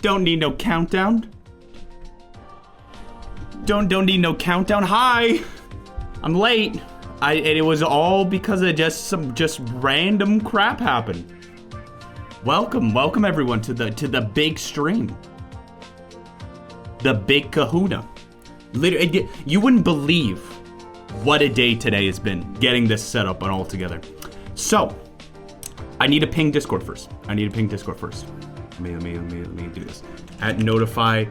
Don't need no countdown. Don't need no countdown. Hi, I'm late. And it was all because of just random crap happened. Welcome everyone to the big stream. The big kahuna. Literally, you wouldn't believe what a day today has been getting this set up and all together. So, I need to ping Discord first. Let me do this. At notify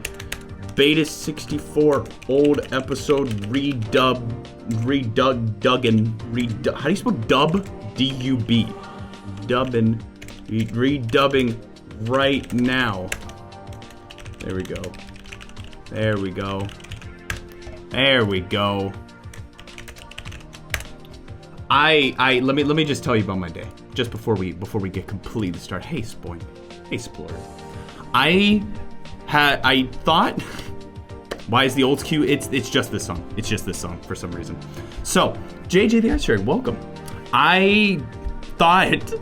Beta64 old episode how do you spell dub? D-U-B. Redubbing right now. There we go. Let me just tell you about my day just before we get completely started. Hey Spoiler. I thought, why is the old queue? It's just this song. It's just this song for some reason. So JJ the Ice Fairy, welcome. I thought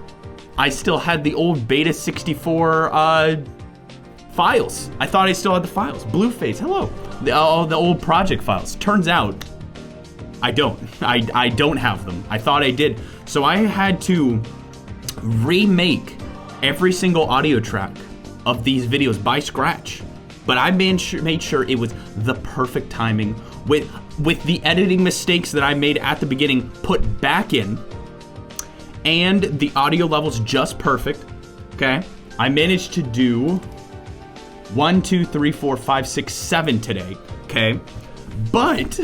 I still had the old Beta64 files. I thought I still had the files. Blueface, hello. The old project files. Turns out I don't. I don't have them. I thought I did. So I had to remake every single audio track of these videos by scratch. But I made sure it was the perfect timing with the editing mistakes that I made at the beginning put back in, and the audio levels just perfect. Okay, I managed to do 1, 2, 3, 4, 5, 6, 7 today. Okay, but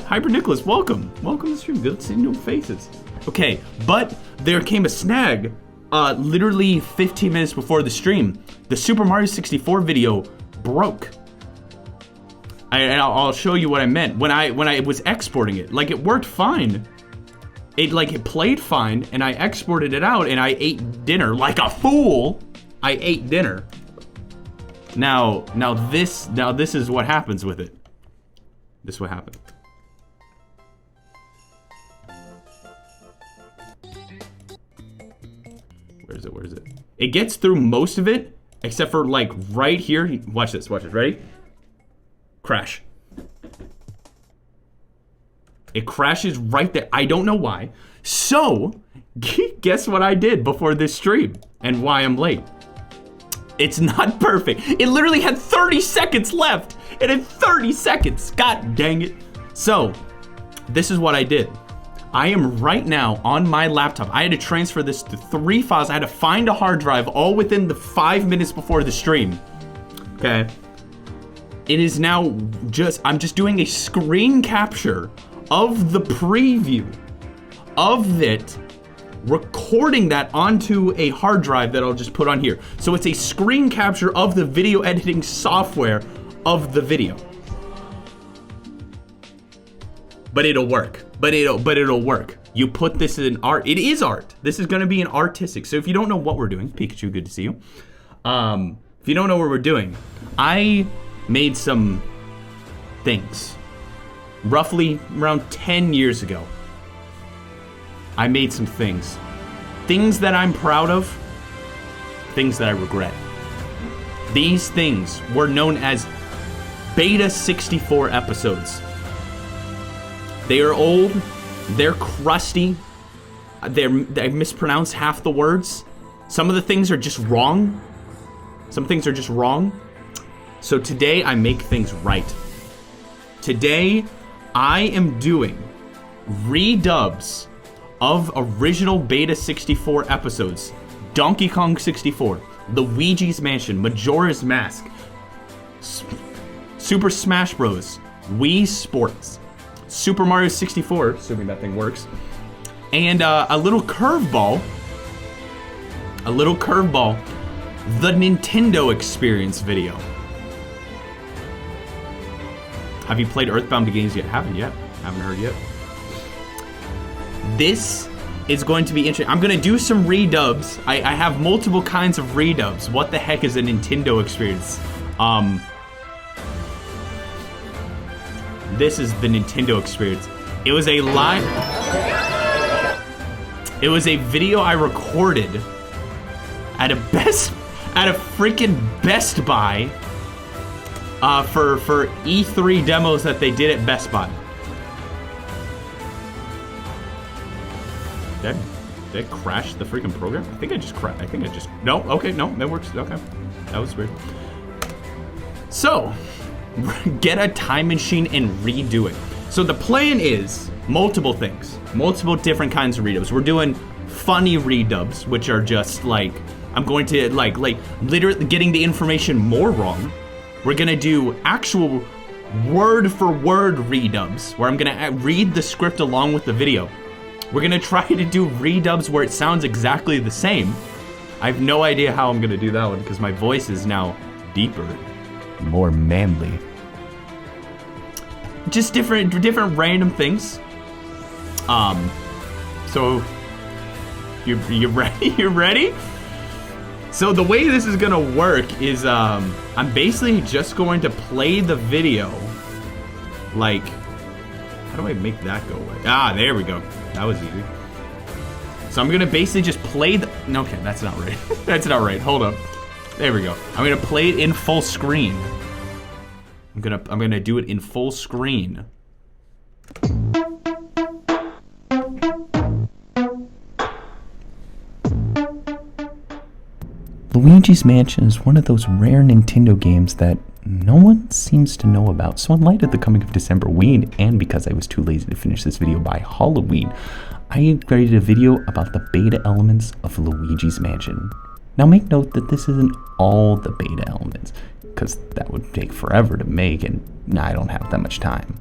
Hyper Nicholas, welcome to the stream. Good to see new faces. Okay, but there came a snag. Literally 15 minutes before the stream, the Super Mario 64 video broke. And I'll show you what I meant. When I was exporting it, like, it worked fine. It played fine, and I exported it out, and I ate dinner like a fool. I ate dinner. Now this is what happens with it. This is what happened. Where is it? It gets through most of it, except for like right here. Watch this, ready? Crash. It crashes right there. I don't know why. So, guess what I did before this stream and why I'm late? It's not perfect. It literally had 30 seconds left. It had 30 seconds. God dang it. So, this is what I did. I am right now on my laptop. I had to transfer this to 3 files. I had to find a hard drive all within the 5 minutes before the stream. Okay. It is now I'm just doing a screen capture of the preview of it, recording that onto a hard drive that I'll just put on here. So it's a screen capture of the video editing software of the video. But it'll work. But it'll work. You put this in art. It is art. This is going to be an artistic. So if you don't know what we're doing, Pikachu, good to see you. If you don't know what we're doing, I made some things. Roughly around 10 years ago, I made some things. Things that I'm proud of, things that I regret. These things were known as Beta64 episodes. They are old, they're crusty, they mispronounce half the words. Some of the things are just wrong. Some things are just wrong. So today I make things right. Today I am doing redubs of original Beta64 episodes. Donkey Kong 64, Luigi's Mansion, Majora's Mask, Super Smash Bros, Wii Sports, Super Mario 64, assuming that thing works, and a little curveball, the Nintendo Experience video. Have you played Earthbound Beginnings yet? Haven't heard yet. This is going to be interesting. I'm going to do some redubs. I have multiple kinds of redubs. What the heck is a Nintendo Experience? This is the Nintendo Experience. It was a video I recorded at at a freaking Best Buy for E3 demos that they did at Best Buy. Did I crash the freaking program? I think I just crashed. No, okay, no, that works. Okay, that was weird. So, get a time machine and redo it. So the plan is multiple things, multiple different kinds of redubs. We're doing funny redubs, which are just like, I'm going to like literally getting the information more wrong. We're gonna do actual word for word redubs, where I'm gonna read the script along with the video. We're gonna try to do redubs where it sounds exactly the same. I have no idea how I'm gonna do that one because my voice is now deeper, more manly. Just different random things. So you ready? You ready? So the way this is gonna work is I'm basically just going to play the video. Like, how do I make that go away? Ah, there we go. That was easy. So I'm gonna basically just play the. Okay, that's not right. That's not right. Hold up. There we go. I'm gonna play it in full screen. I'm gonna do it in full screen. Luigi's Mansion is one of those rare Nintendo games that no one seems to know about. So in light of the coming of Decemberween, and because I was too lazy to finish this video by Halloween, I created a video about the beta elements of Luigi's Mansion. Now make note that this isn't all the beta elements, because that would take forever to make and I don't have that much time.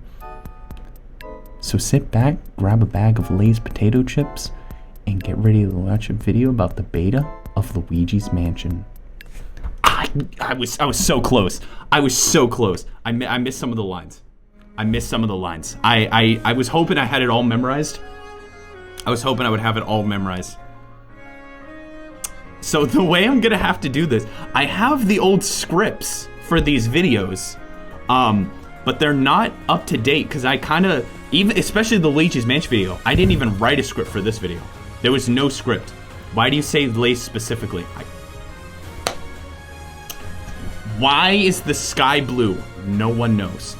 So sit back, grab a bag of Lay's potato chips, and get ready to watch a video about the beta of Luigi's Mansion. I was so close. I was so close. I missed some of the lines. I was hoping I had it all memorized. I was hoping I would have it all memorized. So the way I'm gonna have to do this, I have the old scripts for these videos, but they're not up to date because I kind of, especially the Luigi's Mansion video, I didn't even write a script for this video. There was no script. Why do you say lace specifically? Why is the sky blue? No one knows.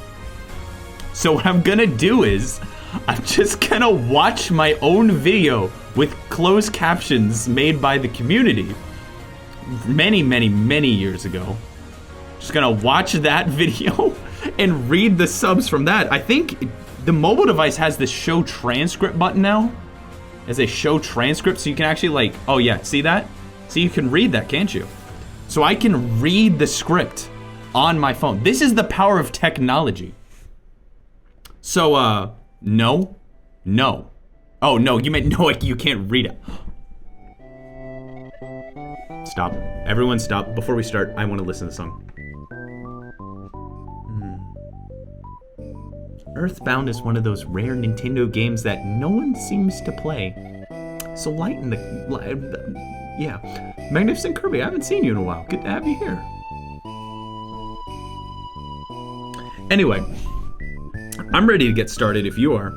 So what I'm gonna do is, I'm just gonna watch my own video with closed captions made by the community many years ago. Just gonna watch that video and read the subs from that. I think the mobile device has this show transcript button now. As a show transcript, so you can actually like, oh yeah, see that? See, you can read that, can't you? So I can read the script on my phone. This is the power of technology. So, no. Oh, no, you meant no, you can't read it. Stop. Everyone stop. Before we start, I want to listen to the song. Earthbound is one of those rare Nintendo games that no one seems to play. So lighten the... yeah. Magnificent Kirby, I haven't seen you in a while. Good to have you here. Anyway, I'm ready to get started if you are.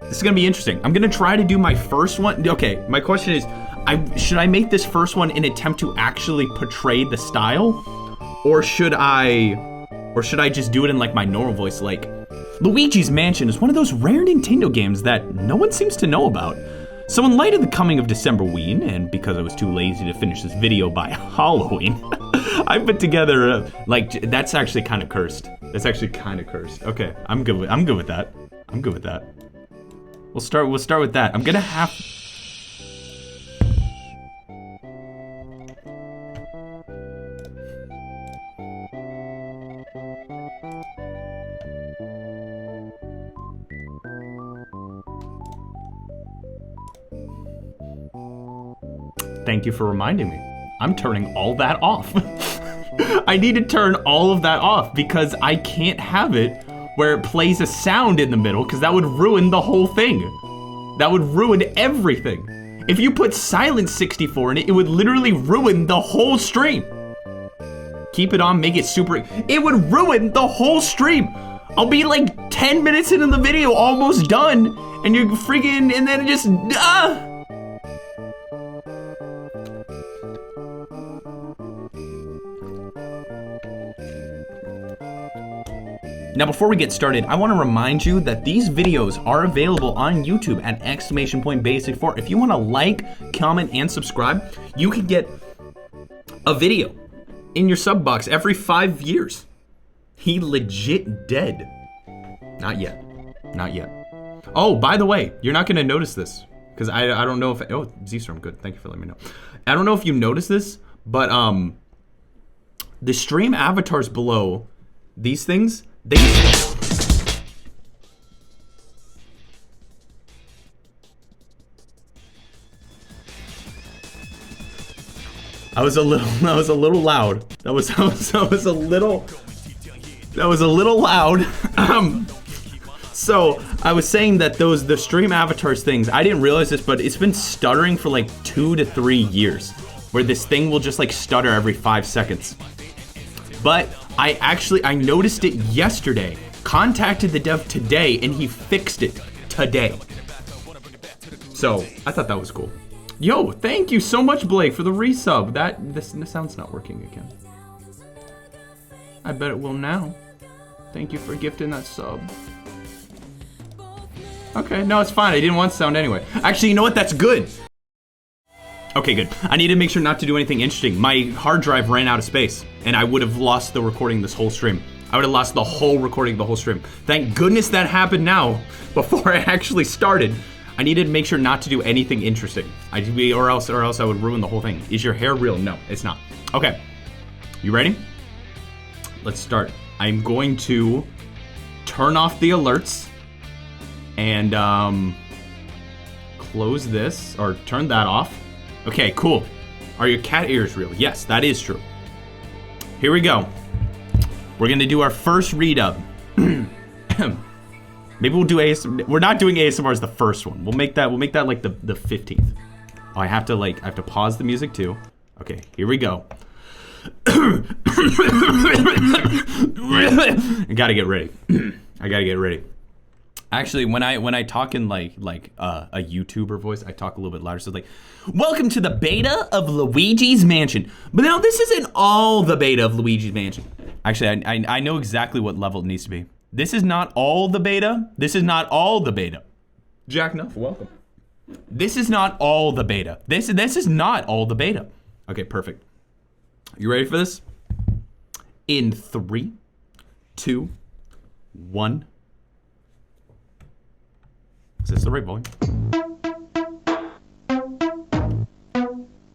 This is gonna be interesting. I'm gonna try to do my first one. Okay, my question is, should I make this first one an attempt to actually portray the style? Or should I just do it in like my normal voice, like, Luigi's Mansion is one of those rare Nintendo games that no one seems to know about. So in light of the coming of Decemberween, and because I was too lazy to finish this video by Halloween, I put together that's actually kind of cursed. That's actually kind of cursed. Okay, I'm good with that. I'm good with that. We'll start with that. I'm gonna have... Thank you for reminding me. I'm turning all that off. I need to turn all of that off because I can't have it where it plays a sound in the middle because that would ruin the whole thing. That would ruin everything. If you put Silent 64 in it, it would literally ruin the whole stream. Keep it on, make it super... It would ruin the whole stream. I'll be like 10 minutes into the video, almost done, and you're freaking... And then it just... Now, before we get started, I want to remind you that these videos are available on YouTube at !Beta64. If you want to like, comment, and subscribe, you can get a video in your sub box every 5 years. He legit dead. Not yet. Not yet. Oh, by the way, you're not going to notice this. Because I don't know if... Oh, Z-Storm, good. Thank you for letting me know. I don't know if you noticed this, but the stream avatars below these things, they... I was a little loud. That was a little loud. So I was saying that the stream avatars things, I didn't realize this, but it's been stuttering for like 2 to 3 years, where this thing will just like stutter every 5 seconds. But I noticed it yesterday, contacted the dev today, and he fixed it today. So I thought that was cool. Yo, thank you so much, Blake, for the resub. This sound's not working again. I bet it will now. Thank you for gifting that sub. Okay, no, it's fine. I didn't want sound anyway. Actually, you know what? That's good. Okay, good. I need to make sure not to do anything interesting. My hard drive ran out of space, and I would have lost the recording this whole stream. I would have lost the whole recording of the whole stream. Thank goodness that happened now, before I actually started. I needed to make sure not to do anything interesting. Or else I would ruin the whole thing. Is your hair real? No, it's not. Okay, you ready? Let's start. I'm going to turn off the alerts and close this, or turn that off. Okay, cool. Are your cat ears real? Yes, that is true. Here we go. We're gonna do our first read-up. Maybe we'll do ASMR. We're not doing ASMR as the first one. We'll make that like the 15th. Oh, I have to pause the music too. Okay, here we go. I gotta get ready. I gotta get ready. Actually, when I talk in like a YouTuber voice, I talk a little bit louder. So like, welcome to the beta of Luigi's Mansion. But now this isn't all the beta of Luigi's Mansion. Actually, I know exactly what level it needs to be. This is not all the beta. This is not all the beta. Jack Nuff, welcome. This is not all the beta. This is not all the beta. Okay, perfect. You ready for this? In 3, 2, 1. Is this the right volume?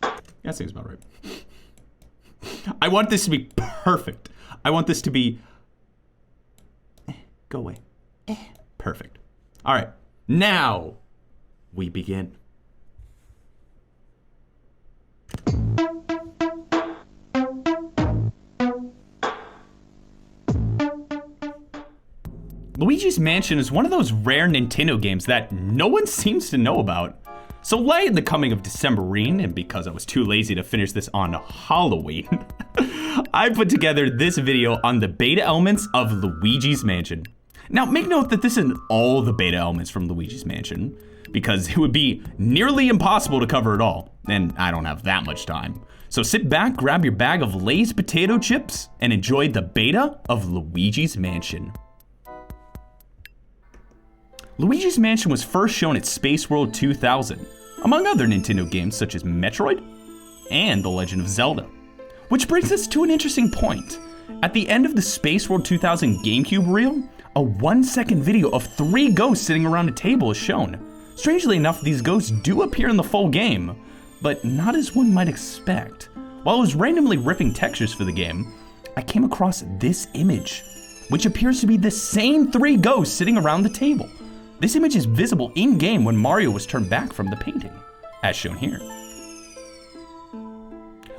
Yeah, that seems about right. I want this to be perfect. I want this to be... Go away. Perfect. All right, now we begin. Luigi's Mansion is one of those rare Nintendo games that no one seems to know about. So late in the coming of Decemberine, and because I was too lazy to finish this on Halloween, I put together this video on the beta elements of Luigi's Mansion. Now, make note that this isn't all the beta elements from Luigi's Mansion, because it would be nearly impossible to cover it all, and I don't have that much time. So sit back, grab your bag of Lay's potato chips, and enjoy the beta of Luigi's Mansion. Luigi's Mansion was first shown at Space World 2000, among other Nintendo games such as Metroid and The Legend of Zelda. Which brings us to an interesting point. At the end of the Space World 2000 GameCube reel, a 1-second video of 3 ghosts sitting around a table is shown. Strangely enough, these ghosts do appear in the full game, but not as one might expect. While I was randomly ripping textures for the game, I came across this image, which appears to be the same 3 ghosts sitting around the table. This image is visible in-game when Mario was turned back from the painting, as shown here.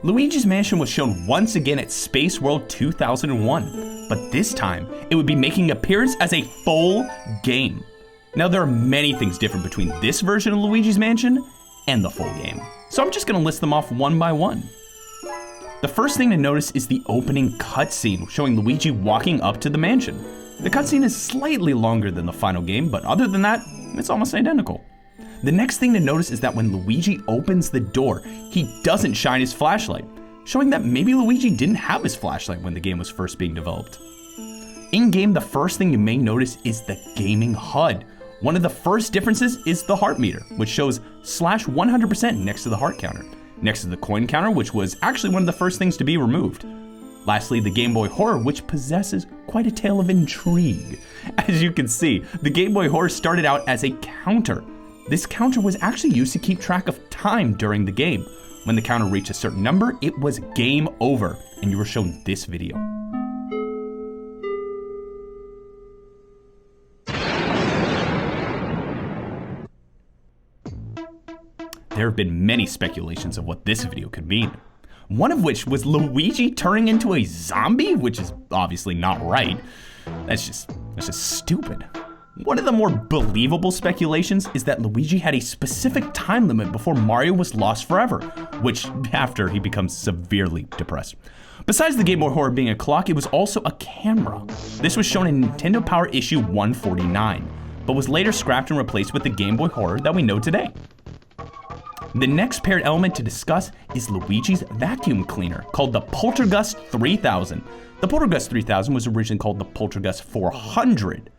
Luigi's Mansion was shown once again at Space World 2001, but this time it would be making an appearance as a full game. Now there are many things different between this version of Luigi's Mansion and the full game, so I'm just gonna list them off one by one. The first thing to notice is the opening cutscene showing Luigi walking up to the mansion. The cutscene is slightly longer than the final game, but other than that, it's almost identical. The next thing to notice is that when Luigi opens the door, he doesn't shine his flashlight, showing that maybe Luigi didn't have his flashlight when the game was first being developed. In-game, the first thing you may notice is the gaming HUD. One of the first differences is the heart meter, which shows /100% next to the heart counter, next to the coin counter, which was actually one of the first things to be removed. Lastly, the Game Boy Horror, which possesses quite a tale of intrigue. As you can see, the Game Boy Horror started out as a counter. This counter was actually used to keep track of time during the game. When the counter reached a certain number, it was game over, and you were shown this video. There have been many speculations of what this video could mean. One of which was Luigi turning into a zombie, which is obviously not right. That's just stupid. One of the more believable speculations is that Luigi had a specific time limit before Mario was lost forever, which after he becomes severely depressed. Besides the Game Boy Horror being a clock, it was also a camera. This was shown in Nintendo Power issue 149, but was later scrapped and replaced with the Game Boy Horror that we know today. The next paired element to discuss is Luigi's vacuum cleaner, called the Poltergust 3000. The Poltergust 3000 was originally called the Poltergust 400.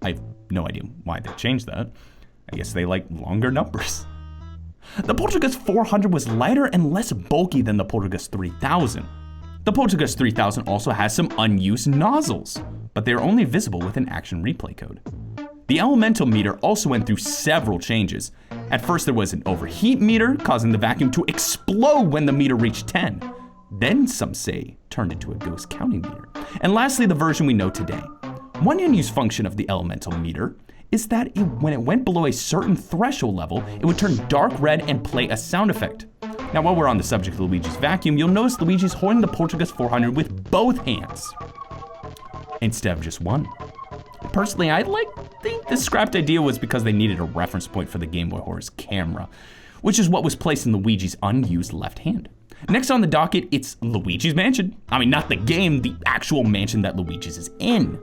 I have no idea why they changed that. I guess they like longer numbers. The Poltergust 400 was lighter and less bulky than the Poltergust 3000. The Poltergust 3000 also has some unused nozzles, but they are only visible with an action replay code. The elemental meter also went through several changes. At first there was an overheat meter, causing the vacuum to explode when the meter reached 10. Then some say turned into a ghost counting meter. And lastly, the version we know today. One unused function of the elemental meter is that when it went below a certain threshold level, it would turn dark red and play a sound effect. Now while we're on the subject of Luigi's vacuum, you'll notice Luigi's holding the Poltergust 400 with both hands, instead of just one. Personally, I think this scrapped idea was because they needed a reference point for the Game Boy Horror's camera, which is what was placed in Luigi's unused left hand. Next on the docket, it's Luigi's Mansion. I mean, not the game, the actual mansion that Luigi's is in.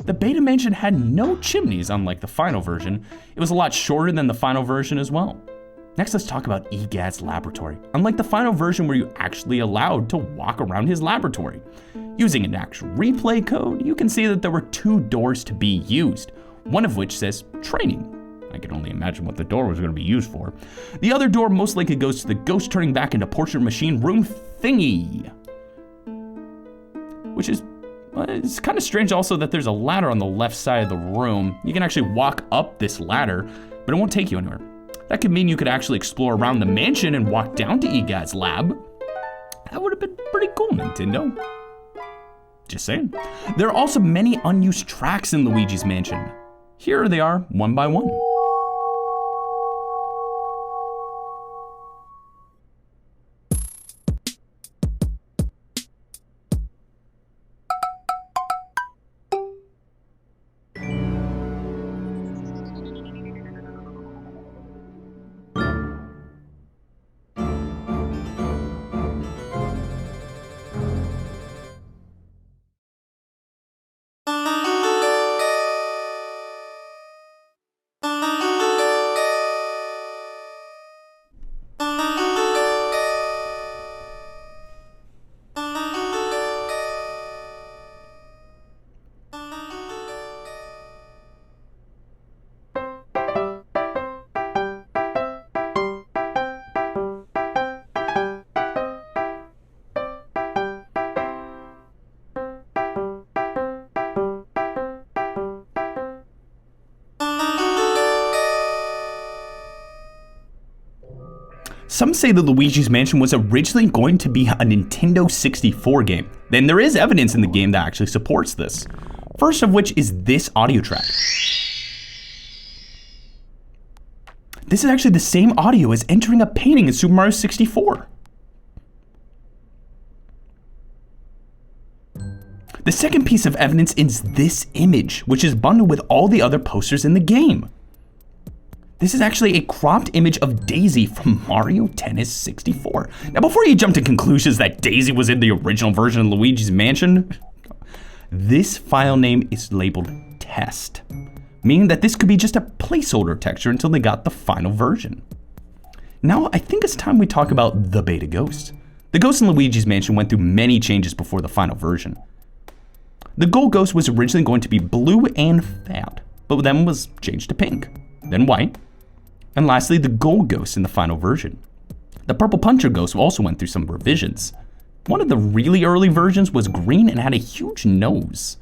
The beta mansion had no chimneys, unlike the final version. It was a lot shorter than the final version as well. Next, let's talk about EGAD's laboratory. Unlike the final version where you're actually allowed to walk around his laboratory. Using an actual replay code, you can see that there were 2 doors to be used, one of which says training. I can only imagine what the door was going to be used for. The other door most likely goes to the ghost turning back into portrait machine room thingy. Which is, it's kind of strange also that there's a ladder on the left side of the room. You can actually walk up this ladder, but it won't take you anywhere. That could mean you could actually explore around the mansion and walk down to EGAD's lab. That would have been pretty cool, Nintendo. Just saying. There are also many unused tracks in Luigi's Mansion. Here they are, one by one. Some say that Luigi's Mansion was originally going to be a Nintendo 64 game. Then there is evidence in the game that actually supports this. First of which is this audio track. This is actually the same audio as entering a painting in Super Mario 64. The second piece of evidence is this image, which is bundled with all the other posters in the game. This is actually a cropped image of Daisy from Mario Tennis 64. Now, before you jump to conclusions that Daisy was in the original version of Luigi's Mansion, this file name is labeled test, meaning that this could be just a placeholder texture until they got the final version. Now, I think it's time we talk about the beta ghost. The ghost in Luigi's Mansion went through many changes before the final version. The gold ghost was originally going to be blue and fat, but then was changed to pink, then white, and lastly the gold ghost in the final version. The purple puncher ghost also went through some revisions. One of the really early versions was green and had a huge nose.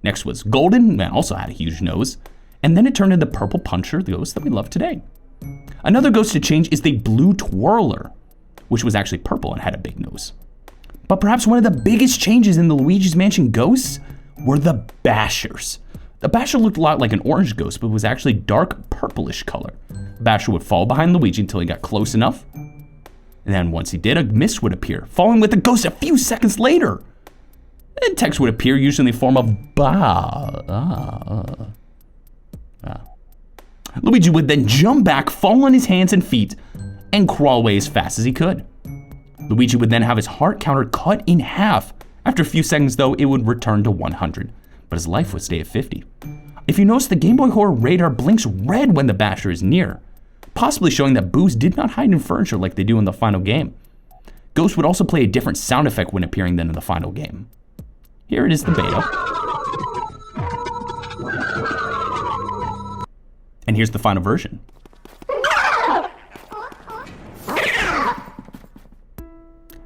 Next was golden and also had a huge nose, and then it turned into the purple puncher, the ghost that we love today. Another ghost to change is the blue twirler, which was actually purple and had a big nose. But perhaps one of the biggest changes in the Luigi's Mansion ghosts were the bashers. The basher looked a lot like an orange ghost, but was actually dark purplish color. The basher would fall behind Luigi until he got close enough, and then once he did, a mist would appear, falling with the ghost a few seconds later. And text would appear, usually in the form of ba. Luigi would then jump back, fall on his hands and feet, and crawl away as fast as he could. Luigi would then have his heart counter cut in half. After a few seconds though, it would return to 100, but his life would stay at 50. If you notice, the Game Boy Horror radar blinks red when the basher is near, possibly showing that boos did not hide in furniture like they do in the final game. Ghost would also play a different sound effect when appearing than in the final game. Here it is, the beta. And here's the final version.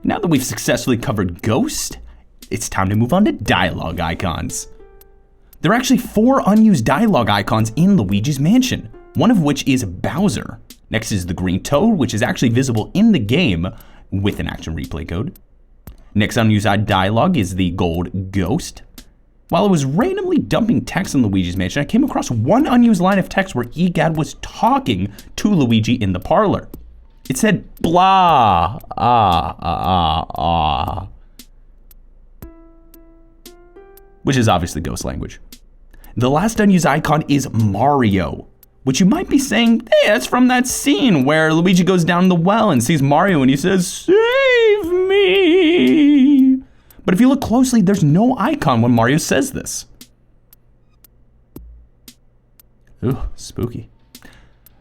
Now that we've successfully covered Ghost, it's time to move on to dialogue icons. There are actually 4 unused dialogue icons in Luigi's Mansion, one of which is Bowser. Next is the green toad, which is actually visible in the game with an action replay code. Next unused dialogue is the gold ghost. While I was randomly dumping text in Luigi's Mansion, I came across one unused line of text where EGAD was talking to Luigi in the parlor. It said, blah, which is obviously ghost language. The last unused icon is Mario, which you might be saying, hey, that's from that scene where Luigi goes down the well and sees Mario and he says, save me. But if you look closely, there's no icon when Mario says this. Ooh, spooky.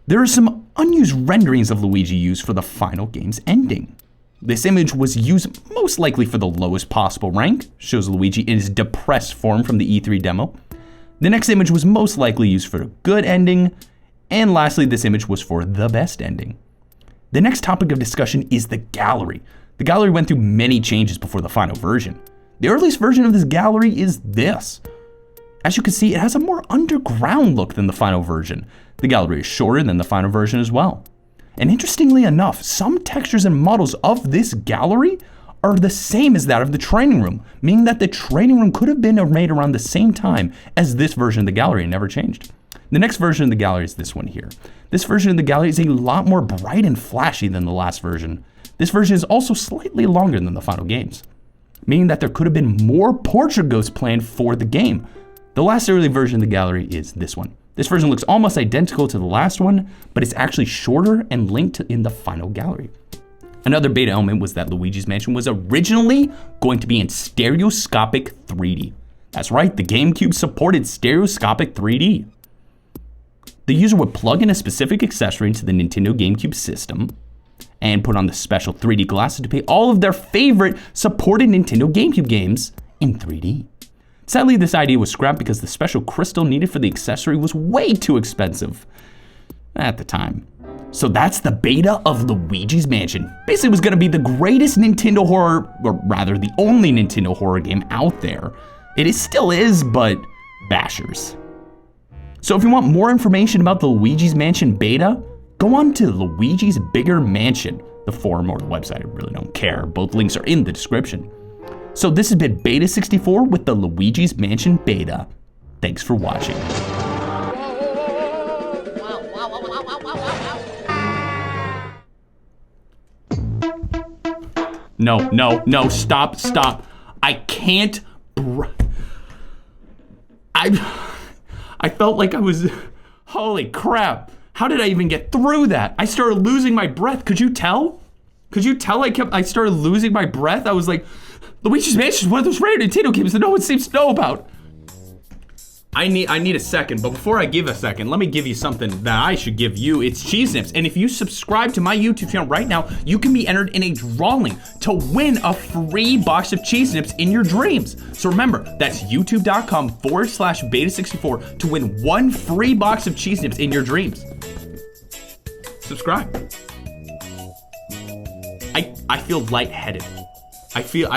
There are some unused renderings of Luigi used for the final game's ending. This image was used most likely for the lowest possible rank, shows Luigi in his depressed form from the E3 demo. The next image was most likely used for a good ending, and lastly, this image was for the best ending. The next topic of discussion is the gallery. The gallery went through many changes before the final version. The earliest version of this gallery is this. As you can see, it has a more underground look than the final version. The gallery is shorter than the final version as well. And interestingly enough, some textures and models of this gallery are the same as that of the training room, meaning that the training room could have been made around the same time as this version of the gallery and never changed. The next version of the gallery is this one here. This version of the gallery is a lot more bright and flashy than the last version. This version is also slightly longer than the final games, meaning that there could have been more portrait ghosts planned for the game. The last early version of the gallery is this one. This version looks almost identical to the last one, but it's actually shorter and linked in the final gallery. Another beta element was that Luigi's Mansion was originally going to be in stereoscopic 3D. That's right, the GameCube supported stereoscopic 3D. The user would plug in a specific accessory into the Nintendo GameCube system and put on the special 3D glasses to play all of their favorite supported Nintendo GameCube games in 3D. Sadly, this idea was scrapped because the special crystal needed for the accessory was way too expensive at the time. So that's the beta of Luigi's Mansion. Basically, it was gonna be the greatest Nintendo horror, or rather the only Nintendo horror game out there. Still is, but bashers. So if you want more information about the Luigi's Mansion beta, go on to Luigi's Bigger Mansion, the forum or the website, I really don't care. Both links are in the description. So this has been Beta64 with the Luigi's Mansion beta. Thanks for watching. No, stop. I can't. I felt like I was, holy crap. How did I even get through that? I started losing my breath. Could you tell? I started losing my breath. I was like, Luigi's Mansion is one of those rare Nintendo games that no one seems to know about. I need a second, but before I give a second, let me give you something that I should give you. It's Cheese Nips, and if you subscribe to my YouTube channel right now, you can be entered in a drawing to win a free box of Cheese Nips in your dreams. So remember, that's youtube.com/Beta64 to win one free box of Cheese Nips in your dreams. Subscribe. I feel lightheaded. I feel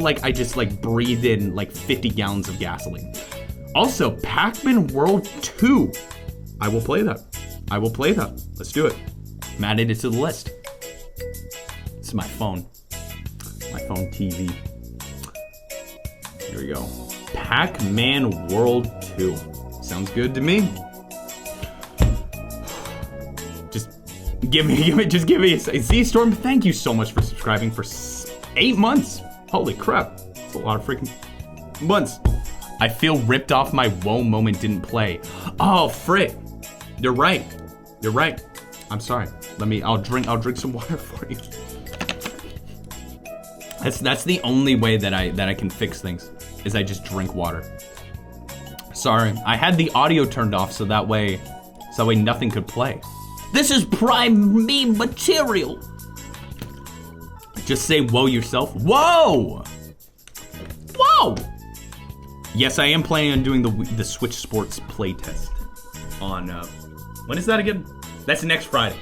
like I just like breathed in like 50 gallons of gasoline. Also, Pac-Man World 2. I will play that. Let's do it. I'm adding it to the list. This is my phone. My phone TV. Here we go. Pac-Man World 2. Sounds good to me. Just give me a see, Storm, thank you so much for subscribing for 8 months. Holy crap. That's a lot of freaking months. I feel ripped off. My whoa moment didn't play. Oh, frick. You're right. I'm sorry. I'll drink some water for you. That's the only way that I can fix things, is I just drink water. Sorry. I had the audio turned off so that way nothing could play. This is prime meme material. Just say whoa yourself. Whoa! Whoa! Yes, I am planning on doing the Switch Sports playtest on, when is that again? That's next Friday.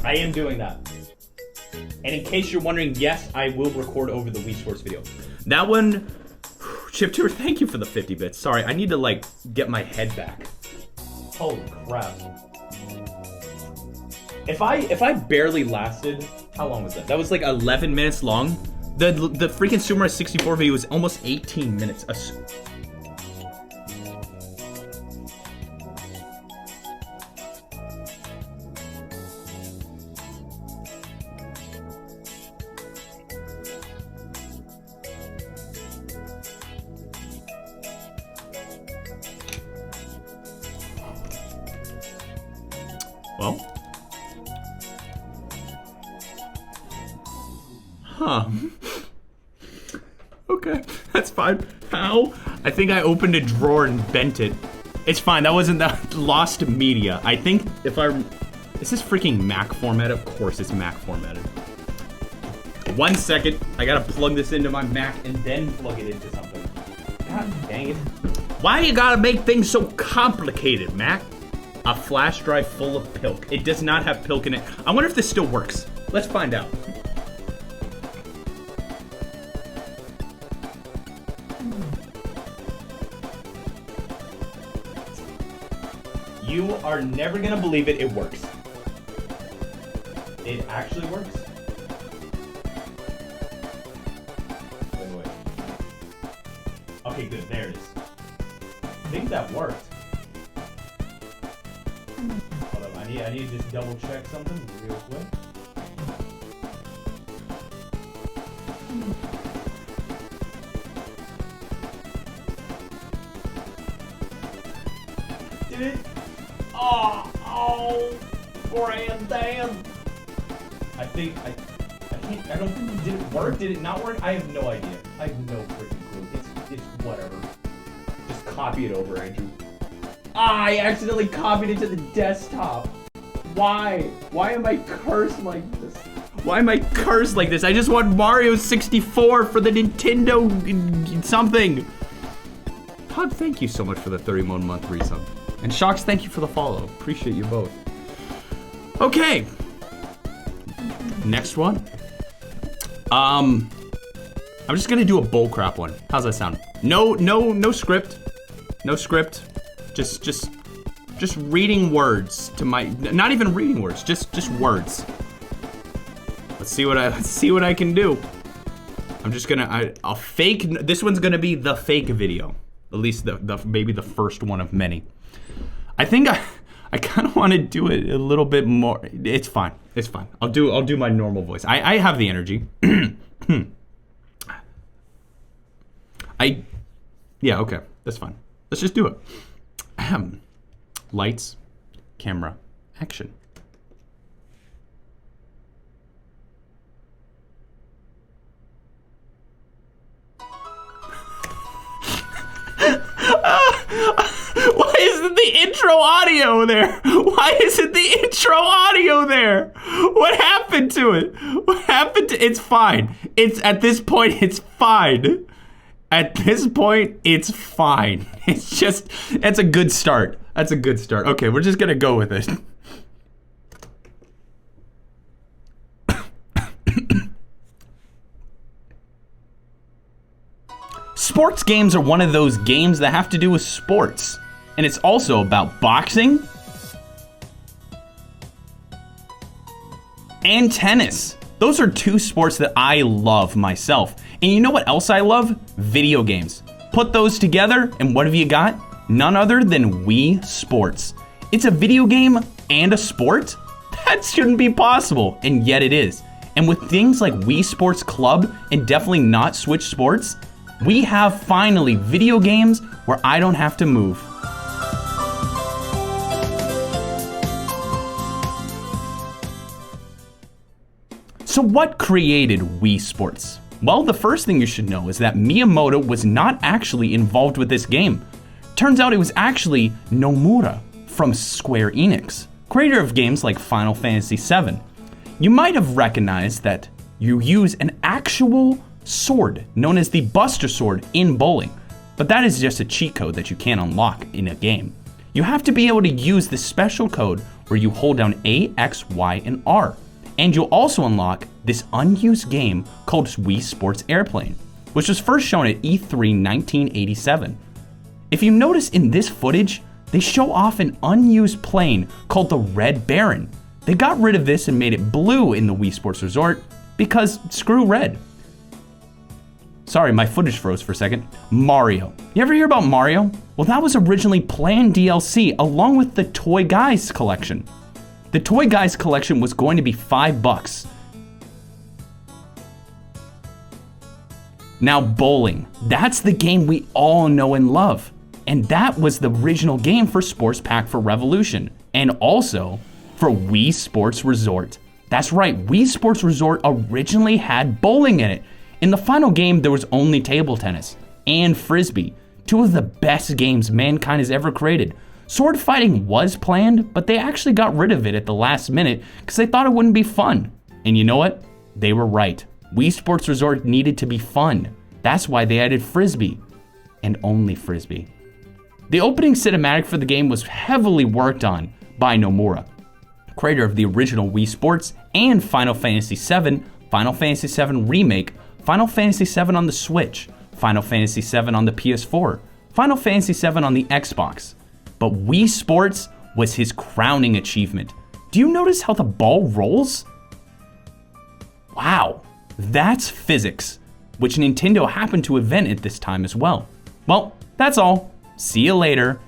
I am doing that. And in case you're wondering, yes, I will record over the Wii Sports video. That one, Chip Tour, thank you for the 50 bits. Sorry, I need to, like, get my head back. Holy crap. If I barely lasted, how long was that? That was like 11 minutes long. The freaking Super Mario 64 video was almost 18 minutes. Well. Huh. Okay, that's fine. How? I think I opened a drawer and bent it. It's fine, that wasn't that lost media. I think is this freaking Mac format? Of course it's Mac formatted. 1 second, I gotta plug this into my Mac and then plug it into something. God dang it. Why you gotta make things so complicated, Mac? A flash drive full of pilk. It does not have pilk in it. I wonder if this still works. Let's find out. You are never gonna believe it. It works. It actually works. Wait. Okay, good. There it is. I think that worked. Hold up. I need to just double check something real quick. Did it? Oh, Brandon. I don't think, did it work? Did it not work? I have no idea. I have no freaking clue. It's whatever. Just copy it over, Andrew. I accidentally copied it to the desktop. Why? Why am I cursed like this? Why am I cursed like this? I just want Mario 64 for the Nintendo something. Todd, thank you so much for the 31-month resub. And Shocks, thank you for the follow. Appreciate you both. Okay. Next one. I'm just gonna do a bullcrap one. How's that sound? No script. No script. Just reading words to my, not even reading words, just words. Let's see what I can do. I'm just gonna, I'll fake, this one's gonna be the fake video. At least maybe the first one of many. I think I kind of want to do it a little bit more. It's fine. It's fine. I'll do my normal voice. I have the energy. Yeah, okay. That's fine. Let's just do it. Lights, camera, action. the intro audio there? Why isn't the intro audio there? What happened to it? What happened to it's fine. It's at this point it's fine. At this point it's fine. It's just that's a good start. That's a good start. Okay, we're just gonna go with it. Sports games are one of those games that have to do with sports. And it's also about boxing and tennis. Those are two sports that I love myself. And you know what else I love? Video games. Put those together, and what have you got? None other than Wii Sports. It's a video game and a sport? That shouldn't be possible, and yet it is. And with things like Wii Sports Club and definitely not Switch Sports, we have finally video games where I don't have to move. So what created Wii Sports? Well, the first thing you should know is that Miyamoto was not actually involved with this game. Turns out it was actually Nomura from Square Enix, creator of games like Final Fantasy VII. You might have recognized that you use an actual sword known as the Buster Sword in bowling, but that is just a cheat code that you can't unlock in a game. You have to be able to use this special code where you hold down A, X, Y, and R. And you'll also unlock this unused game called Wii Sports Airplane, which was first shown at E3 1987. If you notice in this footage, they show off an unused plane called the Red Baron. They got rid of this and made it blue in the Wii Sports Resort because screw red. Sorry, my footage froze for a second. Mario. You ever hear about Mario? Well, that was originally planned DLC along with the Toy Guys collection. The Toy Guys collection was going to be $5. Now bowling, that's the game we all know and love. And that was the original game for Sports Pack for Revolution, and also for Wii Sports Resort. That's right, Wii Sports Resort originally had bowling in it. In the final game, there was only table tennis and frisbee, two of the best games mankind has ever created. Sword fighting was planned, but they actually got rid of it at the last minute because they thought it wouldn't be fun. And you know what? They were right. Wii Sports Resort needed to be fun. That's why they added frisbee, and only frisbee. The opening cinematic for the game was heavily worked on by Nomura, creator of the original Wii Sports and Final Fantasy VII, Final Fantasy VII Remake, Final Fantasy VII on the Switch, Final Fantasy VII on the PS4, Final Fantasy VII on the Xbox. But Wii Sports was his crowning achievement. Do you notice how the ball rolls? Wow, that's physics, which Nintendo happened to invent at this time as well. Well, that's all. See you later.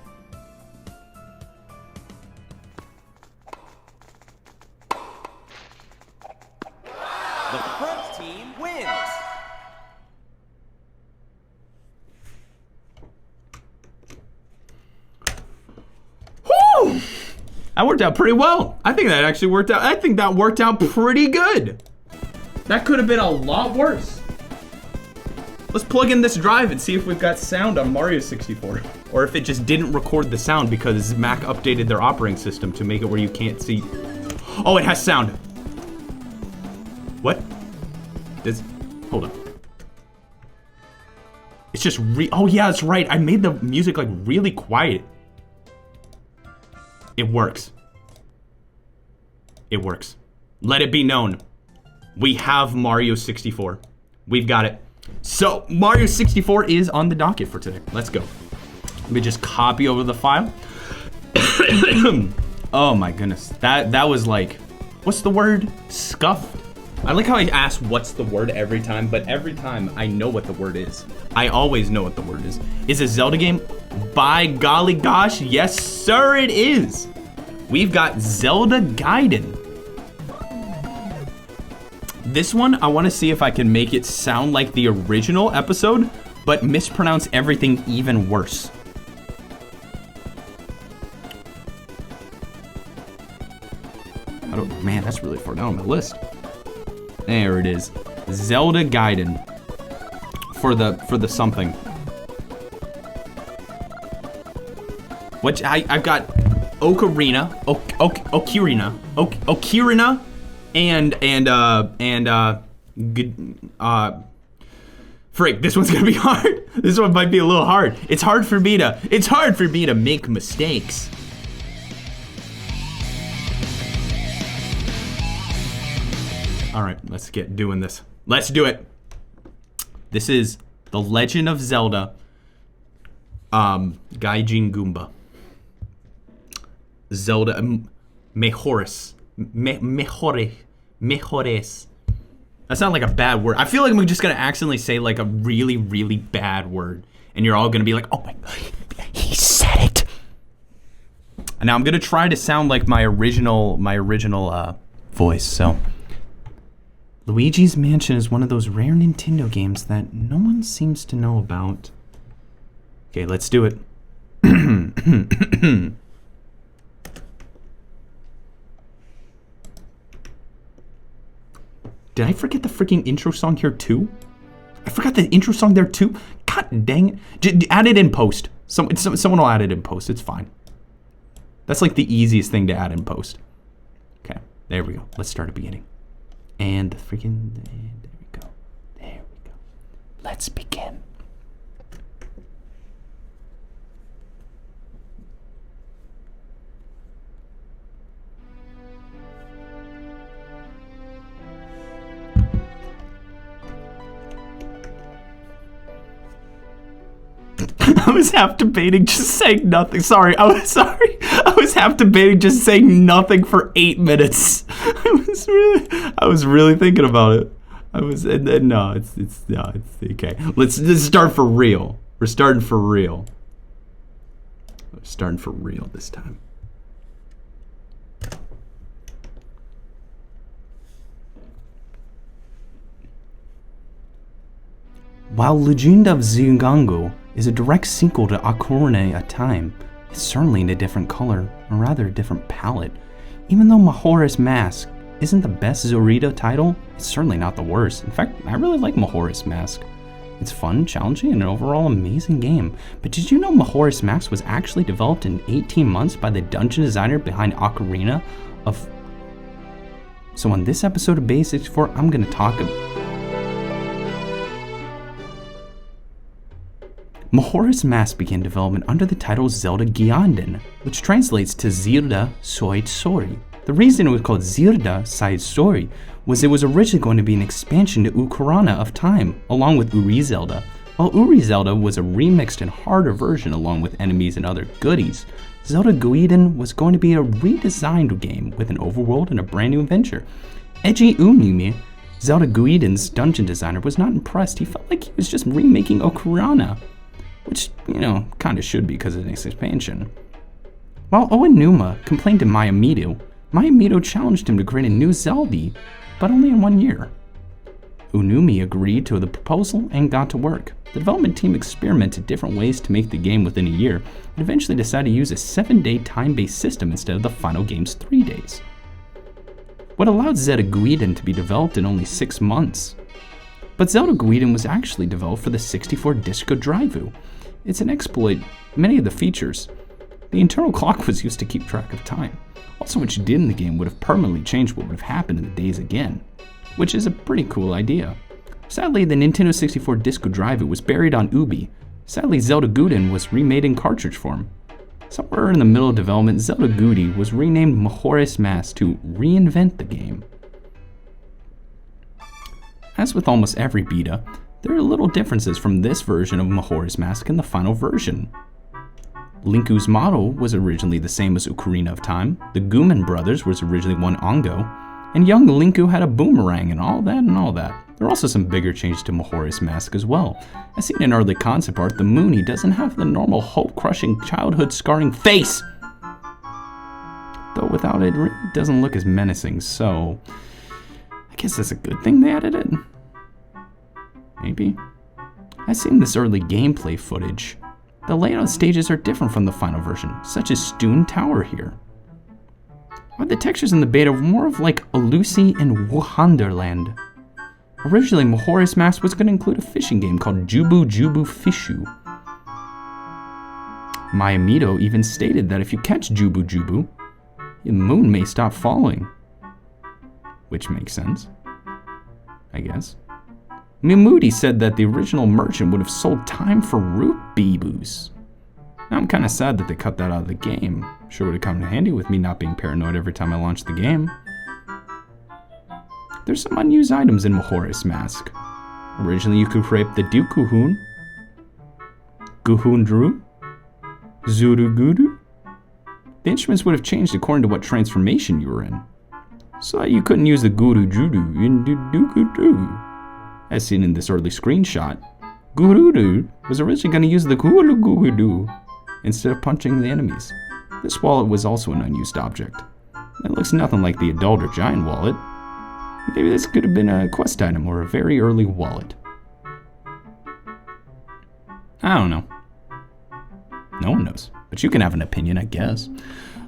The front team wins. Whew! That worked out pretty well. I think that actually worked out. I think that worked out pretty good. That could have been a lot worse. Let's plug in this drive and see if we've got sound on Mario 64. Or if it just didn't record the sound because Mac updated their operating system to make it where you can't see. Oh, it has sound. What? Hold up. It's just oh yeah, that's right. I made the music like really quiet. It works. It works. Let it be known. We have Mario 64. We've got it. So Mario 64 is on the docket for today. Let's go. Let me just copy over the file. Oh my goodness. That was like, what's the word? Scuffed. I like how I ask what's the word every time, but every time I know what the word is. I always know what the word is. Is it a Zelda game? By golly gosh, yes sir it is. We've got Zelda Gaiden. This one, I want to see if I can make it sound like the original episode, but mispronounce everything even worse. Man, that's really far down on my list. There it is. Zelda Gaiden. For the something. I've got Ocarina, Ocarina, Freak, this one's gonna be hard. This one might be a little hard. It's hard for me to make mistakes. All right, let's get doing this. Let's do it. This is The Legend of Zelda, Gaijin Goomba. Zelda, Mejores. That's not like a bad word. I feel like I'm just gonna accidentally say like a really, really bad word, and you're all gonna be like, "Oh my God, he said it." And now I'm gonna try to sound like my original voice. So, Luigi's Mansion is one of those rare Nintendo games that no one seems to know about. Okay, let's do it. Did I forget the freaking intro song here too? I forgot the intro song there too? God dang it. Add it in post. Someone will add it in post. It's fine. That's like the easiest thing to add in post. Okay, there we go. Let's start at the beginning. And the freaking, there we go. There we go. Let's begin. I was half debating just saying nothing. Sorry. I was half debating just saying nothing for 8 minutes. I was really thinking about it. No, it's okay. Let's start for real. We're starting for real. We're starting for real this time. While Legend of Zelda is a direct sequel to Ocarina of Time, it's certainly in a different color, or rather a different palette. Even though Majora's Mask isn't the best Zelda title, it's certainly not the worst. In fact, I really like Majora's Mask. It's fun, challenging, and an overall amazing game. But did you know Majora's Mask was actually developed in 18 months by the dungeon designer behind Ocarina of... So on this episode of Beta64, I'm going to talk about... Majora's Mask began development under the title Zelda Gyanden, which translates to Zelda Side Story. The reason it was called Zelda Side Story was it was originally going to be an expansion to Ocarina of Time, along with Uri Zelda. While Uri Zelda was a remixed and harder version along with enemies and other goodies, Zelda Gyanden was going to be a redesigned game with an overworld and a brand new adventure. Eiji Unumi, Zelda Gyanden's dungeon designer, was not impressed. He felt like he was just remaking Ocarina, which, kind of should be because of this expansion. While Onuma complained to Miyamoto challenged him to create a new Zelda, but only in 1 year. Unumi agreed to the proposal and got to work. The development team experimented different ways to make the game within a year, and eventually decided to use a 7-day time-based system instead of the final game's 3 days. What allowed Zelda Gyanden to be developed in only 6 months. But Zelda Gyanden was actually developed for the 64 Disco Drive. It's an exploit many of the features. The internal clock was used to keep track of time. Also, what you did in the game would have permanently changed what would have happened in the days again, which is a pretty cool idea. Sadly, the Nintendo 64 Disco Drive was buried on Ubi. Sadly, Zelda Gyanden was remade in cartridge form. Somewhere in the middle of development, Zelda Gyuden was renamed Majora's Mask to reinvent the game. As with almost every beta, there are little differences from this version of Majora's Mask and the final version. Linku's model was originally the same as Ocarina of Time, the Gooman brothers was originally one Ongo, and young Linku had a boomerang and all that. There are also some bigger changes to Majora's Mask as well. As seen in early concept art, the Mooney doesn't have the normal hope-crushing, childhood-scarring face! Though without it, it really doesn't look as menacing, so... I guess that's a good thing they added it. Maybe. I've seen this early gameplay footage. The layout stages are different from the final version, such as Stoon Tower here. While the textures in the beta were more of like a Lucy and Wonderland. Originally, Majora's Mask was going to include a fishing game called Jubu Jubu Fishu. Miyamoto even stated that if you catch Jubu Jubu, the moon may stop falling. Which makes sense, I guess. Mimudi said that the original merchant would have sold time for Rupeeboos. Now I'm kind of sad that they cut that out of the game. Sure would have come in handy with me not being paranoid every time I launched the game. There's some unused items in Mahora's mask. Originally you could create the Dukuhun, Guhundru, Zurugudu. The instruments would have changed according to what transformation you were in, so that you couldn't use the Guru Judu in Dukudu. As seen in this early screenshot, Gurudu was originally going to use the Guru instead of punching the enemies. This wallet was also an unused object. It looks nothing like the adult or giant wallet. Maybe this could have been a quest item or a very early wallet. I don't know. No one knows, but you can have an opinion, I guess.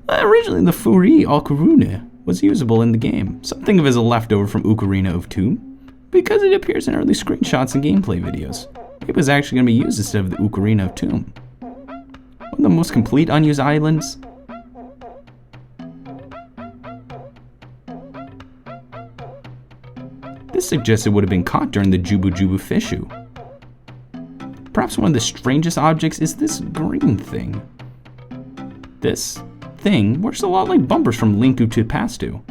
Originally, the Furi Ocarina was usable in the game. Something of it is a leftover from Ocarina of Time, because it appears in early screenshots and gameplay videos. It was actually going to be used instead of the Ocarina of Time. One of the most complete unused islands. This suggests it would have been caught during the Jubu Jubu Fishu. Perhaps one of the strangest objects is this green thing. This thing works a lot like bumpers from Linku to Pastu.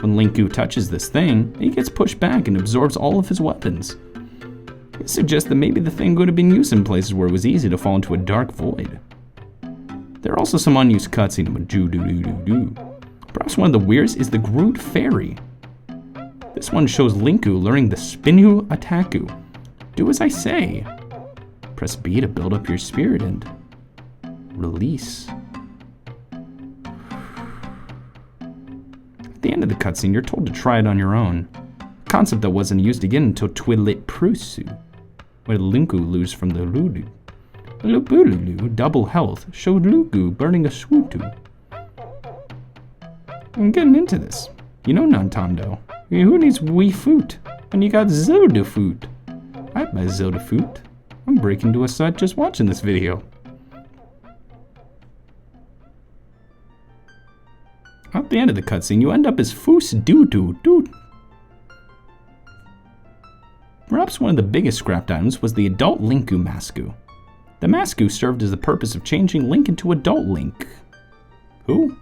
When Linku touches this thing, he gets pushed back and absorbs all of his weapons. It suggests that maybe the thing would have been used in places where it was easy to fall into a dark void. There are also some unused cutscenes about Ju-do-do-do-do. Perhaps one of the weirdest is the Groot Fairy. This one shows Linku learning the Spinu Ataku. Do as I say. Press B to build up your spirit and release. At the end of the cutscene, you're told to try it on your own. A concept that wasn't used again until Twilit Prusu, where Linku loses from the Lulu. Lupululu, double health, showed Lugu burning a Swutu. I'm getting into this. You know, Nintendo. Who needs Wii Foot when you got Zelda Foot? I'd buy Zelda Foot. I'm breaking to a sweat just watching this video. At the end of the cutscene, you end up as Foos Doo Doo Doo. Perhaps one of the biggest scrapped items was the adult Linku Masku. The Masku served as the purpose of changing Link into adult Link. Who?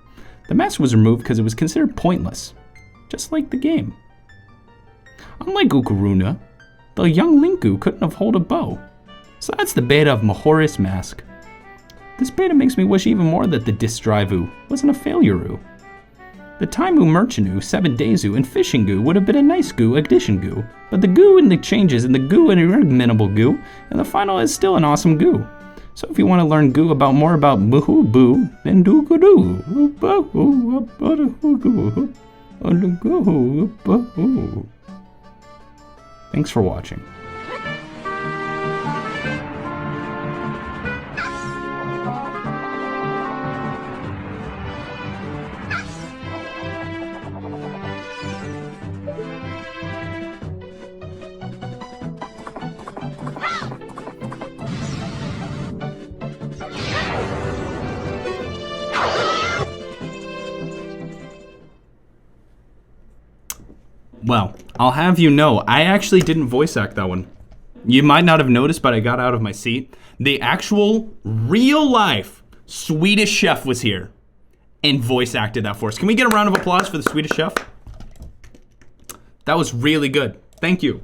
The mask was removed because it was considered pointless, just like the game. Unlike Ocarina, the young Linku couldn't have held a bow. So that's the beta of Mahora's mask. This beta makes me wish even more that the disk drive-oo wasn't a failure-oo. The Taimu Merchant-oo, 7 Days-oo, and Fishing Goo would have been a nice goo addition goo, but the goo and the changes and the goo and minimal goo, and the final is still an awesome goo. So if you want to learn goo about more about boo boo, then do goo. Thanks for watching. Well, I'll have you know, I actually didn't voice act that one. You might not have noticed, but I got out of my seat. The actual, real-life Swedish chef was here and voice acted that for us. Can we get a round of applause for the Swedish chef? That was really good. Thank you.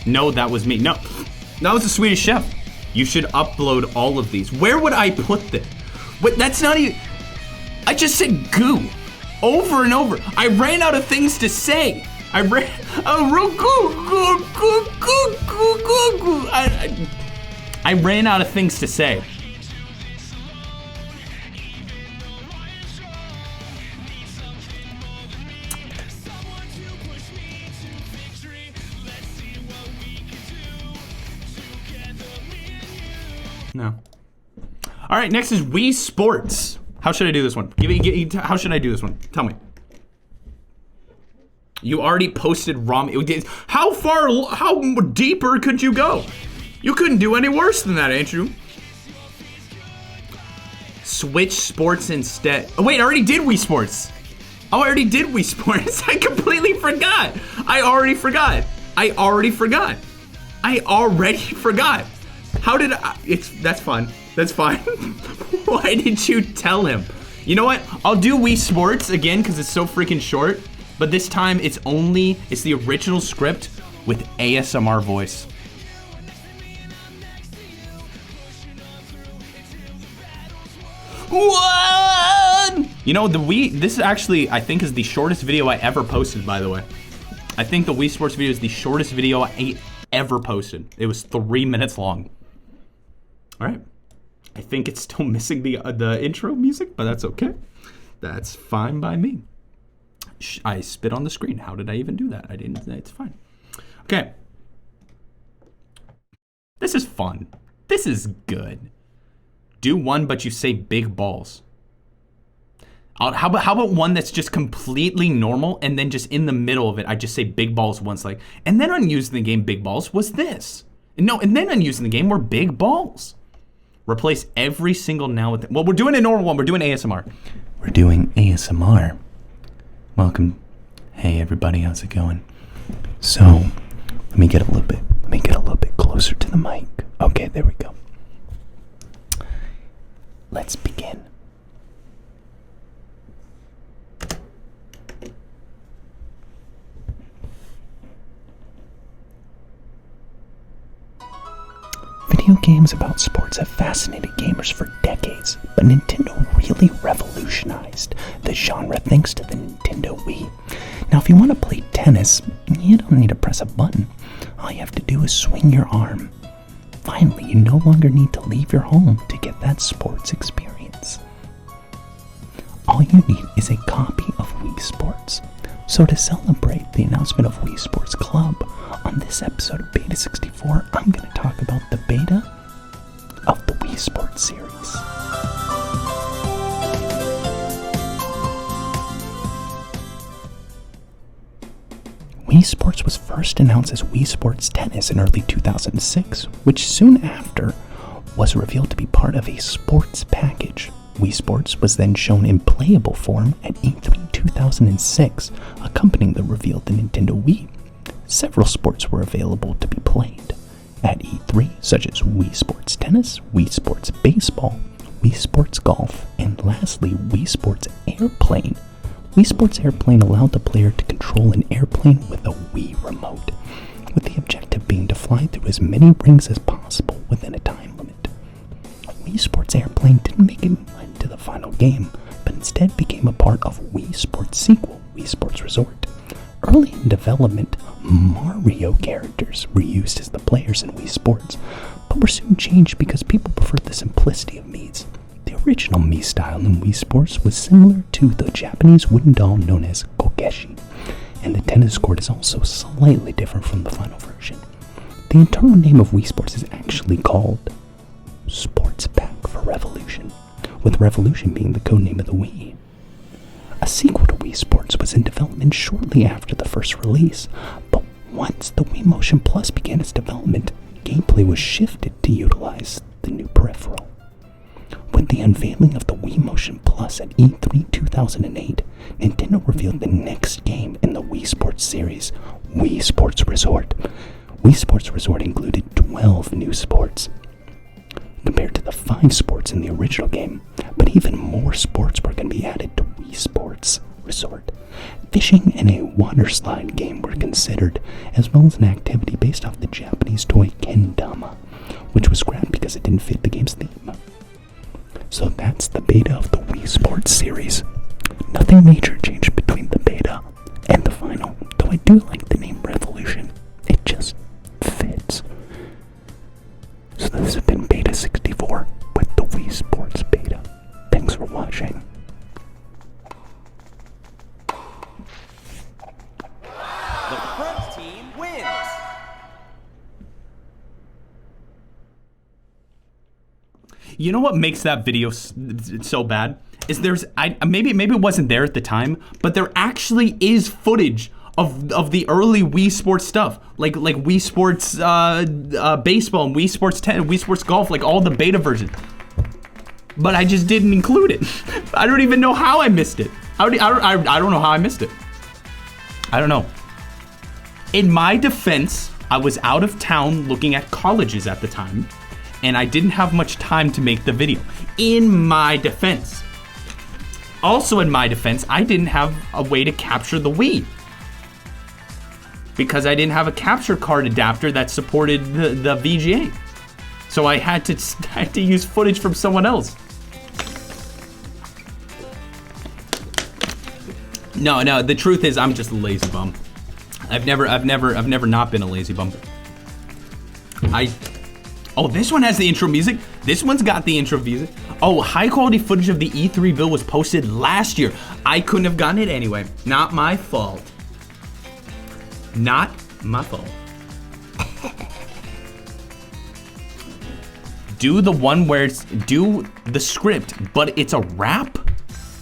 No, that was me. No, that was the Swedish chef. You should upload all of these. Where would I put this? Wait, that's not even... I just said goo. Over and over. I ran out of things to say. I ran out of things to say. No. All right, next is Wii Sports. How should I do this one? How should I do this one? Tell me. You already posted ROM. How deeper could you go? You couldn't do any worse than that, Andrew. Switch Sports instead. Oh, wait, I already did Wii Sports. Oh, I already did Wii Sports. I completely forgot. I already forgot. How did I? That's fine. That's fine. Why did you tell him? You know what? I'll do Wii Sports again because it's so freaking short. But this time it's the original script with ASMR voice. What? You know, this actually, I think, is the shortest video I ever posted, by the way. I think the Wii Sports video is the shortest video I ever posted. It was 3 minutes long. All right. I think it's still missing the intro music, but that's okay. That's fine by me. I spit on the screen. How did I even do that? I didn't. It's fine. Okay. This is fun. This is good. Do one, but you say big balls. How about one that's just completely normal, and then just in the middle of it, I just say big balls once, like, and then unused in the game big balls was this. No, and then unused in the game were big balls. Replace every single now with, well, we're doing a normal one. We're doing ASMR. We're doing ASMR. Welcome. Hey everybody, how's it going? So, let me get a little bit closer to the mic. Okay, there we go. Let's begin. Video games about sports have fascinated gamers for decades, but Nintendo really revolutionized the genre thanks to the Nintendo Wii. Now, if you want to play tennis, you don't need to press a button. All you have to do is swing your arm. Finally, you no longer need to leave your home to get that sports experience. All you need is a copy of Wii Sports. So to celebrate the announcement of Wii Sports Club, on this episode of Beta64, I'm going to talk about the beta of the Wii Sports series. Wii Sports was first announced as Wii Sports Tennis in early 2006, which soon after was revealed to be part of a sports package. Wii Sports was then shown in playable form at E3 2006, accompanying the reveal of the Nintendo Wii. Several sports were available to be played at E3, such as Wii Sports Tennis, Wii Sports Baseball, Wii Sports Golf, and lastly, Wii Sports Airplane. Wii Sports Airplane allowed the player to control an airplane with a Wii remote, with the objective being to fly through as many rings as possible within a time limit. Wii Sports Airplane didn't make it into the final game, but instead became a part of Wii Sports sequel, Wii Sports Resort. Early in development, Mario characters were used as the players in Wii Sports, but were soon changed because people preferred the simplicity of Mii's. The original Mii style in Wii Sports was similar to the Japanese wooden doll known as kokeshi, and the tennis court is also slightly different from the final version. The internal name of Wii Sports is actually called Sports Pack for Revolution, with Revolution being the codename of the Wii. A sequel to Wii Sports was in development shortly after the first release, but once the Wii Motion Plus began its development, gameplay was shifted to utilize the new peripheral. With the unveiling of the Wii Motion Plus at E3 2008, Nintendo revealed the next game in the Wii Sports series, Wii Sports Resort. Wii Sports Resort included 12 new sports, compared to the 5 sports in the original game, but even more sports were going to be added to Wii Sports Resort. Fishing and a water slide game were considered, as well as an activity based off the Japanese toy kendama, which was scrapped because it didn't fit the game's theme. So that's the beta of the Wii Sports series. Nothing major changed between the beta and the final, though I do like the name Revolution. It just fits. So this has been Beta64 with the Wii Sports beta. Thanks for watching. The front team wins. You know what makes that video so bad? Is maybe it wasn't there at the time, but there actually is footage of the early Wii Sports stuff, like Wii Sports baseball and Wii Sports 10, Wii Sports golf, like all the beta versions. But I just didn't include it. I don't even know how I missed it. I don't know how I missed it. I don't know. In my defense, I was out of town looking at colleges at the time, and I didn't have much time to make the video. In my defense. Also in my defense, I didn't have a way to capture the Wii, because I didn't have a capture card adapter that supported the VGA. So I had to use footage from someone else. No, the truth is I'm just a lazy bum. I've never not been a lazy bum. Oh, this one has the intro music. This one's got the intro music. Oh, high quality footage of the E3 bill was posted last year. I couldn't have gotten it anyway. Not my fault. Not my fault. Do the one where do the script, but it's a rap?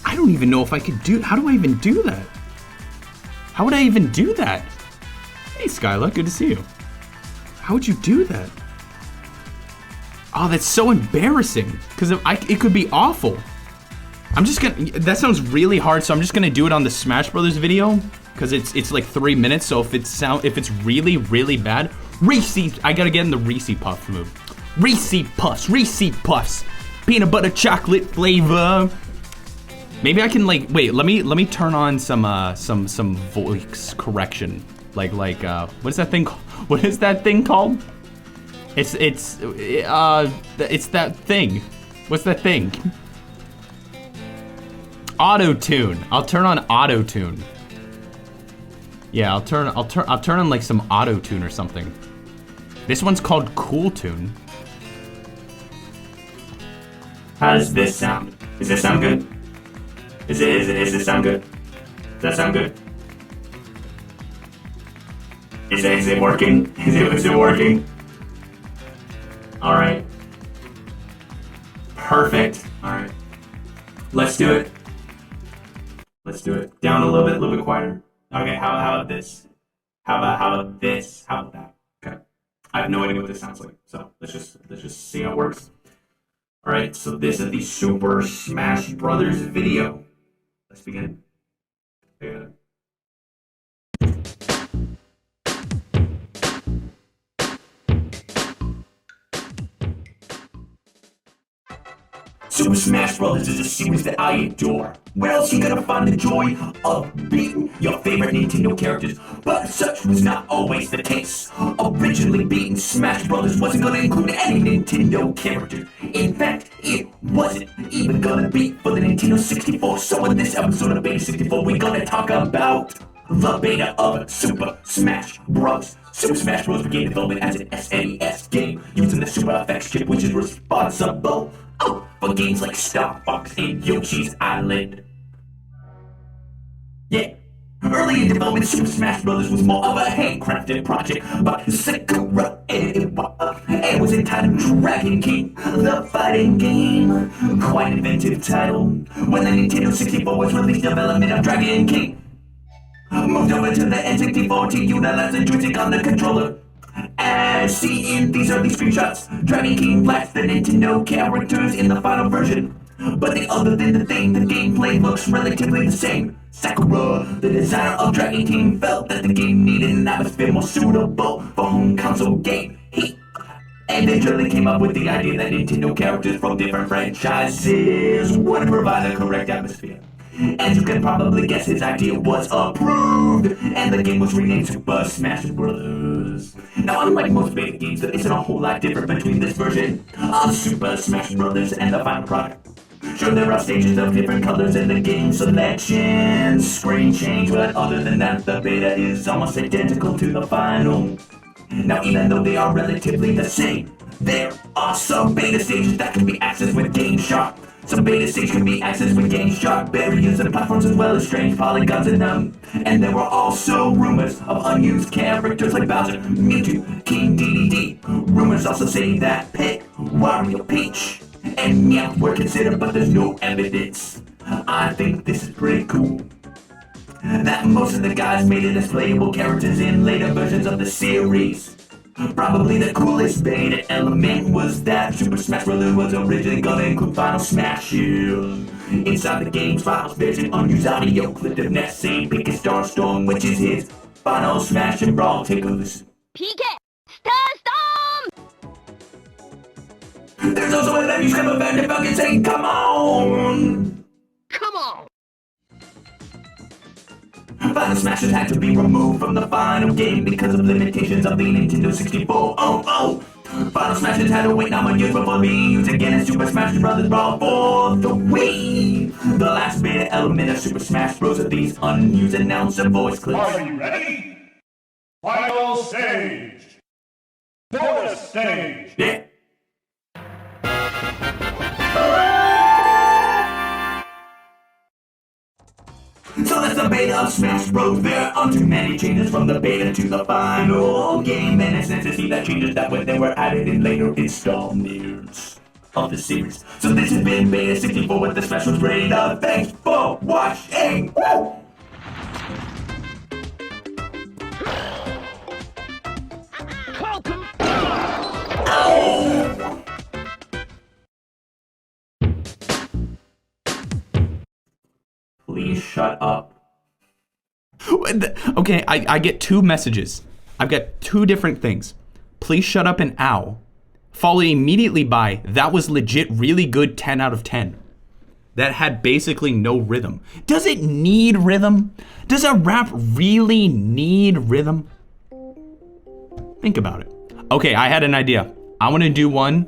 I don't even know if I could how do I even do that? How would I even do that? Hey, Skyla, good to see you. How would you do that? Oh, that's so embarrassing, because it could be awful. That sounds really hard, so I'm just gonna do it on the Smash Brothers video, because it's like 3 minutes, so if it's really, really bad, I gotta get in the Reese Puff mood. Reese Puffs, peanut butter chocolate flavor. Maybe I can wait, let me turn on some voice correction. Like what is that thing called? It's that thing. What's that thing? Auto-tune. I'll turn on auto-tune. Yeah, I'll turn on like some auto-tune or something. This one's called Cool Tune. How does this sound? Does this sound good? Does this sound good? Does that sound good? Is it working? Is it working? All right. Perfect. All right. Let's do it. Let's do it. Down a little bit quieter. Okay. How about this? How about this? How about that? Okay. I have no idea what this sounds like, so let's just see how it works. All right. So this is the Super Smash Brothers video. Let's begin. Yeah. Super Smash Bros. Is a series that I adore. Where else you gonna find the joy of beating your favorite Nintendo characters? But such was not always the case. Originally, beating Smash Bros. Wasn't gonna include any Nintendo character. In fact, it wasn't even gonna be for the Nintendo 64. So in this episode of Beta64, we're gonna talk about the beta of Super Smash Bros. Super Smash Bros. began development as an SNES game using the Super FX chip, which is responsible for games like Star Fox and Yoshi's Island. Yeah. Early in development, Super Smash Bros. Was more of a handcrafted project by Sakura and was entitled Dragon King, the fighting game. Quite an inventive title. When the Nintendo 64 was released, development of Dragon King moved over to the N64 to utilize the joystick on the controller. As seen in these early screenshots, Dragon King lacks the Nintendo characters in the final version. But other than the thing, the gameplay looks relatively the same. Sakura, the designer of Dragon King, felt that the game needed an atmosphere more suitable for home console game. He eventually came up with the idea that Nintendo characters from different franchises would provide the correct atmosphere. As you can probably guess, his idea was approved, and the game was renamed Super Smash Bros. Now, unlike most beta games, there isn't a whole lot different between this version of Super Smash Bros. And the final product. Sure, there are stages of different colors in the game selection, screen change, but other than that, the beta is almost identical to the final. Now, even though they are relatively the same, there are some beta stages that can be accessed with Game Shark. Some beta stages can be accessed with Game Shark barriers and platforms, as well as strange polygons in them. And there were also rumors of unused characters like Bowser, Mewtwo, King Dedede. Rumors also say that Pit, Wario, Peach, and Meowth were considered, but there's no evidence. I think this is pretty cool. that most of the guys made it as playable characters in later versions of the series. Probably the coolest beta element was that Super Smash Bros. Was originally gonna include Final Smash. Inside the game's files, there's an unused audio clip of Ness saying "Pick a Starstorm," which is his Final Smash and Brawl. Take a listen. PK Starstorm! There's also a Levy's come event if I can say "Come on!" Come on! Final Smashes had to be removed from the final game because of limitations of the Nintendo 64. Final Smashes had to wait 9 more years before being used again as Super Smash Bros. Brawl for the Wii. The last beta element of Super Smash Bros. Are these unused announcer voice clips. Are you ready? Final stage! Bonus stage! Yeah. So that's the beta of Smash Bros. There aren't too many changes from the beta to the final game, and it's nice to see that changes that when they were added in later installments of the series. So this has been Beta64 with the special beta. Thanks for watching! Woo! Ow! Please shut up. Okay, I get 2 messages. I've got 2 different things. Please shut up and ow. Followed immediately by, that was legit really good 10 out of 10. That had basically no rhythm. Does it need rhythm? Does a rap really need rhythm? Think about it. Okay, I had an idea. I want to do one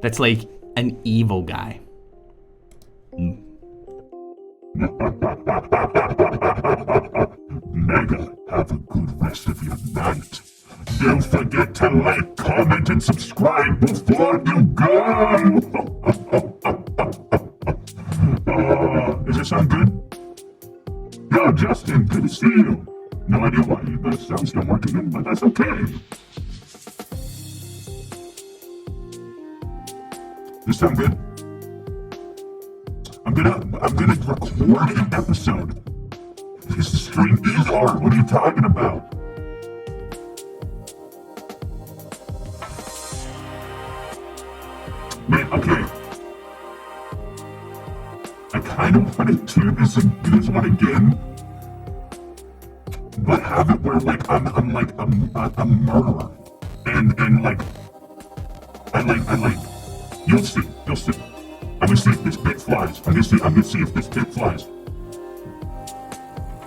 that's like an evil guy. Mega, have a good rest of your night. Don't forget to like, comment, and subscribe before you go! Does it sound good? Yo, Justin, good to see you. No idea why the sounds don't work again, but that's okay. This sound good? I'm gonna record an episode. This stream is hard. What are you talking about? Man, okay. I kind of want to do this one again, but have it where like I'm a murderer, and like I like you'll see. I'm gonna see if this bit flies. I'm gonna see if this bit flies.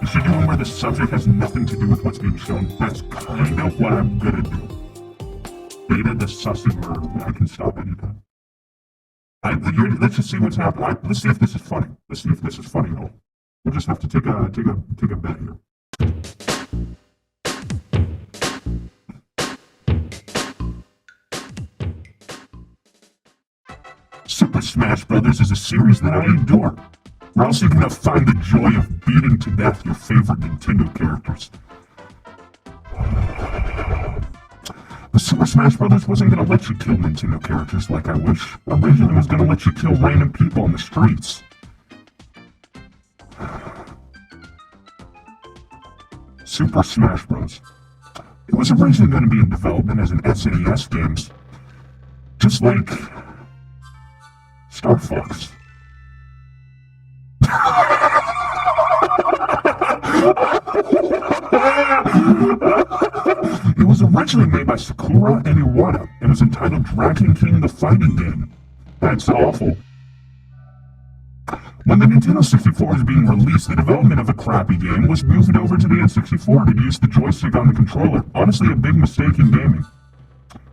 You should do one where the subject has nothing to do with what's being shown. That's kind of what I'm gonna do. Beta the sussy murder. I can stop anytime. Let's just see what's happening. Let's see if this is funny. Let's see if this is funny at all. We'll just have to take a bet here. Super Smash Bros. Is a series that I adore. We're also gonna find the joy of beating to death your favorite Nintendo characters. The Super Smash Bros. Wasn't gonna let you kill Nintendo characters like I wish. Originally, it was gonna let you kill random people on the streets. Super Smash Bros. It was originally gonna be in development as an SNES game, just like Star Fox. It was originally made by Sakura and Iwata and was entitled Dragon King the Fighting Game. That's awful. When the Nintendo 64 was being released, the development of a crappy game was moved over to the N64 to use the joystick on the controller. Honestly, a big mistake in gaming.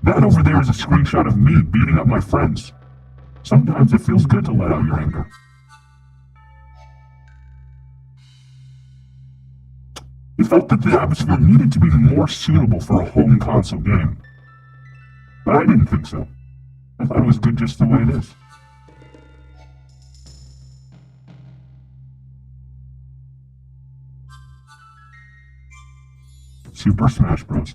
That over there is a screenshot of me beating up my friends. Sometimes it feels good to let out your anger. It felt that the atmosphere needed to be more suitable for a home console game. But I didn't think so. I thought it was good just the way it is. Super Smash Bros.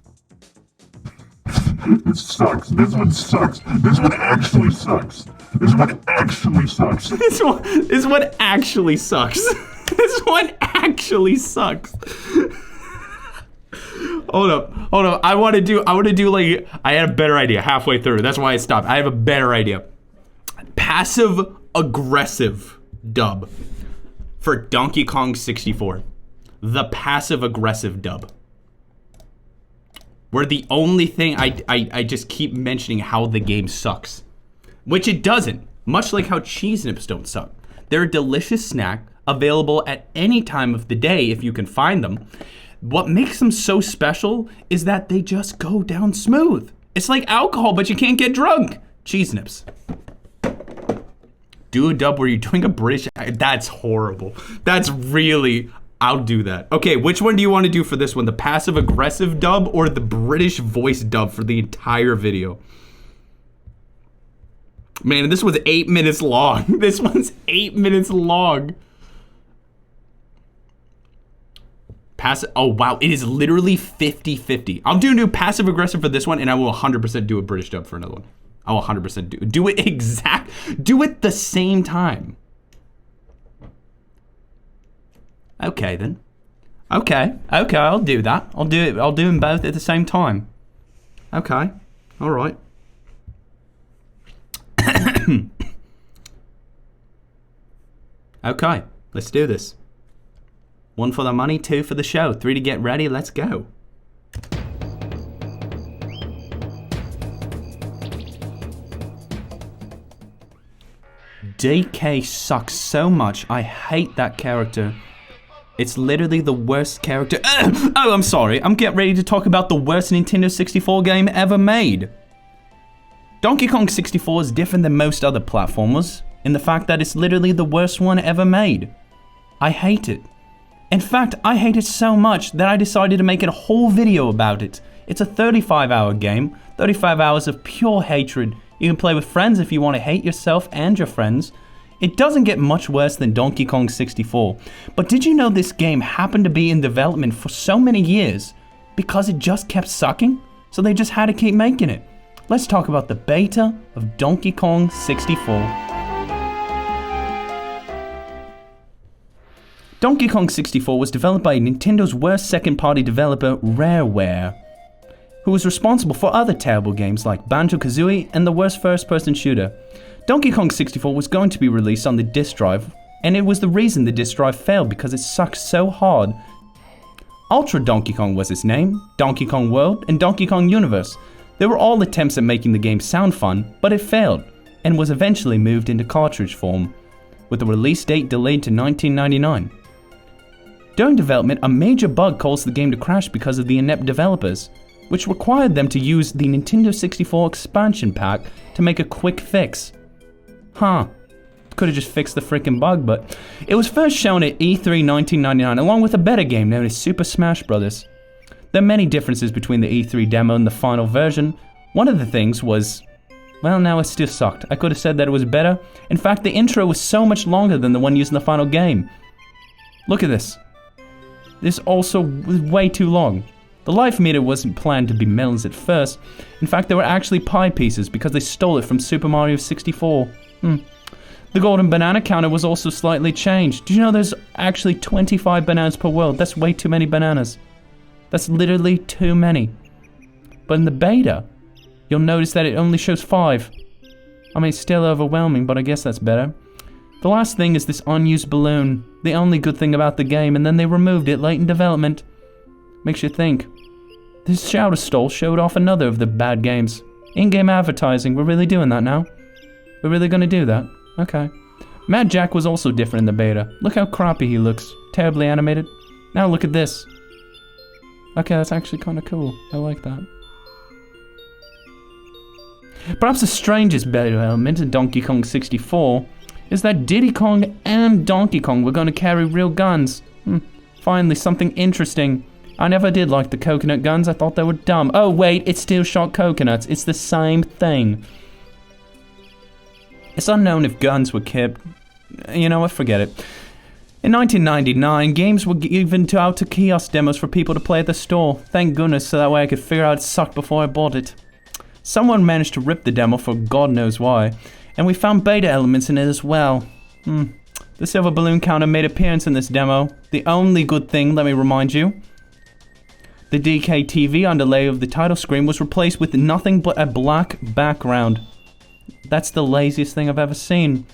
It sucks. This one sucks. This one actually sucks. This one actually sucks. This one actually sucks. This one actually sucks. Hold up. I want to do like, I had a better idea halfway through. That's why I stopped. I have a better idea. Passive aggressive dub for Donkey Kong 64. The passive aggressive dub. Where the only thing I just keep mentioning how the game sucks. Which it doesn't. Much like how cheese nips don't suck. They're a delicious snack available at any time of the day if you can find them. What makes them so special is that they just go down smooth. It's like alcohol, but you can't get drunk. Cheese nips. Do a dub where you're doing a British... That's horrible. That's really... I'll do that. Okay, which one do you want to do for this one? The passive-aggressive dub or the British voice dub for the entire video? Man, this was 8 minutes long. This one's 8 minutes long. Oh, wow. It is literally 50-50. I'll do new passive-aggressive for this one, and I will 100% do a British dub for another one. I will 100% do it do it the same time. Okay, then. Okay, I'll do that. I'll do them both at the same time. Okay, all right. Okay, let's do this. 1 for the money, 2 for the show, 3 to get ready, let's go. DK sucks so much, I hate that character. It's literally the worst character. Oh, I'm sorry, I'm getting ready to talk about the worst Nintendo 64 game ever made. Donkey Kong 64 is different than most other platformers in the fact that it's literally the worst one ever made. I hate it. In fact, I hate it so much that I decided to make a whole video about it. It's a 35-hour game, 35 hours of pure hatred. You can play with friends if you want to hate yourself and your friends. It doesn't get much worse than Donkey Kong 64. But did you know this game happened to be in development for so many years because it just kept sucking? So they just had to keep making it. Let's talk about the beta of Donkey Kong 64. Donkey Kong 64 was developed by Nintendo's worst second-party developer, Rareware, who was responsible for other terrible games like Banjo-Kazooie and the worst first-person shooter. Donkey Kong 64 was going to be released on the disk drive, and it was the reason the disk drive failed because it sucked so hard. Ultra Donkey Kong was its name, Donkey Kong World, and Donkey Kong Universe. They were all attempts at making the game sound fun, but it failed, and was eventually moved into cartridge form, with the release date delayed to 1999. During development, a major bug caused the game to crash because of the inept developers, which required them to use the Nintendo 64 expansion pack to make a quick fix. Could have just fixed the freaking bug, but it was first shown at E3 1999 along with a better game known as Super Smash Bros. There are many differences between the E3 demo and the final version. One of the things was, well, now it still sucked. I could have said that it was better. In fact, the intro was so much longer than the one used in the final game. Look at this. This also was way too long. The life meter wasn't planned to be melons at first. In fact, they were actually pie pieces because they stole it from Super Mario 64. The golden banana counter was also slightly changed. Did you know there's actually 25 bananas per world? That's way too many bananas. That's literally too many. But in the beta, you'll notice that it only shows 5. I mean, it's still overwhelming, but I guess that's better. The last thing is this unused balloon. The only good thing about the game, and then they removed it late in development. Makes you think. This Shouter Stall showed off another of the bad games. In-game advertising, we're really doing that now? We're really gonna do that? Okay. Mad Jack was also different in the beta. Look how crappy he looks. Terribly animated. Now look at this. Okay, that's actually kinda cool. I like that. Perhaps the strangest beta element in Donkey Kong 64 is that Diddy Kong and Donkey Kong were gonna carry real guns. Finally, something interesting. I never did like the coconut guns. I thought they were dumb. Oh wait, it still shot coconuts. It's the same thing. It's unknown if guns were kept. You know what, forget it. In 1999, games were given out to kiosk demos for people to play at the store. Thank goodness, so that way I could figure out it sucked before I bought it. Someone managed to rip the demo for God knows why, and we found beta elements in it as well. The silver balloon counter made appearance in this demo. The only good thing, let me remind you, the DK-TV underlay of the title screen was replaced with nothing but a black background. That's the laziest thing I've ever seen.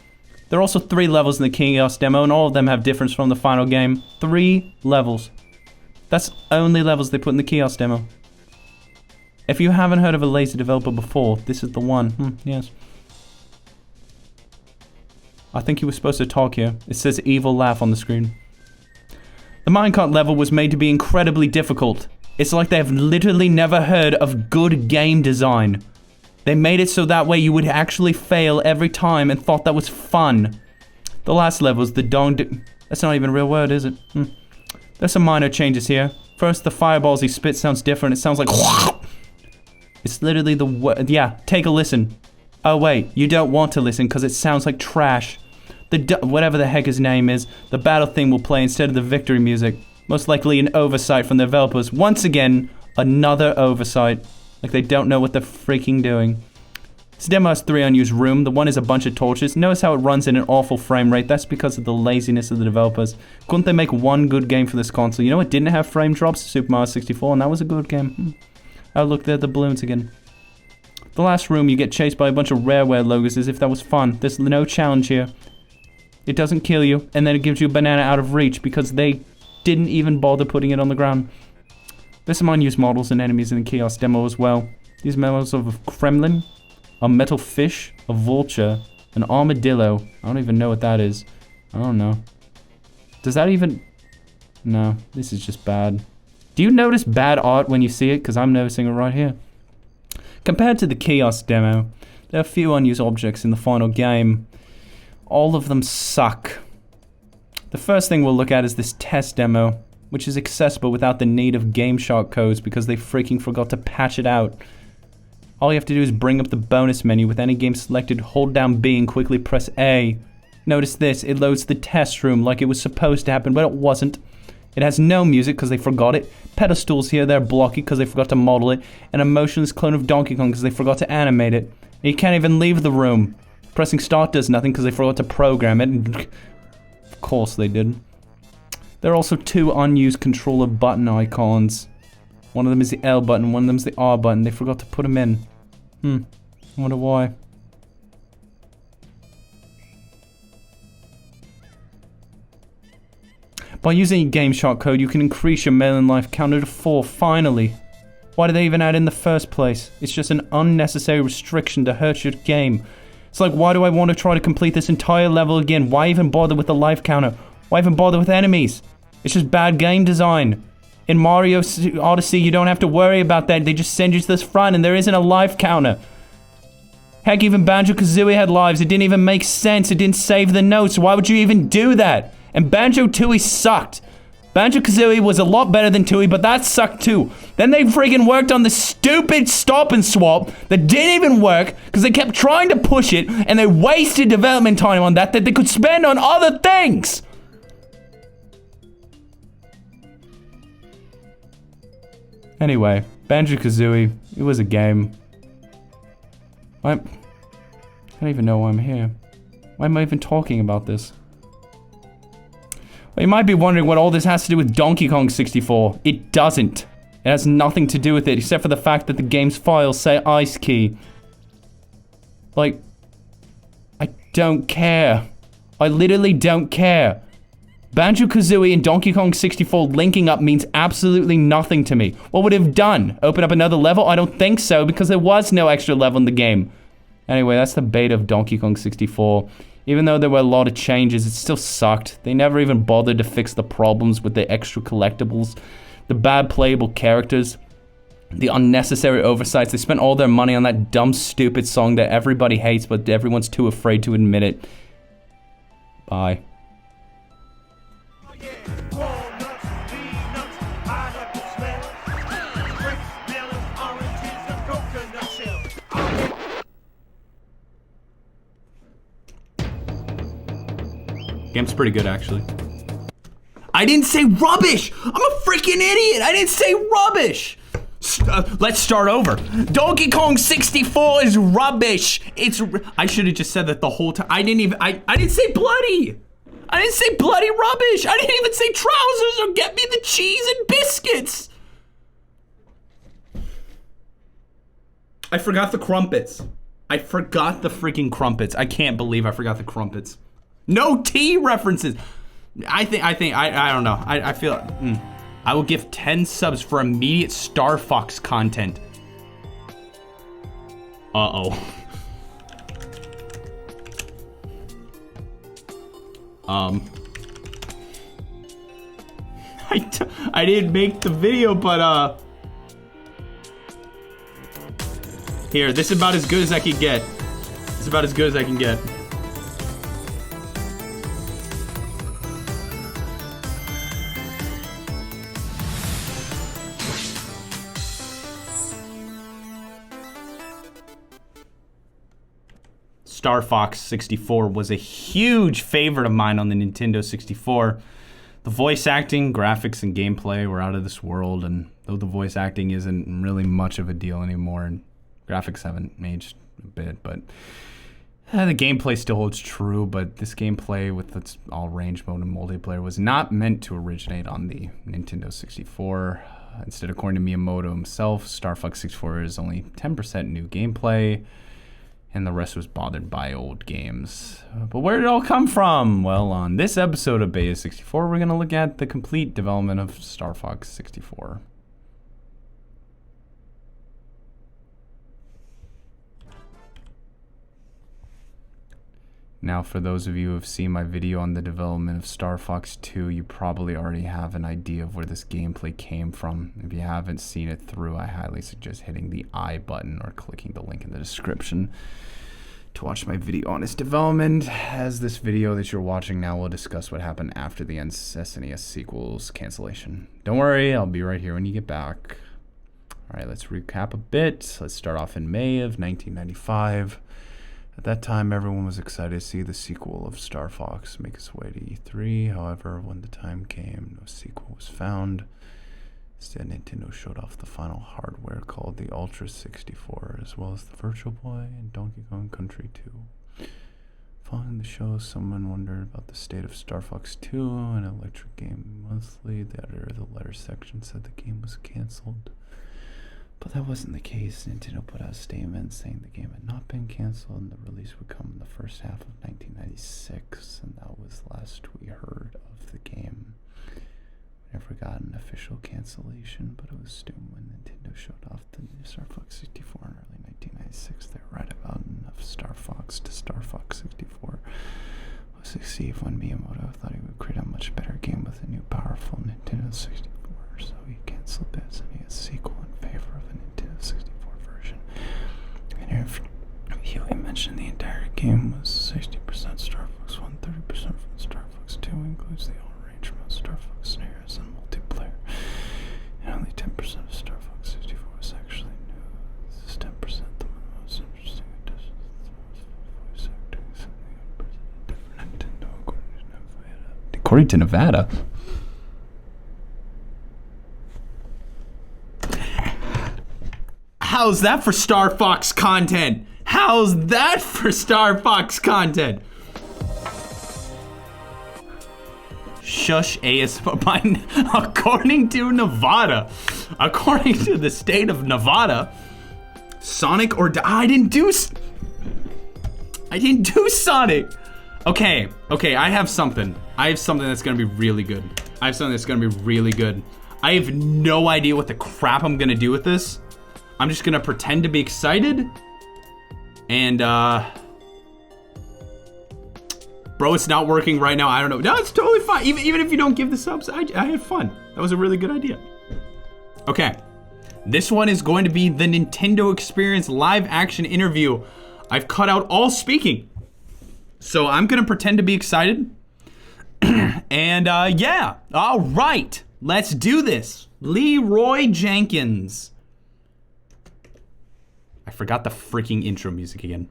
There are also 3 levels in the Kiosk demo, and all of them have difference from the final game. 3 levels. That's only levels they put in the Kiosk demo. If you haven't heard of a lazy developer before, this is the one. Yes. I think you were supposed to talk here. It says evil laugh on the screen. The minecart level was made to be incredibly difficult. It's like they've literally never heard of good game design. They made it so that way you would actually fail every time and thought that was fun. The last level is the that's not even a real word, is it? There's some minor changes here. First, the fireballs he spits sounds different. It sounds like it's literally the word. Yeah, take a listen. Oh wait, you don't want to listen because it sounds like trash. Whatever the heck his name is, the battle theme will play instead of the victory music. Most likely an oversight from the developers. Once again, another oversight. Like they don't know what they're freaking doing. This demo has 3 unused rooms. The one is a bunch of torches. Notice how it runs in an awful frame rate. That's because of the laziness of the developers. Couldn't they make one good game for this console? You know what didn't have frame drops? Super Mario 64, and that was a good game. Oh look, there are the balloons again. The last room, you get chased by a bunch of Rareware logos as if that was fun. There's no challenge here. It doesn't kill you, and then it gives you a banana out of reach because they didn't even bother putting it on the ground. There's some unused models and enemies in the Kiosk demo as well. These models of a Kremlin, a metal fish, a vulture, an armadillo. I don't even know what that is. I don't know. Does that even... No, this is just bad. Do you notice bad art when you see it? Because I'm noticing it right here. Compared to the Kiosk demo, there are few unused objects in the final game. All of them suck. The first thing we'll look at is this test demo, which is accessible without the need of GameShark codes because they freaking forgot to patch it out. All you have to do is bring up the bonus menu with any game selected, hold down B and quickly press A. Notice this, it loads the test room like it was supposed to happen, but it wasn't. It has no music because they forgot it. Pedestals here, they're blocky because they forgot to model it. And a motionless clone of Donkey Kong because they forgot to animate it. And you can't even leave the room. Pressing start does nothing because they forgot to program it. Of course they did. There are also 2 unused controller button icons. One of them is the L button, one of them is the R button. They forgot to put them in. I wonder why. By using a GameShark code, you can increase your mail-in life counter to 4, finally. Why did they even add it in the first place? It's just an unnecessary restriction to hurt your game. It's like, why do I want to try to complete this entire level again? Why even bother with the life counter? Why even bother with enemies? It's just bad game design. In Mario Odyssey, you don't have to worry about that. They just send you to this front and there isn't a life counter. Heck, even Banjo-Kazooie had lives. It didn't even make sense. It didn't save the notes. Why would you even do that? And Banjo-Tooie sucked. Banjo-Kazooie was a lot better than Tooie, but that sucked too. Then they freaking worked on the stupid stop and swap that didn't even work because they kept trying to push it and they wasted development time on that they could spend on other things. Anyway, Banjo-Kazooie, it was a game. I don't even know why I'm here. Why am I even talking about this? Well, you might be wondering what all this has to do with Donkey Kong 64. It doesn't. It has nothing to do with it, except for the fact that the game's files say Ice Key. Like, I don't care. I literally don't care. Banjo-Kazooie and Donkey Kong 64 linking up means absolutely nothing to me. What would it have done? Open up another level? I don't think so, because there was no extra level in the game. Anyway, that's the beta of Donkey Kong 64. Even though there were a lot of changes, it still sucked. They never even bothered to fix the problems with the extra collectibles, the bad playable characters, the unnecessary oversights. They spent all their money on that dumb, stupid song that everybody hates, but everyone's too afraid to admit it. Bye. Game's pretty good, actually. I didn't say rubbish! I'm a freaking idiot! I didn't say rubbish! Let's start over. Donkey Kong 64 is rubbish! I should have just said that the whole time. I didn't say bloody! I didn't say bloody rubbish. I didn't even say trousers or get me the cheese and biscuits. I forgot the crumpets. I forgot the freaking crumpets. I can't believe I forgot the crumpets. No tea references. I don't know. I feel, I will give 10 subs for immediate Star Fox content. Uh-oh. I didn't make the video, but, here, this is about as good as I can get. It's about as good as I can get. Star Fox 64 was a huge favorite of mine on the Nintendo 64. The voice acting, graphics, and gameplay were out of this world, and though the voice acting isn't really much of a deal anymore, and graphics haven't aged a bit, but the gameplay still holds true, but this gameplay with its all-range mode and multiplayer was not meant to originate on the Nintendo 64. Instead, according to Miyamoto himself, Star Fox 64 is only 10% new gameplay, and the rest was bothered by old games. But where did it all come from? Well, on this episode of Beta64, we're going to look at the complete development of Star Fox 64. Now, for those of you who have seen my video on the development of Star Fox 2, you probably already have an idea of where this gameplay came from. If you haven't seen it through, I highly suggest hitting the I button or clicking the link in the description to watch my video on its development, as this video that you're watching now will discuss what happened after the SNES sequel's cancellation. Don't worry, I'll be right here when you get back. Alright, let's recap a bit. Let's start off in May of 1995. At that time, everyone was excited to see the sequel of Star Fox make its way to E3. However, when the time came, no sequel was found. Instead, Nintendo showed off the final hardware called the Ultra 64, as well as the Virtual Boy and Donkey Kong Country 2. Following the show, someone wondered about the state of Star Fox 2, an Electric Game Monthly. The editor of the letter section said the game was canceled. But that wasn't the case. Nintendo put out a statement saying the game had not been canceled and the release would come in the first half of 1996, and that was the last we heard of the game. We never got an official cancellation, but it was soon when Nintendo showed off the new Star Fox 64 in early 1996. They were right about enough Star Fox to Star Fox 64 would succeed when Miyamoto thought he would create a much better game with a new powerful Nintendo 64, so he canceled the SNES sequel in favor of a Nintendo 64 version. And he mentioned the entire game was 60% Star Fox 1, 30% from Star Fox 2, includes the all-range mode, Star Fox scenarios, and multiplayer. And only 10% of Star Fox 64 was actually new. This is 10% the most interesting additions to the voice acting, something unprecedented for Nintendo, according to Nevada. How's that for Star Fox content? How's that for Star Fox content? Shush AS9. According to Nevada, according to the state of Nevada, Sonic or I didn't do Sonic. Okay, I have something. That's gonna be really good. I have no idea what the crap I'm gonna do with this. I'm just gonna pretend to be excited. And, bro, it's not working right now. I don't know. No, it's totally fine. Even if you don't give the subs, I had fun. That was a really good idea. Okay. This one is going to be the Nintendo Experience live action interview. I've cut out all speaking. So I'm gonna pretend to be excited. And, yeah. All right. Let's do this. Leroy Jenkins. I forgot the freaking intro music again.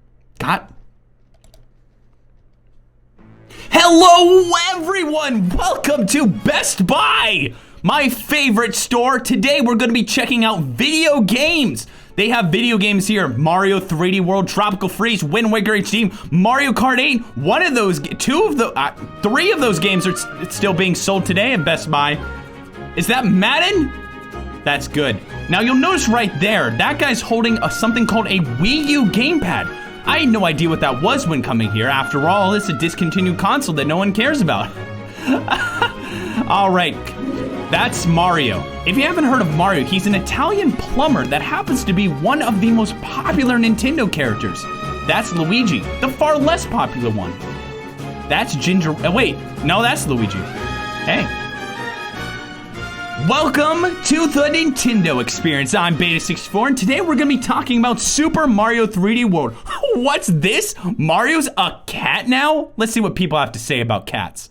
Hello, everyone! Welcome to Best Buy, my favorite store. Today, we're going to be checking out video games. They have video games here. Mario 3D World, Tropical Freeze, Wind Waker HD, Mario Kart 8. Three of those games are still being sold today at Best Buy. Is that Madden? That's good. Now you'll notice right there, that guy's holding something called a Wii U gamepad. I had no idea what that was when coming here. After all, it's a discontinued console that no one cares about. All right, that's Mario. If you haven't heard of Mario, he's an Italian plumber that happens to be one of the most popular Nintendo characters. That's Luigi, the far less popular one. That's Ginger. Wait, no, that's Luigi. Hey. Welcome to the Nintendo Experience. I'm Beta64, and today we're gonna be talking about Super Mario 3D World. What's this? Mario's a cat now? Let's see what people have to say about cats.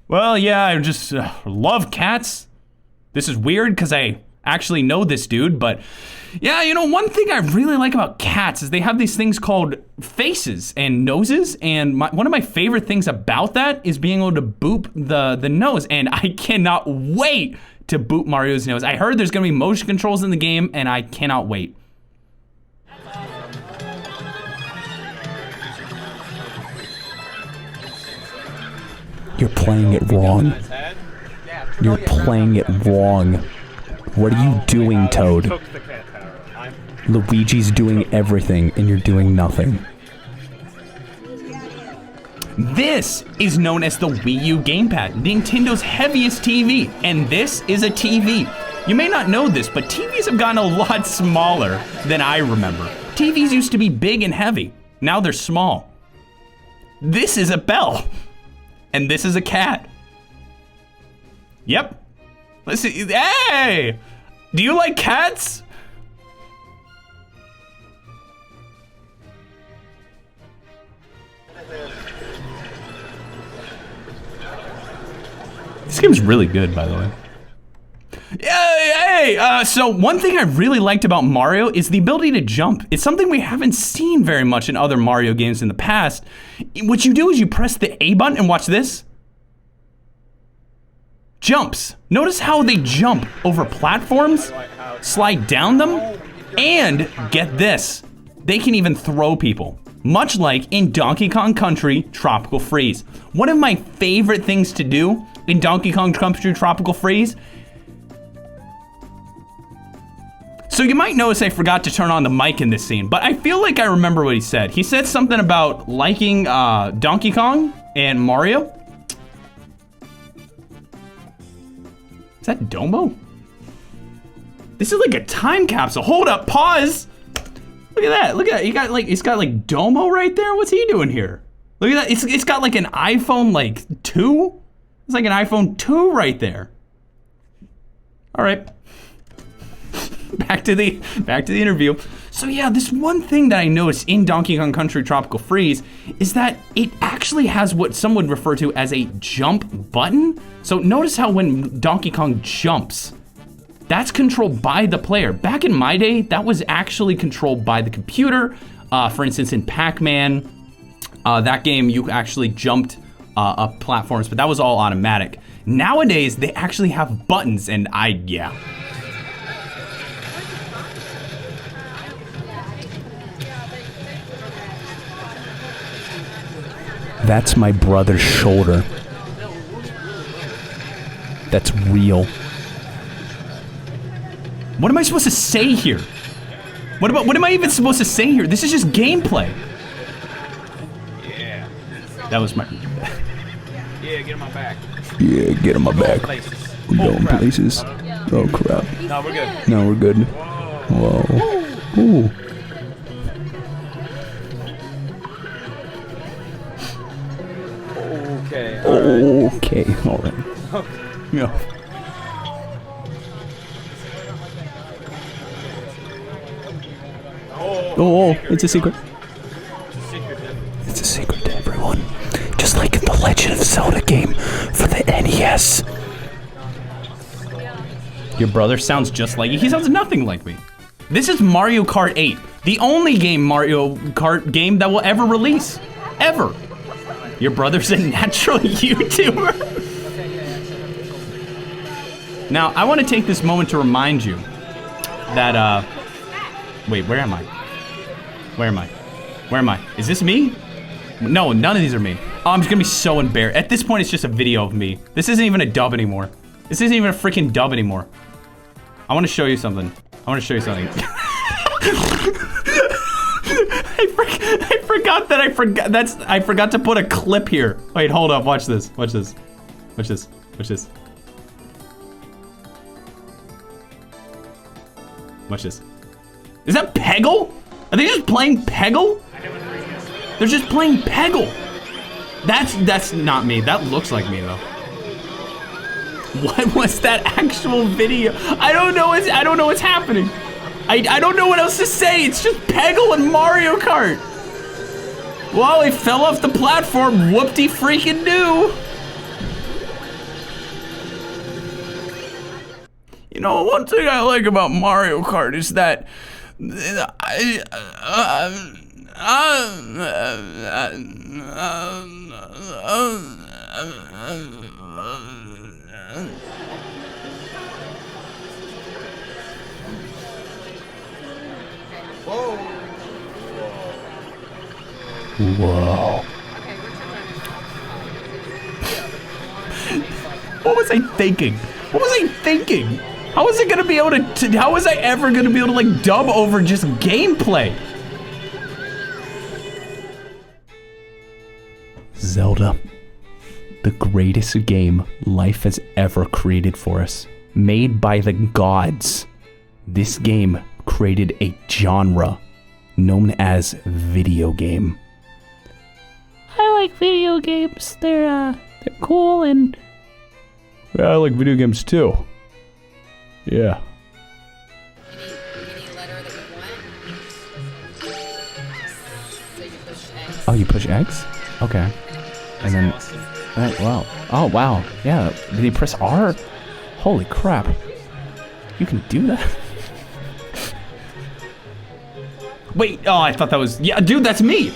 Well, yeah, I just love cats. This is weird because I actually know this dude, but yeah, you know, one thing I really like about cats is they have these things called faces and noses, and one of my favorite things about that is being able to boop the nose, and I cannot wait to boop Mario's nose. I heard there's gonna be motion controls in the game, and I cannot wait. You're playing it wrong. You're playing it wrong. What are you doing, Toad? Luigi's doing everything, and you're doing nothing. This is known as the Wii U gamepad, Nintendo's heaviest TV, and this is a TV. You may not know this, but TVs have gotten a lot smaller than I remember. TVs used to be big and heavy. Now they're small. This is a bell, and this is a cat. Yep. Let's see. Hey! Do you like cats? This game's really good, by the way. Hey! So one thing I really liked about Mario is the ability to jump. It's something we haven't seen very much in other Mario games in the past. What you do is you press the A button and watch this. Jumps. Notice how they jump over platforms, slide down them, and get this. They can even throw people. Much like in Donkey Kong Country Tropical Freeze. One of my favorite things to do in Donkey Kong Country Tropical Freeze. So you might notice I forgot to turn on the mic in this scene, but I feel like I remember what he said. He said something about liking Donkey Kong and Mario. Is that Domo? This is like a time capsule. Hold up, pause. Look at that, look at that. It's got like Domo right there. What's he doing here? Look at that, it's got like an iPhone like 2. It's like an iPhone 2 right there. All right. Back to the interview. So yeah, this one thing that I noticed in Donkey Kong Country Tropical Freeze is that it actually has what some would refer to as a jump button. So notice how when Donkey Kong jumps, that's controlled by the player. Back in my day, that was actually controlled by the computer. For instance, in Pac-Man, that game, you actually jumped up platforms, but that was all automatic. Nowadays, they actually have buttons, and yeah. That's my brother's shoulder. That's real. What am I supposed to say here? What am I even supposed to say here? This is just gameplay. Yeah. That was my... Yeah, get on my back. Yeah, get on my back. Places. We're going crap. places. Oh crap. No, we're good. No, we're good. Whoa. Ooh. Okay. Okay, alright. Yeah. Oh, it's a secret. Secret. It's a secret to everyone. Just like in the Legend of Zelda game for the NES. Your brother sounds just like you. He sounds nothing like me. This is Mario Kart 8, the only Mario Kart game that will ever release. Ever. Your brother's a natural YouTuber. Now, I want to take this moment to remind you that Wait, where am I? Where am I? Where am I? Is this me? No, none of these are me. Oh, I'm just gonna be so embarrassed. At this point, it's just a video of me. This isn't even a dub anymore. This isn't even a freaking dub anymore. I want to show you something. I want to show you something. I forgot that I forgot to put a clip here. Wait, hold up. Watch this. Watch this. Watch this. Watch this. Watch this. Is that Peggle? Are they just playing Peggle? They're just playing Peggle. That's not me. That looks like me though. What was that actual video? I don't know what's happening. I don't know what else to say. It's just Peggle and Mario Kart. Well, he fell off the platform. Whoop-de freaking do. You know, one thing I like about Mario Kart is that Whoa. What was I thinking? What was I thinking? How was I gonna be able to how was I ever gonna be able to like dub over just gameplay? Zelda, the greatest game life has ever created for us. Made by the gods. This game created a genre known as video game. I like video games. They're cool and Yeah, I like video games too. Yeah. Any letter that you want. So you push X. oh, you push X? Okay. And then wow. Oh wow. Yeah. Did you press R? Holy crap. You can do that. Wait, oh, I thought that was, yeah, dude, that's me.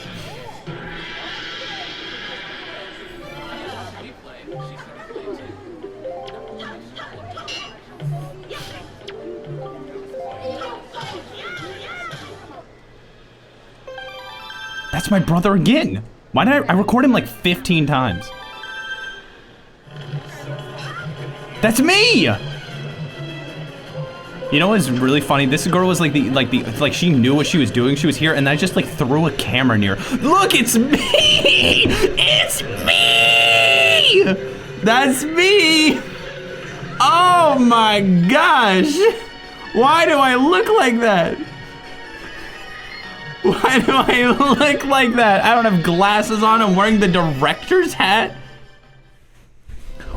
That's my brother again. Why did I record him like 15 times? That's me! You know what's really funny? This girl was like she knew what she was doing. She was here and I just like threw a camera near her. Look, it's me! It's me! That's me! Oh my gosh! Why do I look like that? Why do I look like that? I don't have glasses on. I'm wearing the director's hat.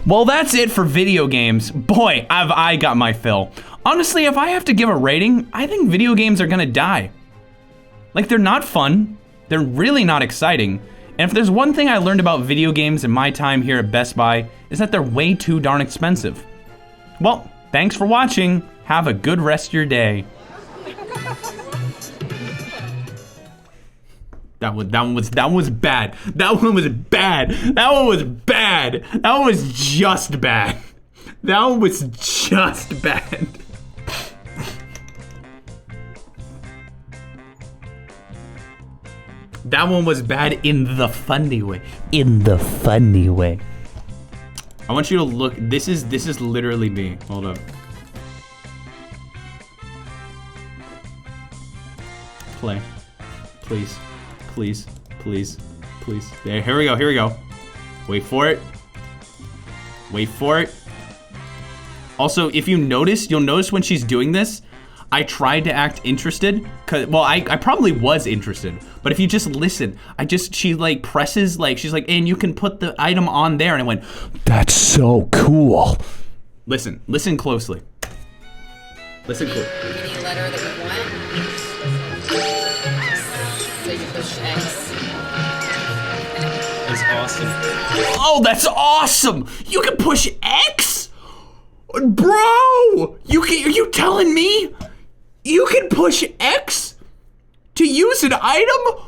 Well, that's it for video games. Boy, I got my fill. Honestly, if I have to give a rating, I think video games are gonna die. Like, they're not fun. They're really not exciting. And if there's one thing I learned about video games in my time here at Best Buy, is that they're way too darn expensive. Well, thanks for watching. Have a good rest of your day. That one was bad. That one was bad. That one was bad. That one was just bad. That one was just bad. That one was bad in the funny way. In the funny way. I want you to look. This is literally me. Hold up. Play. Please. Please. Please. Please. There, here we go. Here we go. Wait for it. Wait for it. Also, if you notice, you'll notice when she's doing this, I tried to act interested, well, I probably was interested, but if you just listen, she like presses, like, she's like, and you can put the item on there, and I went, that's so cool. Listen closely. Listen closely. Any letter that you want. So you push X. That's awesome. Oh, that's awesome! You can push X? Bro! Are you telling me? You can push X to use an item?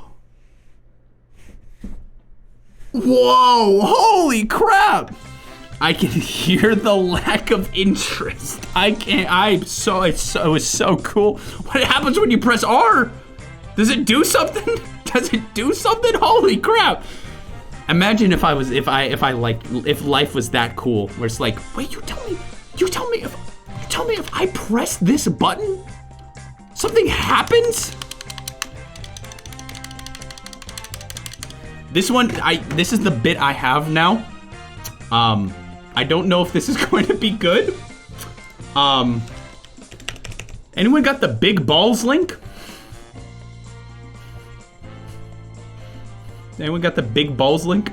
Whoa, holy crap. I can hear the lack of interest. I can't, it was so cool. What happens when you press R? Does it do something? Does it do something? Holy crap. Imagine if life was that cool, where it's like, wait, you tell me if I press this button, something happens? This is the bit I have now. I don't know if this is going to be good. Anyone got the big balls link? Anyone got the big balls link?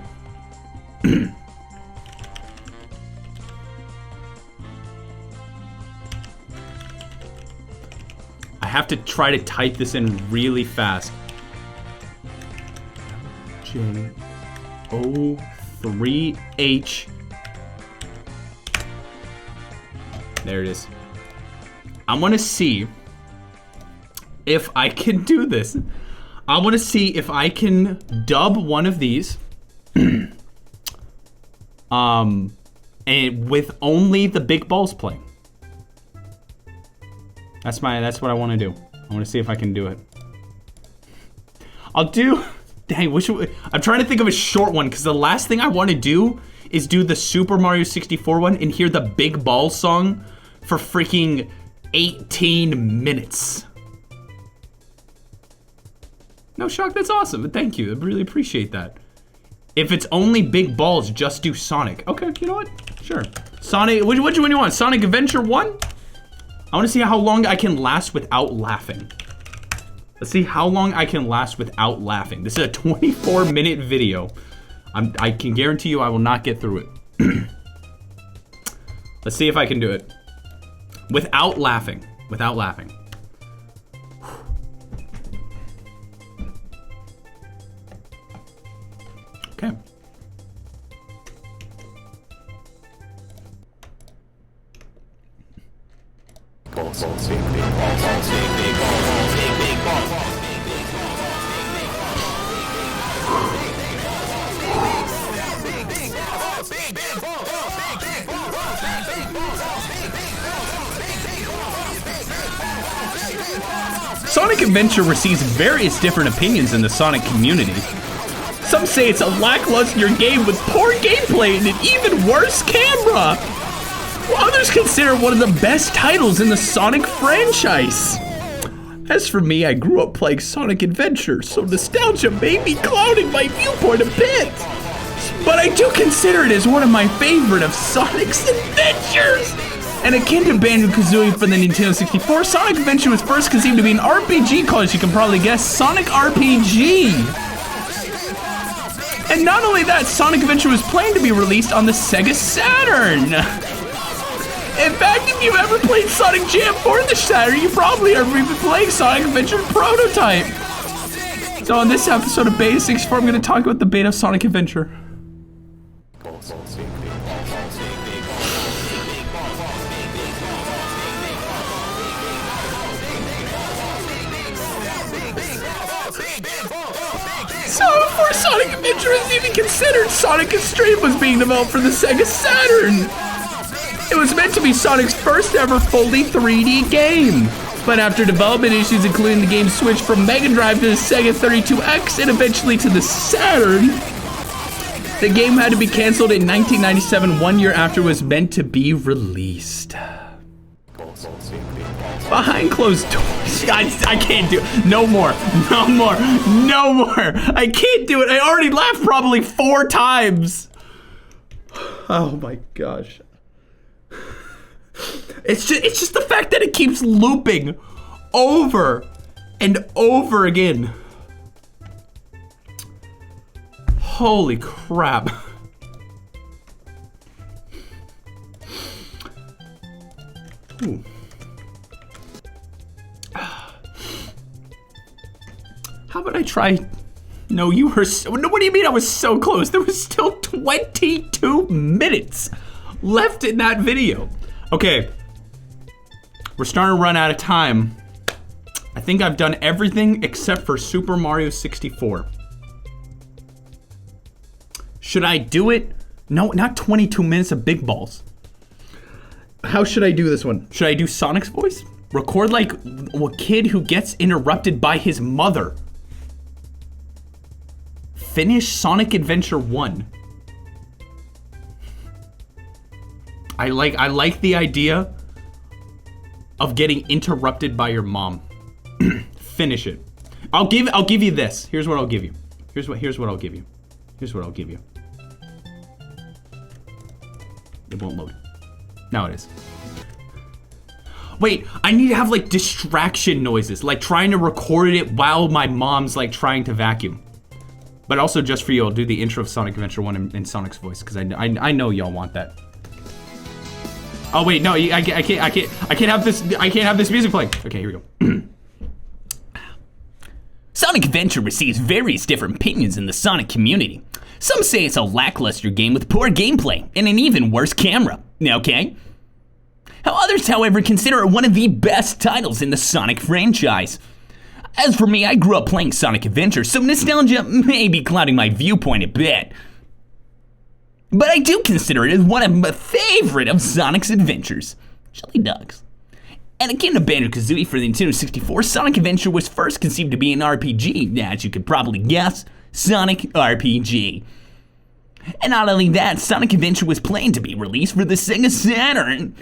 I have to try to type this in really fast. J03H. There it is. I want to see if I can do this. I want to see if I can dub one of these. And with only the big balls playing. That's what I want to do. I want to see if I can do it. I'll do. Dang, I'm trying to think of a short one because the last thing I want to do is do the Super Mario 64 one and hear the Big Balls song for freaking 18 minutes. No, Shock, that's awesome. Thank you. I really appreciate that. If it's only Big Balls, just do Sonic. Okay, you know what? Sure. Sonic, which one do you want? Sonic Adventure 1? I want to see how long I can last without laughing. Let's see how long I can last without laughing. This is a 24-minute video. I can guarantee you I will not get through it. Let's see if I can do it. Without laughing. Without laughing. Okay. Sonic Adventure receives various different opinions in the Sonic community. Some say it's a lackluster game with poor gameplay and an even worse camera, while others consider it one of the best titles in the Sonic franchise. As for me, I grew up playing Sonic Adventure, so nostalgia may be clouding my viewpoint a bit. But I do consider it as one of my favorite of Sonic's adventures. And akin to Banjo-Kazooie for the Nintendo 64, Sonic Adventure was first conceived to be an RPG called, as you can probably guess, Sonic RPG. And not only that, Sonic Adventure was planned to be released on the Sega Saturn. In fact, if you've ever played Sonic Jam for the Saturn, you probably are even playing Sonic Adventure Prototype. So on this episode of Beta64, I'm going to talk about the beta of Sonic Adventure. So before Sonic Adventure is even considered, Sonic Extreme was being developed for the Sega Saturn. It was meant to be Sonic's first ever fully 3D game. But after development issues, including the game's switch from Mega Drive to the Sega 32X and eventually to the Saturn, the game had to be canceled in 1997, 1 year after it was meant to be released. Behind closed doors. I can't do it. No more. No more. No more. I can't do it. I already laughed probably 4 times. Oh my gosh. It's just the fact that it keeps looping over and over again. Holy crap. Ooh. How about I try? No, you were so, no, what do you mean I was so close? There was still 22 minutes left in that video. Okay, we're starting to run out of time. I think I've done everything except for Super Mario 64. Should I do it No, not 22 minutes of big balls. How should I do this one? Should I do Sonic's voice? Record like a kid who gets interrupted by his mother. Finish Sonic Adventure 1. I like the idea of getting interrupted by your mom. Finish it. I'll give you this. Here's what I'll give you. Here's what I'll give you. Here's what I'll give you. It won't load. Now it is. Wait, I need to have like distraction noises, like trying to record it while my mom's like trying to vacuum. But also just for you, I'll do the intro of Sonic Adventure 1 in Sonic's voice, because I know y'all want that. Oh wait, no, I can't have this music playing. Okay, here we go. Sonic Adventure receives various different opinions in the Sonic community. Some say it's a lackluster game with poor gameplay and an even worse camera, okay? Others, however, consider it one of the best titles in the Sonic franchise. As for me, I grew up playing Sonic Adventure, so nostalgia may be clouding my viewpoint a bit. But I do consider it as one of my favorite of Sonic's adventures. Chili dogs. And akin to Banjo-Kazooie for the Nintendo 64, Sonic Adventure was first conceived to be an RPG, as you could probably guess, Sonic RPG. And not only that, Sonic Adventure was planned to be released for the Sega Saturn.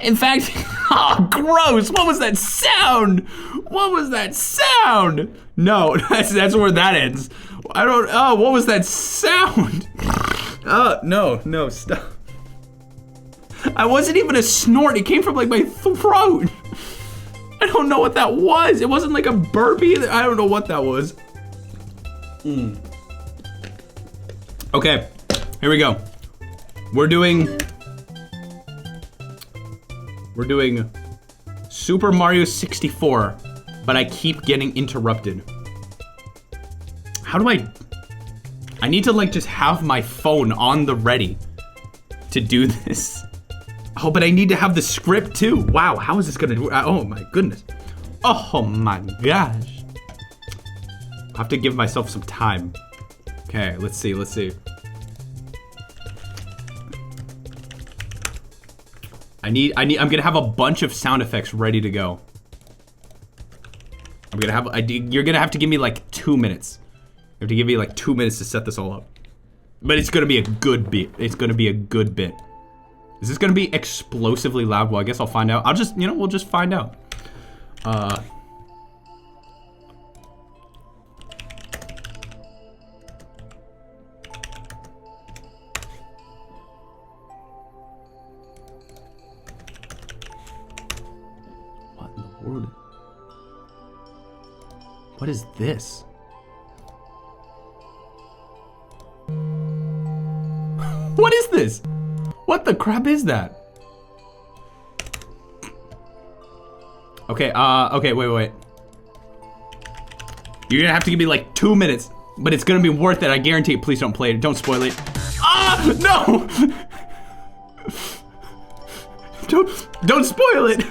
In fact, oh, gross, what was that sound? What was that sound? No, that's where that ends. What was that sound? No, stop. I wasn't even a snort, it came from like my throat. I don't know what that was. It wasn't like a burp either. I don't know what that was. Okay, here we go. We're doing Super Mario 64, but I keep getting interrupted. How do I need to like just have my phone on the ready to do this. Oh, but I need to have the script too. Wow, how is this gonna do? Oh my goodness. Oh my gosh. I have to give myself some time. Okay, let's see. I'm gonna have a bunch of sound effects ready to go. You're gonna have to give me like 2 minutes. You have to give me like 2 minutes to set this all up. But it's gonna be a good bit. It's gonna be a good bit. Is this gonna be explosively loud? Well, I guess I'll find out. We'll just find out. What in the world? What is this? What is this? What the crap is that? Okay, wait. You're gonna have to give me like 2 minutes, but it's gonna be worth it, I guarantee it. Please don't play it, don't spoil it. Ah, no! Don't spoil it!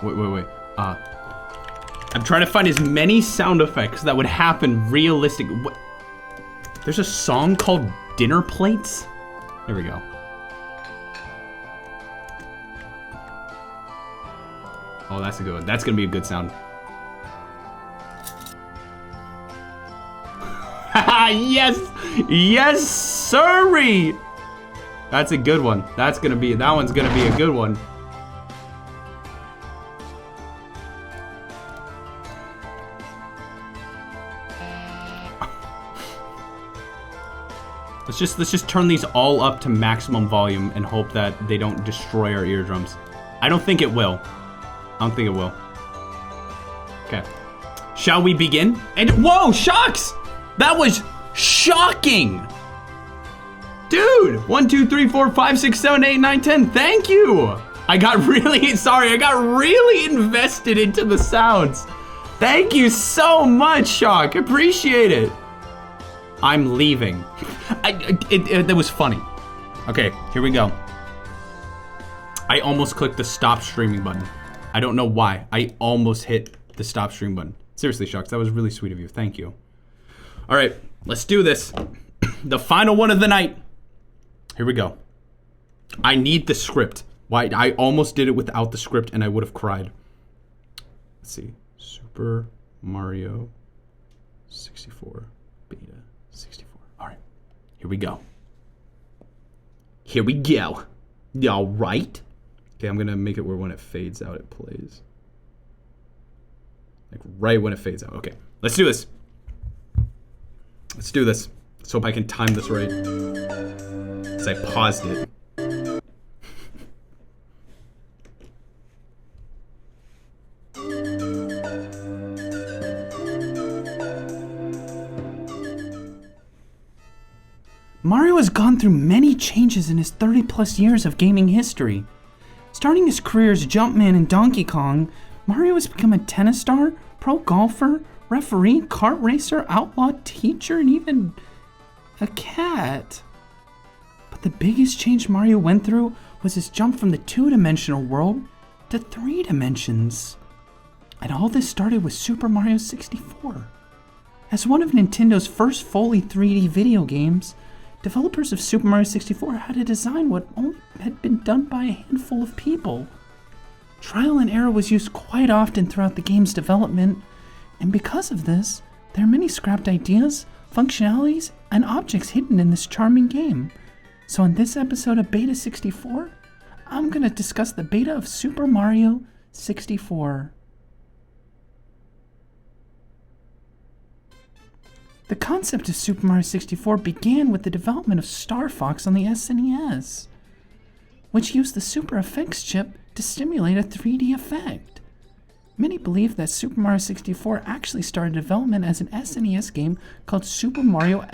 Wait. I'm trying to find as many sound effects that would happen realistic. What? There's a song called Dinner Plates? There we go. Oh, that's a good one. That's gonna be a good sound. Yes, sirree. That's a good one. That one's gonna be a good one. Let's just turn these all up to maximum volume and hope that they don't destroy our eardrums. I don't think it will. Okay. Shall we begin? And whoa, shocks! That was shocking! Dude! 1, 2, 3, 4, 5, 6, 7, 8, 9, 10. Thank you! I got really invested into the sounds. Thank you so much, Shock. Appreciate it. I'm leaving. That was funny. Okay, here we go. I almost clicked the stop streaming button. I don't know why. I almost hit the stop stream button. Seriously, Shucks, that was really sweet of you. Thank you. All right, let's do this. The final one of the night. Here we go. I need the script. Why? I almost did it without the script and I would have cried. Let's see. Super Mario 64 Beta 64. All right, here we go. Here we go. All right. Okay, I'm gonna make it where when it fades out, it plays. Like right when it fades out. Okay, let's do this. Let's do this. Let's hope I can time this right. Because I paused it. Mario has gone through many changes in his 30-plus years of gaming history. Starting his career as Jumpman in Donkey Kong, Mario has become a tennis star, pro golfer, referee, kart racer, outlaw, teacher, and even a cat. But the biggest change Mario went through was his jump from the two-dimensional world to 3 dimensions. And all this started with Super Mario 64. As one of Nintendo's first fully 3D video games, developers of Super Mario 64 had to design what only had been done by a handful of people. Trial and error was used quite often throughout the game's development, and because of this, there are many scrapped ideas, functionalities, and objects hidden in this charming game. So in this episode of Beta64, I'm going to discuss the beta of Super Mario 64. The concept of Super Mario 64 began with the development of Star Fox on the SNES, which used the Super Effects chip to stimulate a 3D effect. Many believe that Super Mario 64 actually started development as an SNES game called Super Mario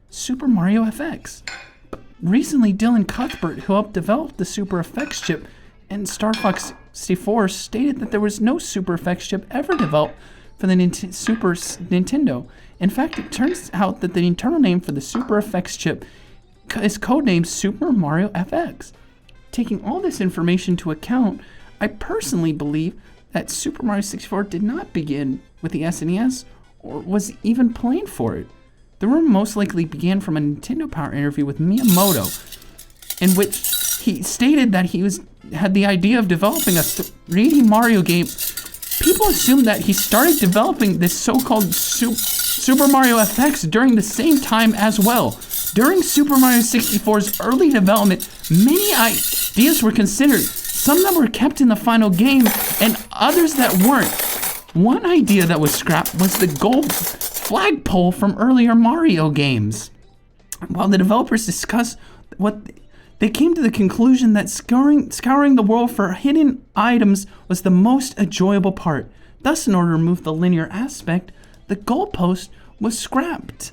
FX. But recently, Dylan Cuthbert, who helped develop the Super Effects chip and Star Fox 64, stated that there was no Super Effects chip ever developed for the Super Nintendo. In fact, it turns out that the internal name for the Super Effects chip is codenamed Super Mario FX. Taking all this information into account, I personally believe that Super Mario 64 did not begin with the SNES or was even planned for it. The rumor most likely began from a Nintendo Power interview with Miyamoto, in which he stated that he had the idea of developing a 3D Mario game. People assume that he started developing this so-called Super Mario FX during the same time as well. During Super Mario 64's early development, many ideas were considered. Some that were kept in the final game, and others that weren't. One idea that was scrapped was the gold flagpole from earlier Mario games. While the developers discussed they came to the conclusion that scouring the world for hidden items was the most enjoyable part. Thus, in order to remove the linear aspect, the goalpost was scrapped.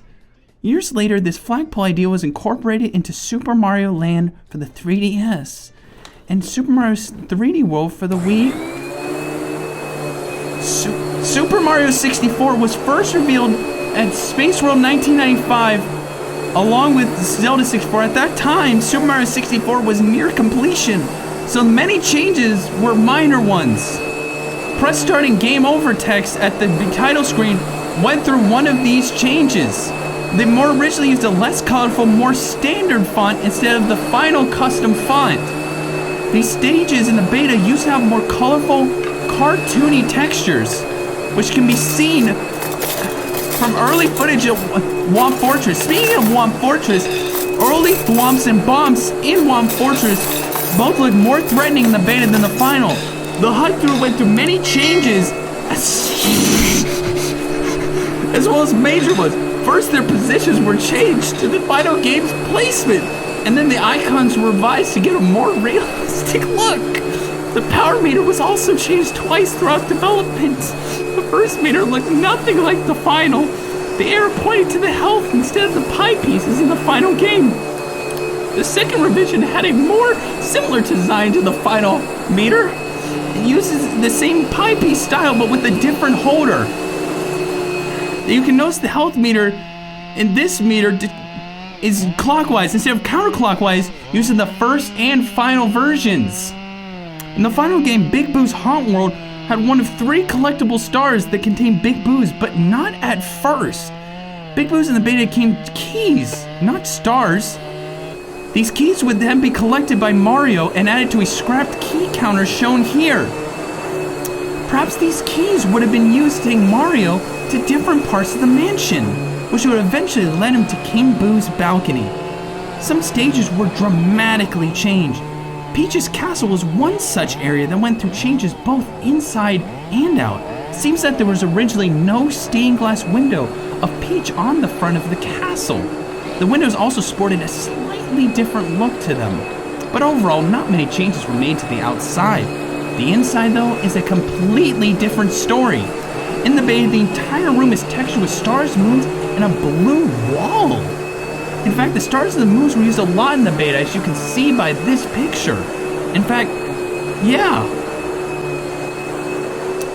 Years later, this flagpole idea was incorporated into Super Mario Land for the 3DS and Super Mario 3D World for the Wii. Super Mario 64 was first revealed at Space World 1995 along with Zelda 64. At that time, Super Mario 64 was near completion, so many changes were minor ones. Press start and game over text at the title screen went through one of these changes. They more originally used a less colorful, more standard font instead of the final custom font. These stages in the beta used to have more colorful, cartoony textures, which can be seen from early footage of Womp Fortress. Speaking of Womp Fortress, early thwomps and bombs in Womp Fortress both look more threatening in the beta than the final. The HUD through went through many changes, as well as major ones. First, their positions were changed to the final game's placement, and then the icons were revised to get a more realistic look. The power meter was also changed twice throughout development. The first meter looked nothing like the final. The arrow pointed to the health instead of the pie pieces in the final game. The second revision had a more similar design to the final meter. It uses the same pie piece style, but with a different holder. You can notice the health meter in this meter is clockwise instead of counterclockwise, using the first and final versions. In the final game, Big Boo's Haunt World had one of 3 collectible stars that contained Big Boo's, but not at first. Big Boo's in the beta came keys, not stars. These keys would then be collected by Mario and added to a scrapped key counter shown here. Perhaps these keys would have been used to take Mario to different parts of the mansion, which would eventually lead him to King Boo's balcony. Some stages were dramatically changed. Peach's castle was one such area that went through changes both inside and out. Seems that there was originally no stained glass window of Peach on the front of the castle. The windows also sported a slightly different look to them. But overall, not many changes were made to the outside. The inside, though, is a completely different story. In the beta, the entire room is textured with stars, moons, and a blue wall. In fact, the stars and the moons were used a lot in the beta, as you can see by this picture. In fact, yeah.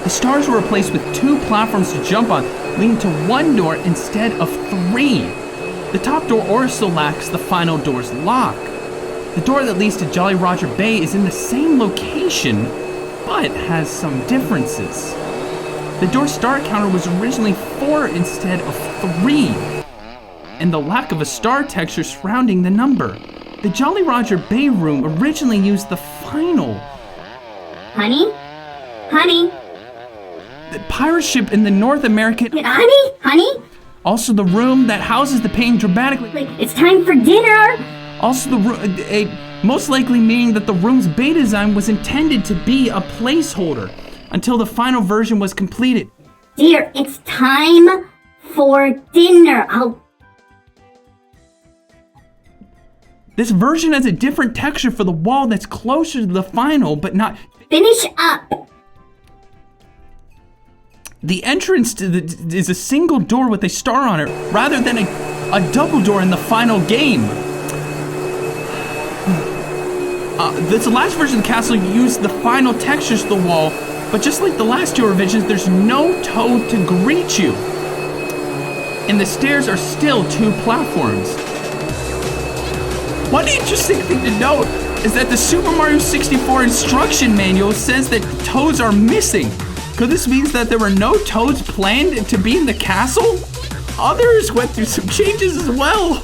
The stars were replaced with 2 platforms to jump on, leading to 1 door instead of 3. The top door also lacks the final door's lock. The door that leads to Jolly Roger Bay is in the same location, but has some differences. The door star counter was originally 4 instead of 3. And the lack of a star texture surrounding the number. The Jolly Roger Bay room originally used the final. Honey? Honey? The pirate ship in the North American. Honey? Honey? Also the room that houses the painting dramatically. It's time for dinner! Also most likely meaning that the room's beta design was intended to be a placeholder until the final version was completed. Dear, it's time for dinner. This version has a different texture for the wall that's closer to the final, but not. Finish up. The entrance to is a single door with a star on it, rather than a double door in the final game. This last version of the castle used the final textures to the wall, but just like the last 2 revisions, there's no toad to greet you. And the stairs are still 2 platforms. One interesting thing to note is that the Super Mario 64 instruction manual says that toads are missing. Could this mean that there were no toads planned to be in the castle? Others went through some changes as well,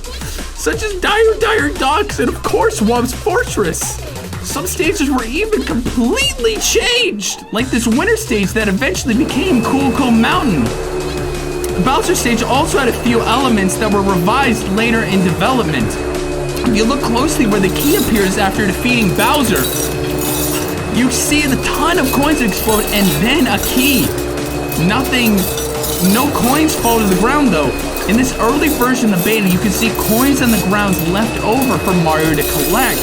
such as Dire Docks and of course Wobb's Fortress. Some stages were even completely changed, like this winter stage that eventually became Cool Mountain. The Bowser stage also had a few elements that were revised later in development. If you look closely where the key appears after defeating Bowser, you see a ton of coins explode and then a key. No coins fall to the ground though. In this early version of the beta, you can see coins on the ground left over for Mario to collect.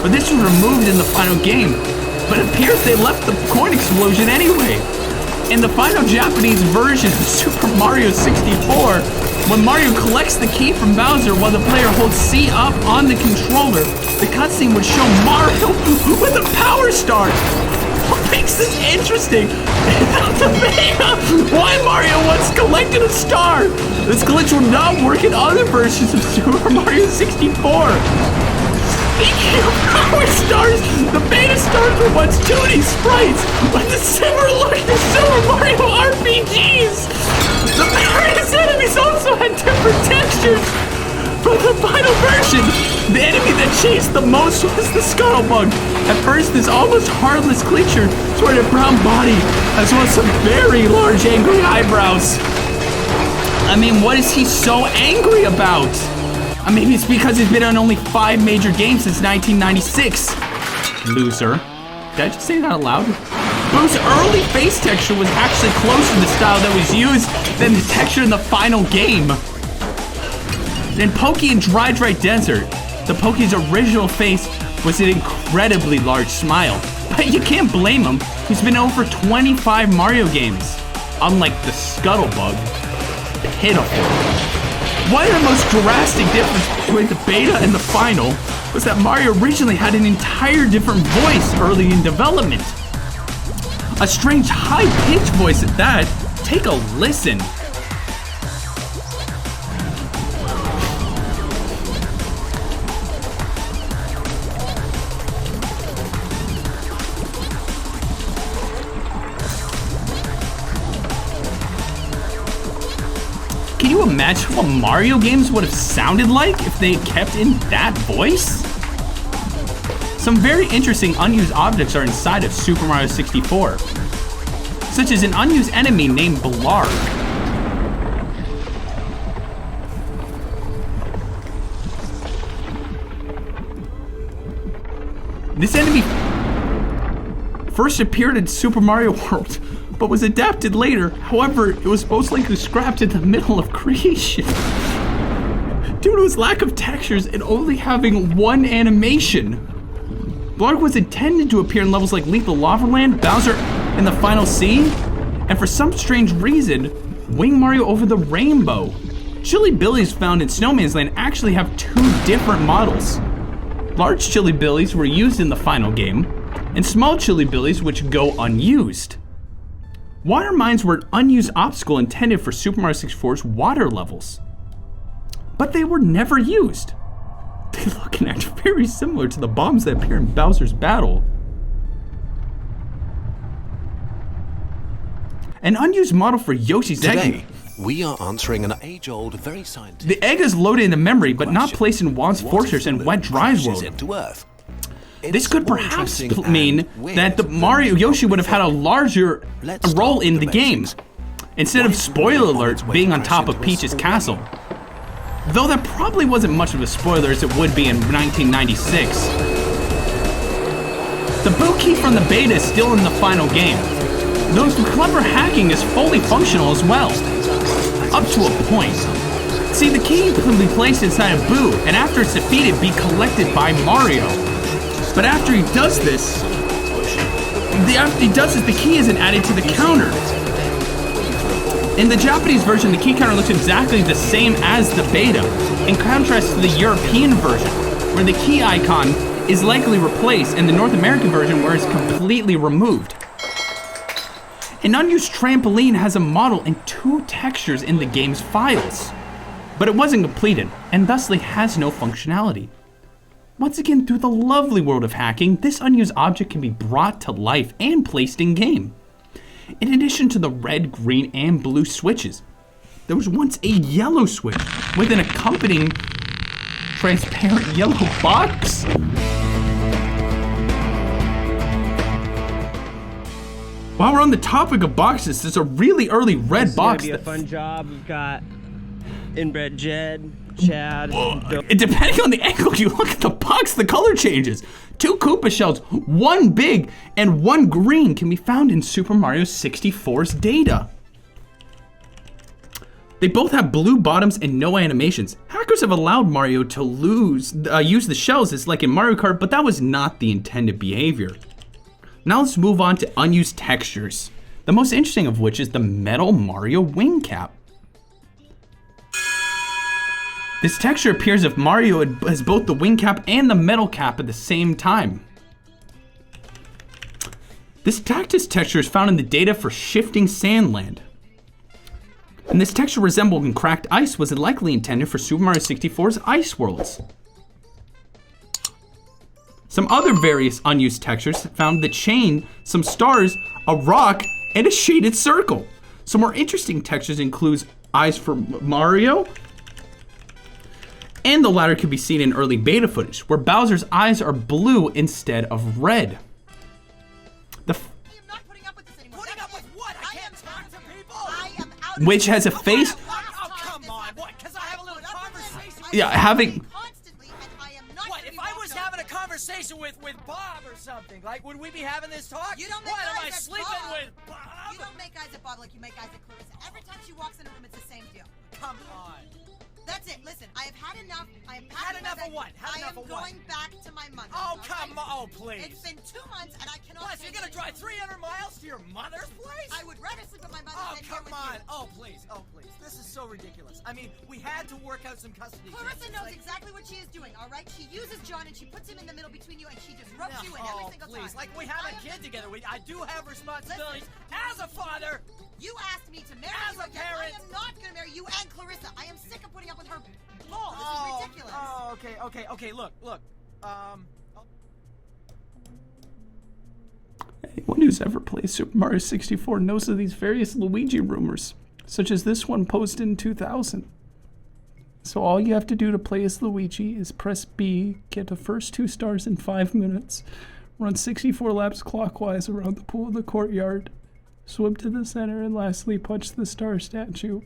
But this was removed in the final game. But it appears they left the coin explosion anyway. In the final Japanese version of Super Mario 64, when Mario collects the key from Bowser while the player holds C up on the controller, the cutscene would show Mario with a power star. What makes this interesting is that the beta why Mario once collected a star. This glitch will not work in other versions of Super Mario 64. Speaking of power stars, the beta stars were once 2D sprites with a similar look to Super Mario RPGs. The various enemies also had different textures. For the final version, the enemy that chased the most was the Scuttlebug. At first, this almost heartless creature sported a brown body, as well as some very large angry eyebrows. I mean, what is he so angry about? Maybe it's because he's been on only 5 major games since 1996. Loser. Did I just say that out loud? Boo's early face texture was actually closer to the style that was used than the texture in the final game. In Pokey and Dry Desert, the Pokey's original face was an incredibly large smile. But you can't blame him. He's been over 25 Mario games. Unlike the Scuttlebug. Pitiful. One of the most drastic differences between the beta and the final was that Mario originally had an entire different voice early in development. A strange high-pitched voice at that. Take a listen. Can you imagine what Mario games would have sounded like if they had kept in that voice? Some very interesting unused objects are inside of Super Mario 64, such as an unused enemy named Blarg. This enemy first appeared in Super Mario World, but was adapted later. However, it was most likely scrapped in the middle of creation due to its lack of textures and only having one animation. Blarg was intended to appear in levels like Lethal Lava Land, Bowser, and the Final Sea, and for some strange reason, Wing Mario Over the Rainbow. Chili Billies found in Snowman's Land actually have two different models. Large Chili Billies were used in the final game, and small Chili Billies which go unused. Water mines were an unused obstacle intended for Super Mario 64's water levels, but they were never used. They look and act very similar to the bombs that appear in Bowser's battle. An unused model for Yoshi's egg. Today, we are answering an age-old, very scientific. The egg is loaded into memory, but not placed in Juan's Fortress and Wet Dry's world. Into Earth. This could perhaps mean that the Mario Yoshi would have had a larger role in the game, instead of, spoiler alert, being on top of Peach's castle. Though that probably wasn't much of a spoiler as it would be in 1996. The boot key from the beta is still in the final game, though the clever hacking is fully functional as well, up to a point. See, the key can be placed inside a boot, and after it's defeated, be collected by Mario. But after he does this, the key isn't added to the counter. In the Japanese version, the key counter looks exactly the same as the beta, in contrast to the European version, where the key icon is likely replaced, and the North American version where it's completely removed. An unused trampoline has a model and two textures in the game's files, but it wasn't completed, and thusly has no functionality. Once again, through the lovely world of hacking, this unused object can be brought to life and placed in game. In addition to the red, green, and blue switches, there was once a yellow switch with an accompanying transparent yellow box. While we're on the topic of boxes, there's a really early red box. This is gonna be a fun job. We've got inbred Jed, Chad. Depending on the angle you look at the box, the color changes. Two Koopa shells, one big and one green, can be found in Super Mario 64's data. They both have blue bottoms and no animations. Hackers have allowed Mario to use the shells as like in Mario Kart, but that was not the intended behavior. Now let's move on to unused textures, the most interesting of which is the metal Mario wing cap. This texture appears if Mario has both the wing cap and the metal cap at the same time. This cactus texture is found in the data for Shifting Sandland. And this texture resembling cracked ice was likely intended for Super Mario 64's Ice Worlds. Some other various unused textures found the chain, some stars, a rock, and a shaded circle. Some more interesting textures include eyes for Mario, and the latter can be seen in early beta footage, where Bowser's eyes are blue instead of red. Which has a face. Oh, come on. What? Because I have a little conversation. Yeah, having. Constantly, and I am not. What? If I was having a conversation with Bob or something, like, would we be having this talk? You don't make what? eyes Am I at sleeping Bob. with Bob? You don't make eyes at Bob like you make eyes at Clarissa. Every time she walks in a room, it's the same deal. Come on. That's it. Listen, I have had enough. I am Had enough of what? Had enough of what? I am going back to my mother. Oh, come on. Oh, please. It's been 2 months and I cannot. What, so you're gonna drive 300 miles to your mother's place? I would rather sleep with my mother Oh, than come here with on. you. Oh, please. Oh, please. This is so ridiculous. I mean, we had to work out some custody. Clarissa knows Like- exactly what she is doing, all right? She uses John and she puts him in the middle between you and she disrupts you in every Oh, single please. time. Like, we have a kid together. I do have responsibilities as a father. You asked me to marry As you a again. parent. I am not going to marry you and Clarissa. I am sick of putting up with her bull. This Oh, is ridiculous. Oh, okay. Look. Anyone who's ever played Super Mario 64 knows of these various Luigi rumors, such as this one posted in 2000. So all you have to do to play as Luigi is press B, get the first 2 stars in 5 minutes, run 64 laps clockwise around the pool of the courtyard, swim to the center, and lastly punch the star statue.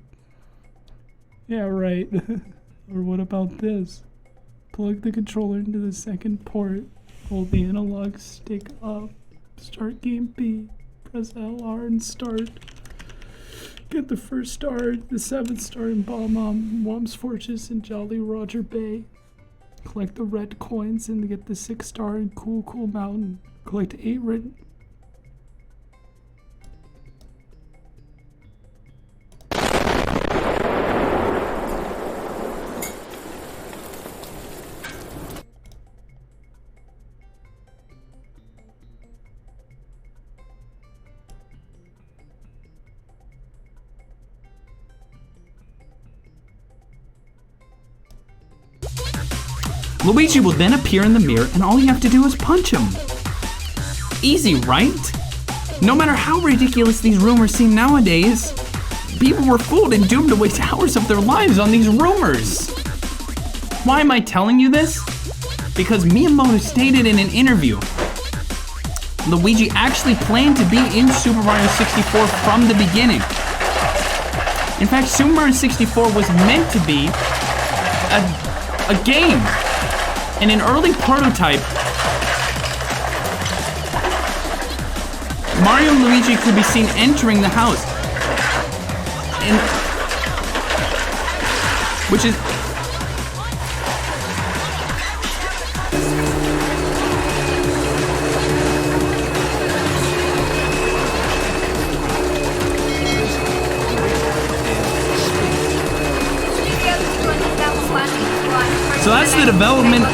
Yeah, right. Or what about this? Plug the controller into the second port, hold the analog stick up, start game B, press LR and start. Get the first star, the 7th star in Mom's Fortress in Jolly Roger Bay. Collect the red coins and get the 6th star in Cool Mountain. Collect 8 red... Luigi will then appear in the mirror and all you have to do is punch him. Easy, right? No matter how ridiculous these rumors seem nowadays, people were fooled and doomed to waste hours of their lives on these rumors. Why am I telling you this? Because Miyamoto stated in an interview, Luigi actually planned to be in Super Mario 64 from the beginning. In fact, Super Mario 64 was meant to be a game. In an early prototype, Mario and Luigi could be seen entering the house, which is so that's the development.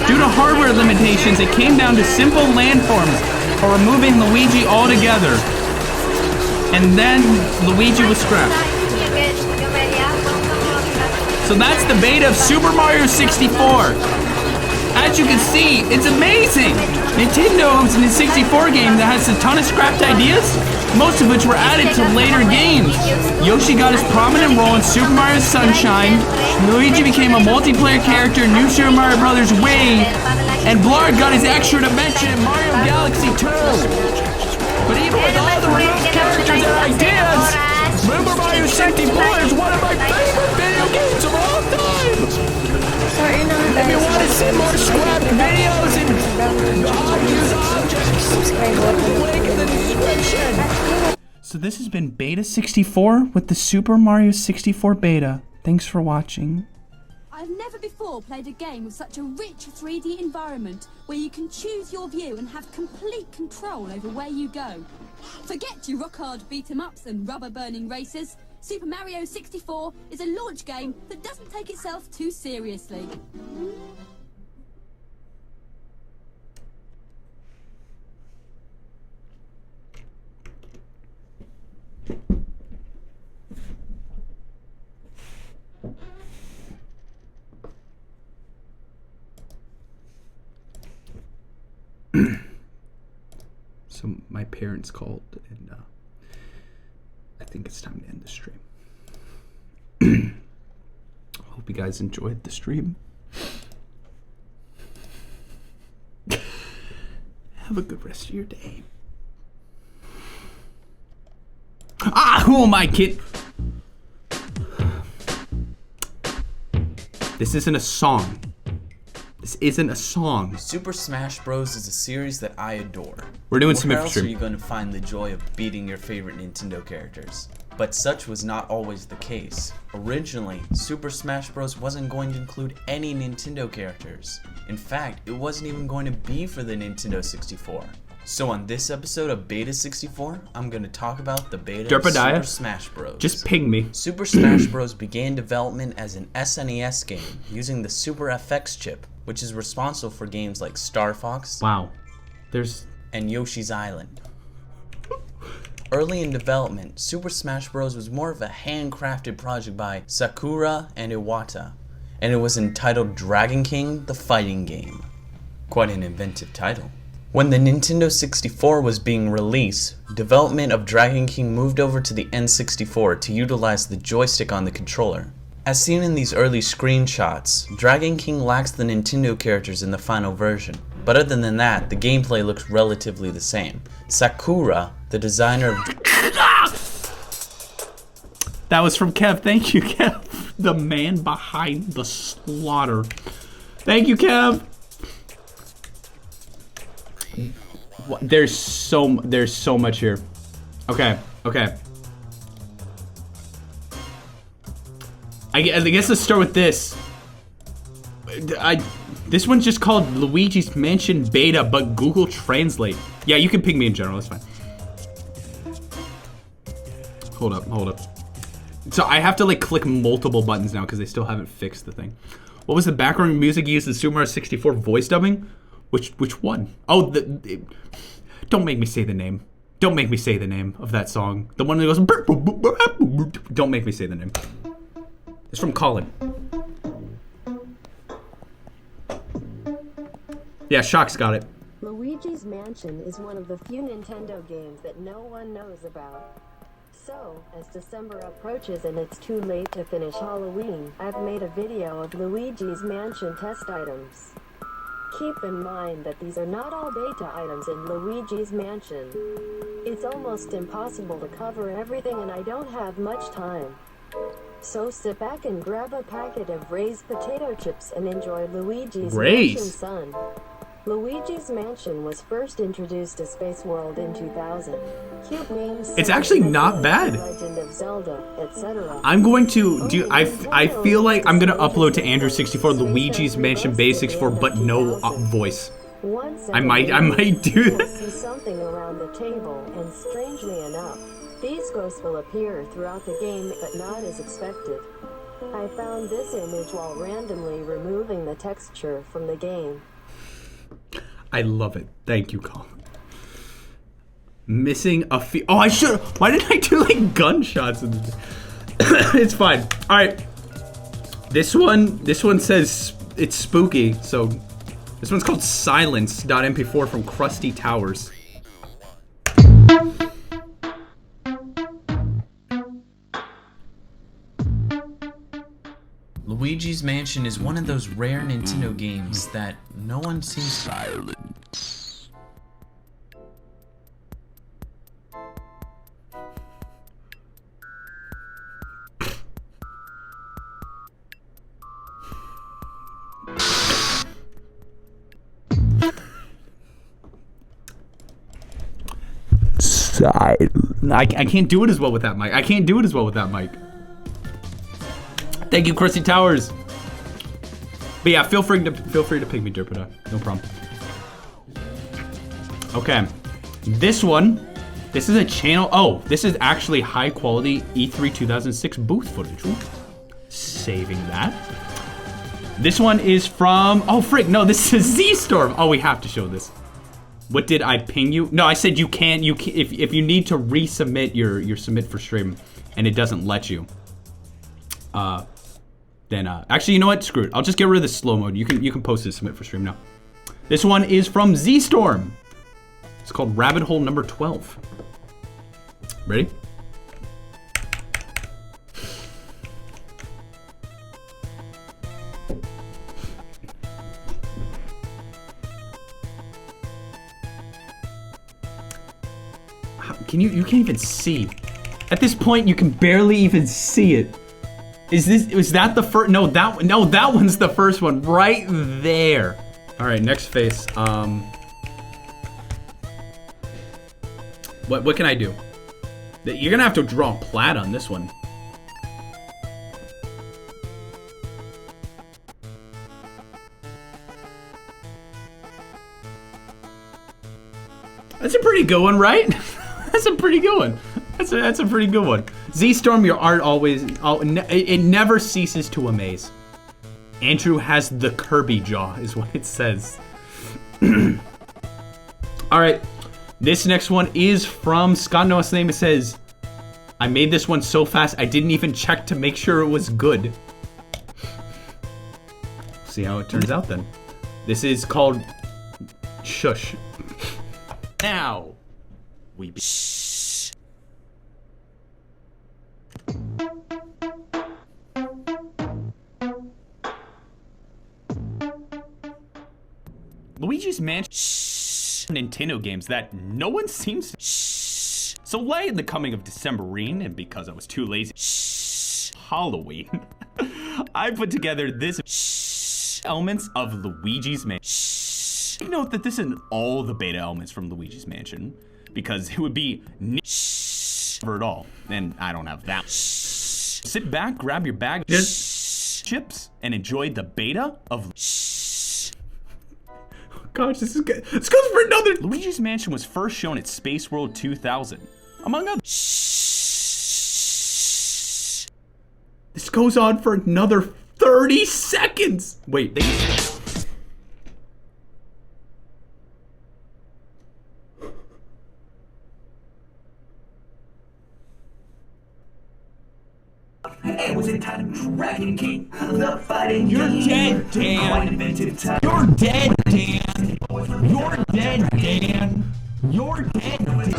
Due to hardware limitations, it came down to simple landforms for removing Luigi altogether. And then Luigi was scrapped. So that's the beta of Super Mario 64. As you can see, it's amazing! Nintendo owns a 64 game that has a ton of scrapped ideas, most of which were added to later games. Yoshi got his prominent role in Super Mario Sunshine, Luigi became a multiplayer character in New Super Mario Bros. Wii, and Blard got his extra dimension in Mario Galaxy 2. But even with all the removed characters and ideas, Super Mario 64 is one of my favorite video games of all time! If you want to see more scrapped videos and unused objects, link in the description. So this has been Beta64 with the Super Mario 64 beta. Thanks for watching. I've never before played a game with such a rich 3D environment where you can choose your view and have complete control over where you go. Forget your rock-hard beat-em-ups and rubber-burning races. Super Mario 64 is a launch game that doesn't take itself too seriously. So my parents called, and I think it's time to end the stream. Hope you guys enjoyed the stream. Have a good rest of your day. Who am I, kid? This isn't a song. This isn't a song. Super Smash Bros. Is a series that I adore. We're doing Where some else are stream. you going to find the joy of beating your favorite Nintendo characters? But such was not always the case. Originally, Super Smash Bros. Wasn't going to include any Nintendo characters. In fact, it wasn't even going to be for the Nintendo 64. So on this episode of Beta64, I'm going to talk about the beta of Super Smash Bros. Just ping me. Super Smash Bros. Began development as an SNES game using the Super FX chip, which is responsible for games like Star Fox. Wow. And Yoshi's Island. Early in development, Super Smash Bros. Was more of a handcrafted project by Sakura and Iwata, and it was entitled Dragon King: The Fighting Game. Quite an inventive title. When the Nintendo 64 was being released, development of Dragon King moved over to the N64 to utilize the joystick on the controller. As seen in these early screenshots, Dragon King lacks the Nintendo characters in the final version, but other than that, the gameplay looks relatively the same. Sakura, the designer of... That was from Kev. Thank you, Kev. The man behind the slaughter. Thank you, Kev. There's so much here. Okay. I guess let's start with this. This one's just called Luigi's Mansion Beta, but Google Translate. Yeah, you can ping me in general. That's fine. Hold up. So I have to like click multiple buttons now because they still haven't fixed the thing. What was the background music used in Super Mario 64 voice dubbing? Which one? Oh, don't make me say the name. Don't make me say the name of that song. The one that goes. Don't make me say the name. It's from Colin. Yeah, Shock's got it. Luigi's Mansion is one of the few Nintendo games that no one knows about. So, as December approaches and it's too late to finish Halloween, I've made a video of Luigi's Mansion test items. Keep in mind that these are not all beta items in Luigi's Mansion. It's almost impossible to cover everything and I don't have much time. So sit back and grab a packet of raised potato chips and enjoy Luigi's Mansion Sun. Luigi's Mansion was first introduced to Space World in 2000. Cute names. It's actually not bad. Legend of Zelda, etc. I'm going to do. I feel like I'm gonna upload to Andrew 64 Luigi's Mansion Base 64, but no voice. I might do that. See something around the table, and strangely enough, these ghosts will appear throughout the game, but not as expected. I found this image while randomly removing the texture from the game. I love it. Thank you, Colin. Missing a few. Oh, I should. Why did I do like gunshots? It's fine. All right. This one says it's spooky. So this one's called Silence.mp4 from Krusty Towers. Luigi's Mansion is one of those rare Nintendo games that no one seems silent. I can't do it as well with that mic. Thank you, Krusty Towers. But yeah, feel free to pick me, Derpida. No problem. Okay, this is a channel. Oh, this is actually high quality E3 2006 booth footage. Ooh. Saving that. This one is from. Oh frick! No, this is Z-Storm. Oh, we have to show this. What did I ping you? No, I said you can. If you need to resubmit your submit for stream, and it doesn't let you. Then actually, you know what? Screw it. I'll just get rid of the slow mode. You can post this submit for stream now. This one is from Z-Storm. It's called Rabbit Hole number 12. Ready? You can't even see. At this point, you can barely even see it. Was that the first? No, that one's the first one right there. All right, next face. What can I do? You're gonna have to draw plaid on this one. That's a pretty good one, right? That's a pretty good one. That's a pretty good one. Z-Storm, your art it never ceases to amaze. Andrew has the Kirby jaw, is what it says. All right, this next one is from Scott Noah's name. It says, I made this one so fast I didn't even check to make sure it was good. See how it turns out then. This is called Shush. Now, we shh. Luigi's Mansion Nintendo games that no one seems to shh. So late in the coming of Decemberine, and because I was too lazy Halloween, I put together this elements of Luigi's Mansion. Note that this isn't all the beta elements from Luigi's Mansion, because it would be never at all, and I don't have that. Sit back, grab your bag of chips, and enjoy the beta of Gosh, this is good. This goes for another. Luigi's Mansion was first shown at Space World 2000, among others. This goes on for another 30 seconds. Wait, It was entitled Dragon King, the fighting. You're dead, Dan. You're dead, Dan. You're dead, Dan. You're dead, Dan.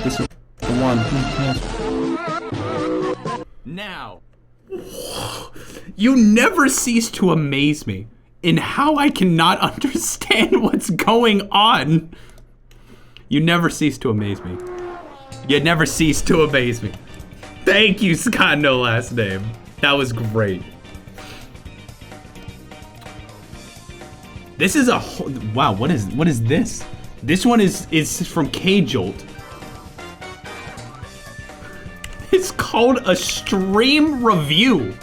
This is the one. Now, you never cease to amaze me in how I cannot understand what's going on. You never cease to amaze me. You never cease to amaze me. Thank you, Scott, no last name. That was great. This is a whole, wow, what is this? This one is from K-Jolt. It's called a stream review.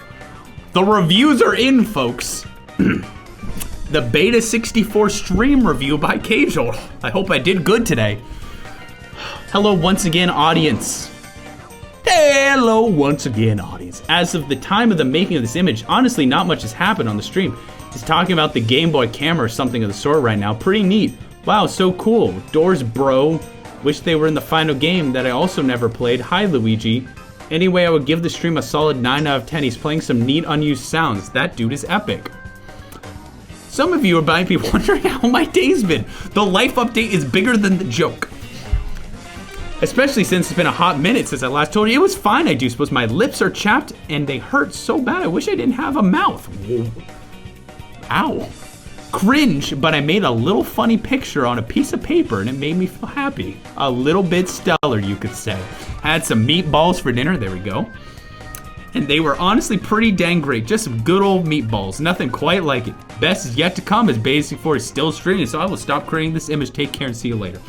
The reviews are in, folks. The Beta64 stream review by K-Jolt. I hope I did good today. Hello once again, audience. Hello once again, audience. As of the time of the making of this image, honestly, not much has happened on the stream. He's talking about the Game Boy camera or something of the sort right now. Pretty neat. Wow, so cool. Doors, bro. Wish they were in the final game that I also never played. Hi, Luigi. Anyway, I would give the stream a solid 9 out of 10. He's playing some neat unused sounds. That dude is epic. Some of you might be wondering how my day's been. The life update is bigger than the joke. Especially since it's been a hot minute since I last told you. It was fine, I do suppose. My lips are chapped and they hurt so bad I wish I didn't have a mouth. Ow. Cringe, but I made a little funny picture on a piece of paper and it made me feel happy. A little bit stellar, you could say. Had some meatballs for dinner, there we go. And they were honestly pretty dang great. Just some good old meatballs, nothing quite like it. Best is yet to come as Beta64 is still streaming, so I will stop creating this image. Take care and see you later.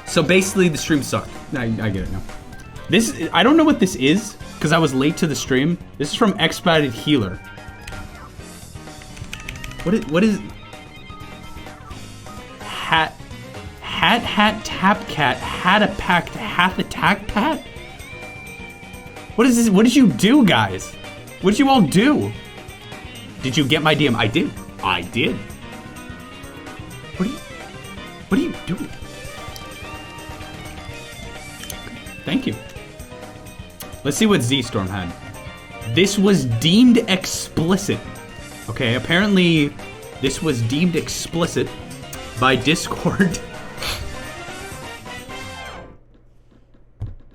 So basically, the stream sucked. I get it now. This, I don't know what this is, because I was late to the stream. This is from Expedited Healer. What is... Hat, tap cat, hat attack pat? What is this? What did you do, guys? What did you all do? Did you get my DM? I did. I did. What are you doing? Thank you. Let's see what Z-Storm had. This was deemed explicit. Okay, apparently this was deemed explicit by Discord.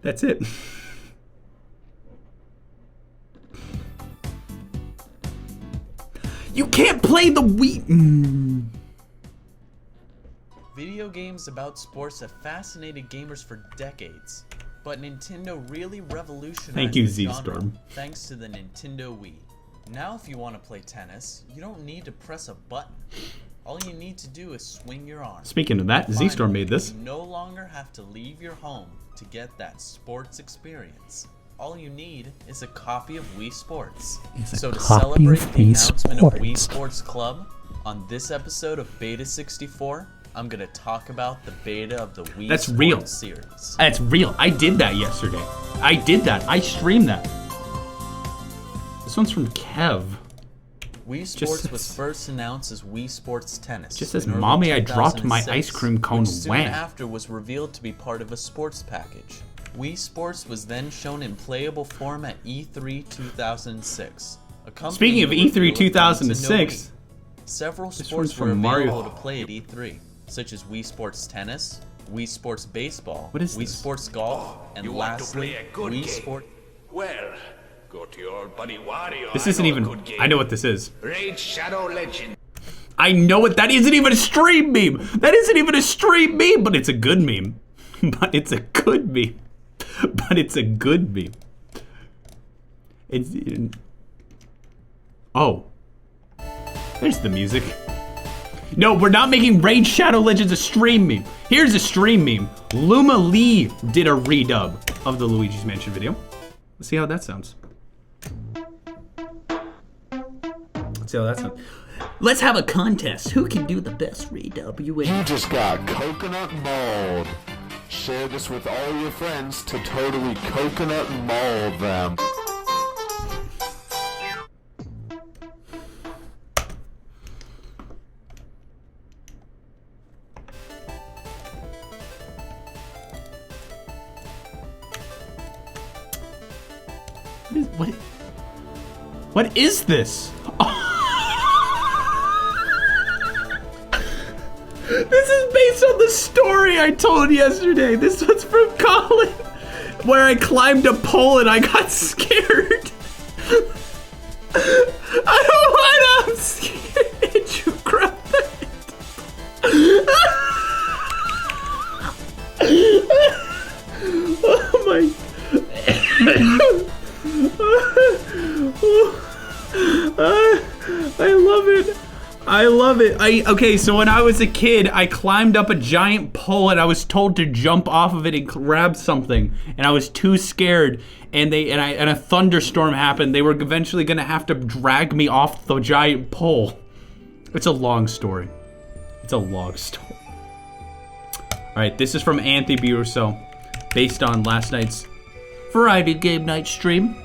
That's it. You can't play the Wii. Video games about sports have fascinated gamers for decades, but Nintendo really revolutionized Thank you, the Z-Storm. genre thanks to the Nintendo Wii. Now if you want to play tennis, you don't need to press a button. All you need to do is swing your arm. Speaking of that, Z-Storm made this. You no longer have to leave your home to get that sports experience. All you need is a copy of Wii Sports. So to celebrate the announcement of Wii Sports Club, on this episode of Beta64, I'm gonna talk about the beta of the Wii That's Sports real. series. That's real. I did that yesterday. I did that. I streamed that. This one's from Kev. Wii Sports was first announced as Wii Sports Tennis. Just says, in early "Mommy, I dropped my 2006, ice cream cone which soon when?" after was revealed to be part of a sports package. Wii Sports was then shown in playable form at E3 2006. Speaking of E3 2006, several this one's sports were from Mario. available to play at E3, such as Wii Sports Tennis, Wii Sports Baseball, What is Wii this? Sports Golf, and you want to lastly, play a good Wii game? Sport. Well, go to your old buddy Wario. This I isn't know a even. good game. I know what this is. Raid Shadow Legend. I know it. That isn't even a stream meme. That isn't even a stream meme, but it's a good meme. But it's a good meme. But it's a good meme. It's. Oh. There's the music. No, we're not making Raid Shadow Legends a stream meme. Here's a stream meme. Luma Lee did a redub of the Luigi's Mansion video. Let's see how that sounds. Let's see how that sounds. Let's have a contest. Who can do the best redub? You just got coconut mauled. Share this with all your friends to totally coconut maul them. What is this? This is based on the story I told yesterday. This one's from Colin, where I climbed a pole and I got scared. I don't want to. I'm scared. Did you grab that? Oh my. I love it. I love it. Okay, so when I was a kid, I climbed up a giant pole and I was told to jump off of it and grab something, and I was too scared. And a thunderstorm happened. They were eventually gonna have to drag me off the giant pole. It's a long story. It's a long story. All right, this is from Anthony Biruso, based on last night's Variety Game Night stream.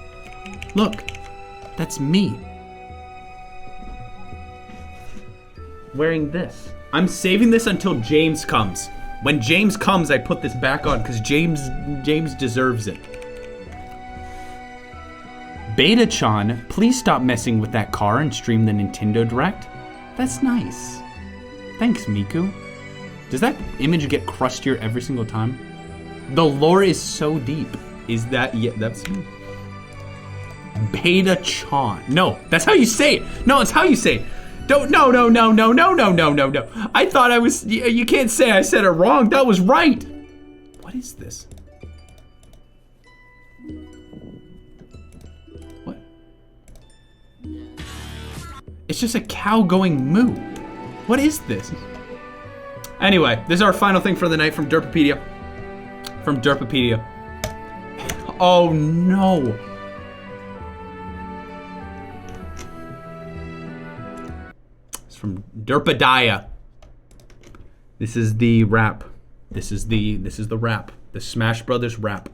Look, that's me. Wearing this. I'm saving this until James comes. When James comes, I put this back on because James deserves it. Beta-chan, please stop messing with that car and stream the Nintendo Direct. That's nice. Thanks, Miku. Does that image get crustier every single time? The lore is so deep. Is that, yeah, that's me. Beta-chan. No, that's how you say it. No, it's how you say it. No. I thought I was, you can't say I said it wrong. That was right. What is this? What? It's just a cow going moo. What is this? Anyway, this is our final thing for the night from Derpapedia. Oh no. From Derpadiah. This is the rap. This is the rap. The Smash Brothers rap.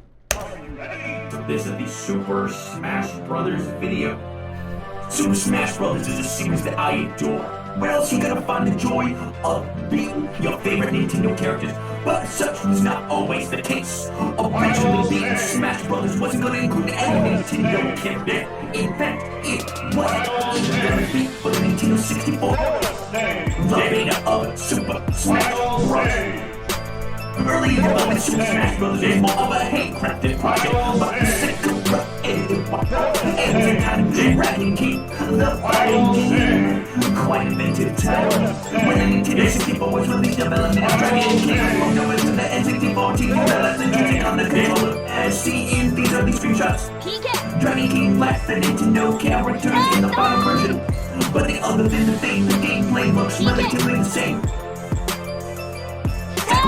This is the Super Smash Brothers video. Super Smash Brothers is a series that I adore. Where else you gonna find the joy of beating your favorite Nintendo characters? But such was not always the case. Originally, beating Smash Brothers wasn't gonna include any Nintendo character. In fact, it wasn't even gonna be for the Nintendo 64. The beta of Super Smash Bros. Early in development, Super Smash Bros. Was more of a handcrafted project, but the Sakura and the time Dragon King, the fighting game, quite inventive title. When the Nintendo 64 was released, development of Dragon King moved over to the N64 team development to take on the controller. As seen in these early screenshots, Dragon King lacked the Nintendo characters in the final version, but the other than the thing, the gameplay looks relatively the same.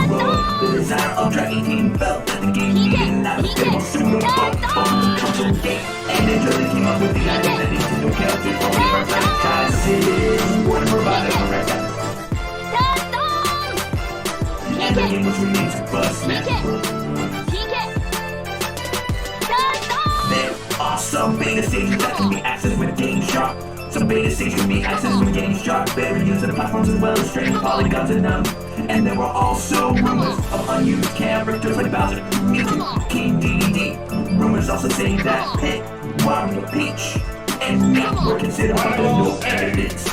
The designer of Dragon King felt that the game needed an atmosphere suitable for the console game, and it really came up with the idea that Nintendo characters only for franchises would provide a correct and the game was released for Smash Bros. There are some beta stages that can be accessed with Game Shark. Some beta stages can be accessed with Game Shark, better use of the platforms as well as strange polygons in them. And there were also rumors of unused characters like Bowser, Mickey, King DDD. Rumors also say that Pit, Wario, Peach, and Nick were considered but there's no evidence.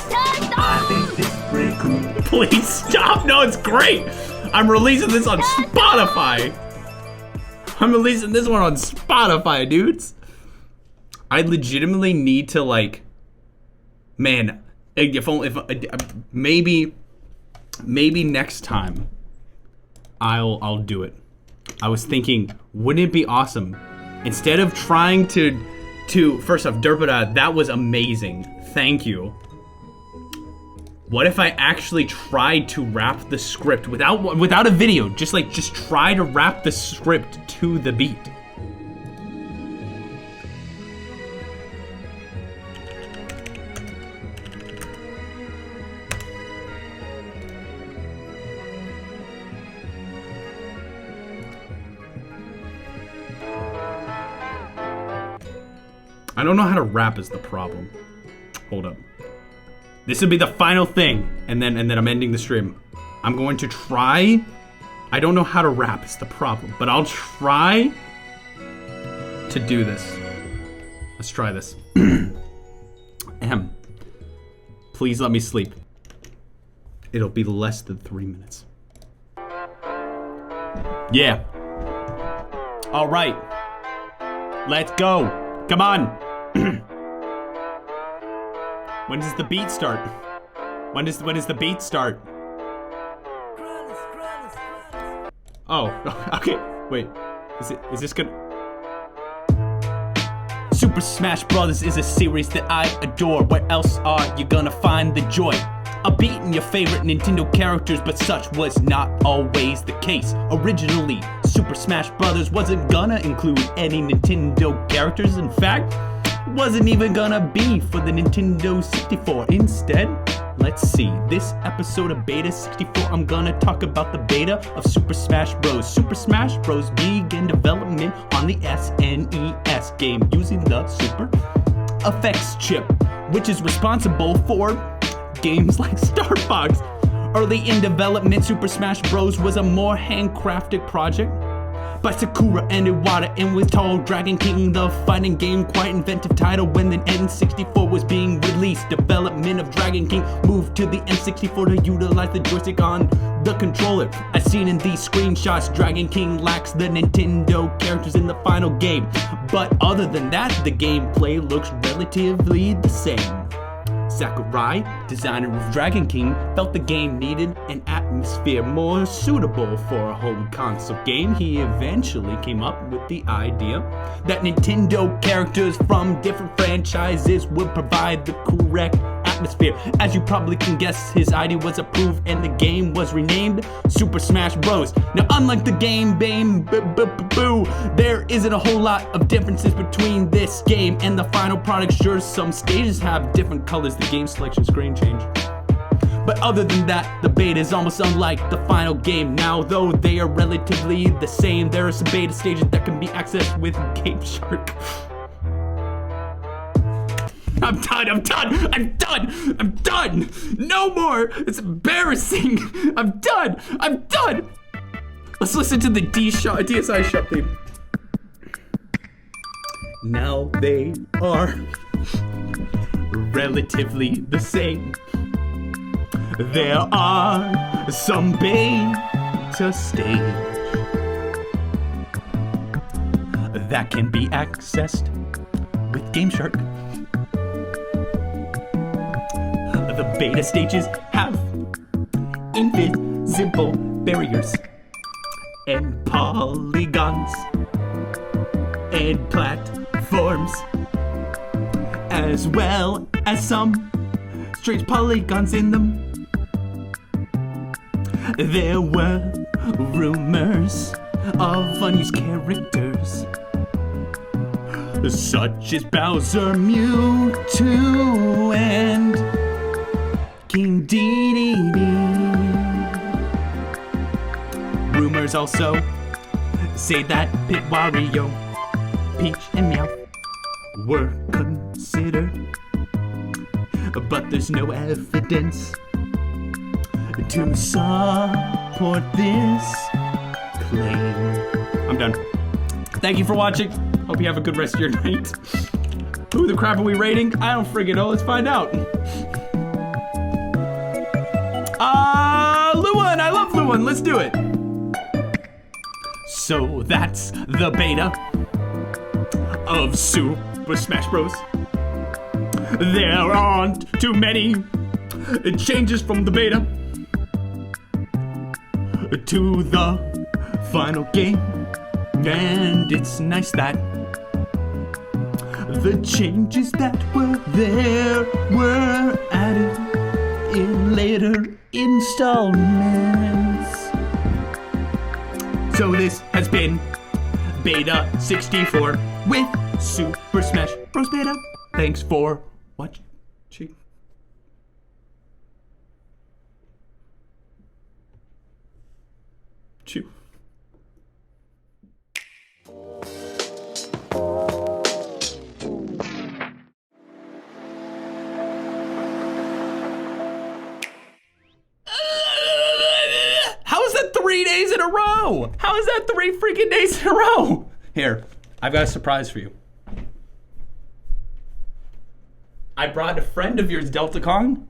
I think this is pretty cool. Please stop. No, it's great. I'm releasing this on Spotify. I'm releasing this one on Spotify, dudes. I legitimately need to like, man, maybe next time I'll do it. I was thinking, wouldn't it be awesome? Instead of trying to first off, Derpada, that was amazing. Thank you. What if I actually tried to rap the script without a video? Just try to rap the script to the beat. I don't know how to rap is the problem. Hold up. This would be the final thing, and then I'm ending the stream. I'm going to try. I don't know how to rap is the problem, but I'll try to do this. Let's try this. Please let me sleep. It'll be less than 3 minutes. Yeah. All right. Let's go. Come on. When does the beat start? When does the beat start? Oh, okay. Wait. Is this good? Super Smash Bros. Is a series that I adore. Where else are you gonna find the joy of beating your favorite Nintendo characters? But such was not always the case. Originally, Super Smash Bros. Wasn't gonna include any Nintendo characters. In fact, wasn't even gonna be for the Nintendo 64. Instead, let's see, this episode of Beta64, I'm gonna talk about the beta of Super Smash Bros. Super Smash Bros. Began development on the SNES game using the Super Effects chip, which is responsible for games like Star Fox. Early in development, Super Smash Bros. Was a more handcrafted project by Sakura and Iwata, and with Tall Dragon King, the fighting game, quite inventive title when the N64 was being released. Development of Dragon King moved to the N64 to utilize the joystick on the controller. As seen in these screenshots, Dragon King lacks the Nintendo characters in the final game, but other than that, the gameplay looks relatively the same. Sakurai, designer of Dragon King, felt the game needed an atmosphere more suitable for a home console game. He eventually came up with the idea that Nintendo characters from different franchises would provide the correct atmosphere. As you probably can guess, his idea was approved and the game was renamed Super Smash Bros. Now, unlike the game there isn't a whole lot of differences between this game and the final product. Sure, some stages have different colors, the game selection screen change, but other than that, the beta is almost unlike the final game. Now, though they are relatively the same, there are some beta stages that can be accessed with Game Shark. I'm done. No more. It's embarrassing. I'm done. Let's listen to the DSI shop theme. Now they are relatively the same. There are some beta stage that can be accessed with Game Shark. The beta stages have invisible barriers and polygons and platforms, as well as some strange polygons in them. There were rumors of unused characters, such as Bowser, Mewtwo, and King Dedede. Rumors also say that Pit, Wario, Peach, and Meowth were considered, but there's no evidence to support this claim. I'm done. Thank you for watching. Hope you have a good rest of your night. Who the crap are we rating? I don't friggin' know. Let's find out. Luan. I love Luan. Let's do it. So that's the beta of Super Smash Bros. There aren't too many changes from the beta to the final game, and it's nice that the changes that were there were added in later installments. So this has been Beta64 with Super Smash Bros. Beta. Thanks for watching. Chew. How is that 3 days in a row? How is that 3 freaking days in a row? Here, I've got a surprise for you. I brought a friend of yours, Delta Kong.